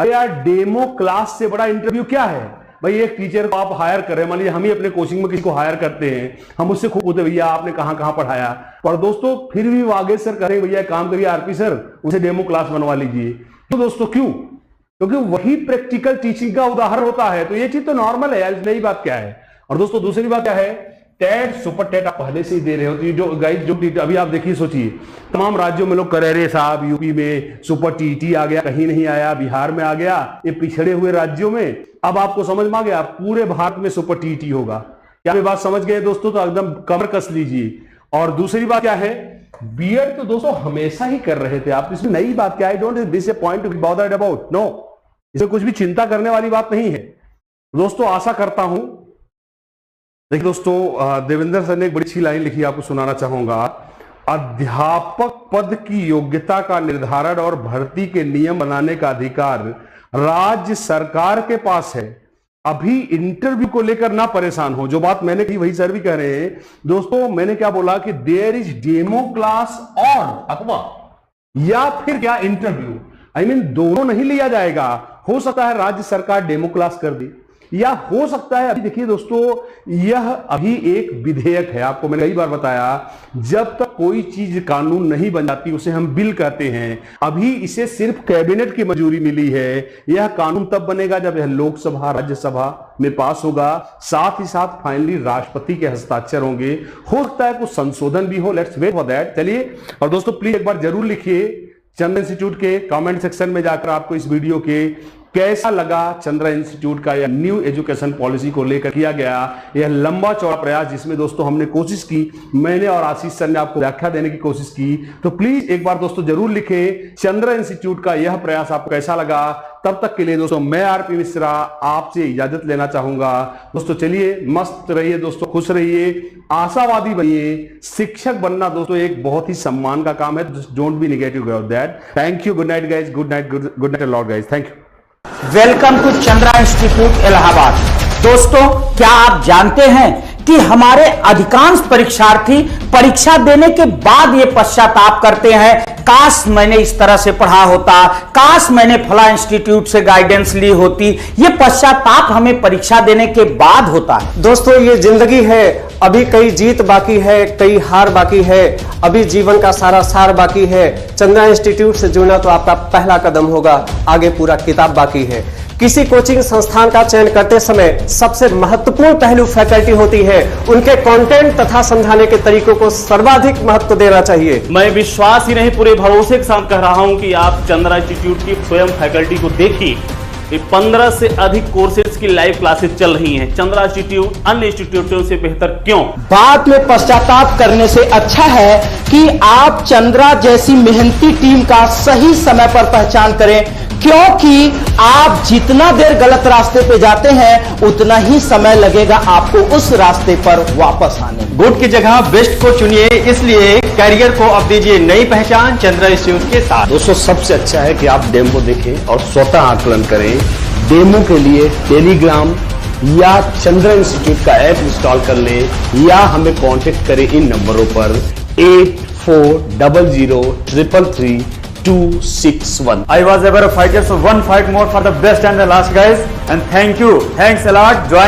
अरे यार डेमो क्लास से बड़ा इंटरव्यू क्या है भाई? एक टीचर को आप हायर कर रहे हैं, मान लीजिए हम ही अपने कोचिंग में किसी को हायर करते हैं, हम उससे खूब पूछते भैया आपने कहां कहां पढ़ाया, पर दोस्तों फिर भी आगे सर करें भैया काम करिए आरपी सर उसे डेमो क्लास बनवा लीजिए। तो दोस्तों क्यों? क्योंकि वही प्रैक्टिकल टीचिंग का उदाहरण होता है। तो ये चीज तो नॉर्मल है यार, नई बात क्या है। और दोस्तों दूसरी बात क्या है, टेट सुपर टेट आप पहले से ही दे रहे हो। तो जो गाइस जो अभी आप देखिए सोचिए, तमाम राज्यों में लोग करे रहे साहब, यूपी में सुपर टीटी आ गया, कहीं नहीं आया, बिहार में आ गया, ये पिछड़े हुए राज्यों में। अब आपको समझ में आ गया पूरे भारत में सुपर टीटी होगा। क्या ये बात समझ गए दोस्तों? तो एकदम कमर कस लीजिए। और दूसरी बात क्या है, बीएड तो दोस्तों हमेशा ही कर रहे थे आप, इसमें नई बात क्या है? Don't this a point to be bothered about, no, इसमें कुछ भी चिंता करने वाली बात नहीं है दोस्तों। आशा करता हूं, देखिए दोस्तों देवेंद्र सर ने एक बड़ी अच्छी लाइन लिखी, आपको सुनाना चाहूंगा। अध्यापक पद की योग्यता का निर्धारण और भर्ती के नियम बनाने का अधिकार राज्य सरकार के पास है। अभी इंटरव्यू को लेकर ना परेशान हो। जो बात मैंने कही वही सर भी कह रहे हैं दोस्तों। मैंने क्या बोला कि देयर इज डेमो क्लास और अथवा या फिर क्या इंटरव्यू, आई मीन दोनों नहीं लिया जाएगा। हो सकता है राज्य सरकार डेमो क्लास कर दे, या हो सकता है, अभी देखिए दोस्तों यह अभी एक विधेयक है। आपको मैंने कई बार बताया, जब तक कोई चीज कानून नहीं बन जाती उसे हम बिल कहते हैं। अभी इसे सिर्फ कैबिनेट की मंजूरी मिली है। यह कानून तब बनेगा जब यह लोकसभा राज्यसभा में पास होगा, साथ ही साथ फाइनली राष्ट्रपति के हस्ताक्षर होंगे। हो सकता है कुछ संशोधन भी हो, लेट्स वेट फॉर दैट। चलिए, और दोस्तों प्लीज एक बार जरूर लिखिए चंद्र इंस्टीट्यूट के कमेंट सेक्शन में जाकर आपको इस वीडियो के कैसा लगा चंद्रा इंस्टीट्यूट का यह न्यू एजुकेशन पॉलिसी को लेकर किया गया यह लंबा चौड़ा प्रयास, जिसमें दोस्तों हमने कोशिश की, मैंने और आशीष सर ने आपको व्याख्या देने की कोशिश की। तो प्लीज एक बार दोस्तों जरूर लिखें चंद्रा इंस्टीट्यूट का यह प्रयास आपको कैसा लगा। तब तक के लिए दोस्तों मैं आरपी मिश्रा आपसे इजाजत लेना चाहूंगा। दोस्तों चलिए, मस्त रहिए दोस्तों, खुश रहिए, आशावादी बनिए। शिक्षक बनना दोस्तों एक बहुत ही सम्मान का काम है। Don't be negative about that. Thank you, good night guys, good night a lot guys, thank you. Welcome to Chandra institute Allahabad. दोस्तों क्या आप जानते हैं कि हमारे अधिकांश परीक्षार्थी परीक्षा देने के बाद ये पश्चाताप करते हैं, काश मैंने इस तरह से पढ़ा होता, काश मैंने फला इंस्टीट्यूट से गाइडेंस ली होती। ये पश्चाताप हमें परीक्षा देने के बाद होता है। दोस्तों ये जिंदगी है, अभी कई जीत बाकी है, कई हार बाकी है, अभी जीवन का सारा सार बाकी है। चंद्रा इंस्टीट्यूट से जुड़ना तो आपका पहला कदम होगा, आगे पूरा किताब बाकी है। किसी कोचिंग संस्थान का चयन करते समय सबसे महत्वपूर्ण पहलू फैकल्टी होती है। उनके कंटेंट तथा समझाने के तरीकों को सर्वाधिक महत्व देना चाहिए। मैं विश्वास ही नहीं पूरे भरोसे के साथ कह रहा हूं कि आप चंद्रा इंस्टीट्यूट की स्वयं फैकल्टी को देखिए। 15 से अधिक कोर्सेज की लाइव क्लासेस चल रही हैं। चंद्रा इंस्टीट्यूट अन्य इंस्टीट्यूटों से बेहतर क्यों? बाद में पश्चाताप करने से अच्छा है कि आप चंद्रा जैसी मेहनती टीम का सही समय पर पहचान करें, क्योंकि आप जितना देर गलत रास्ते पे जाते हैं उतना ही समय लगेगा आपको उस रास्ते पर वापस आने में। गुड की जगह बेस्ट को चुनिए, इसलिए कैरियर को अब दीजिए नई पहचान चंद्रा इंस्टीट्यूट के साथ। दोस्तों सबसे अच्छा है कि आप डेमो देखें और स्वतः आकलन करें। डेमो के लिए टेलीग्राम या चंद्रा इंस्टीट्यूट का ऐप इंस्टॉल कर लें, या हमें कांटेक्ट करें इन नंबरों पर 8400333261। I was ever a fighter, so one fight more for the best and the last, guys. And thank you. Thanks a lot. Join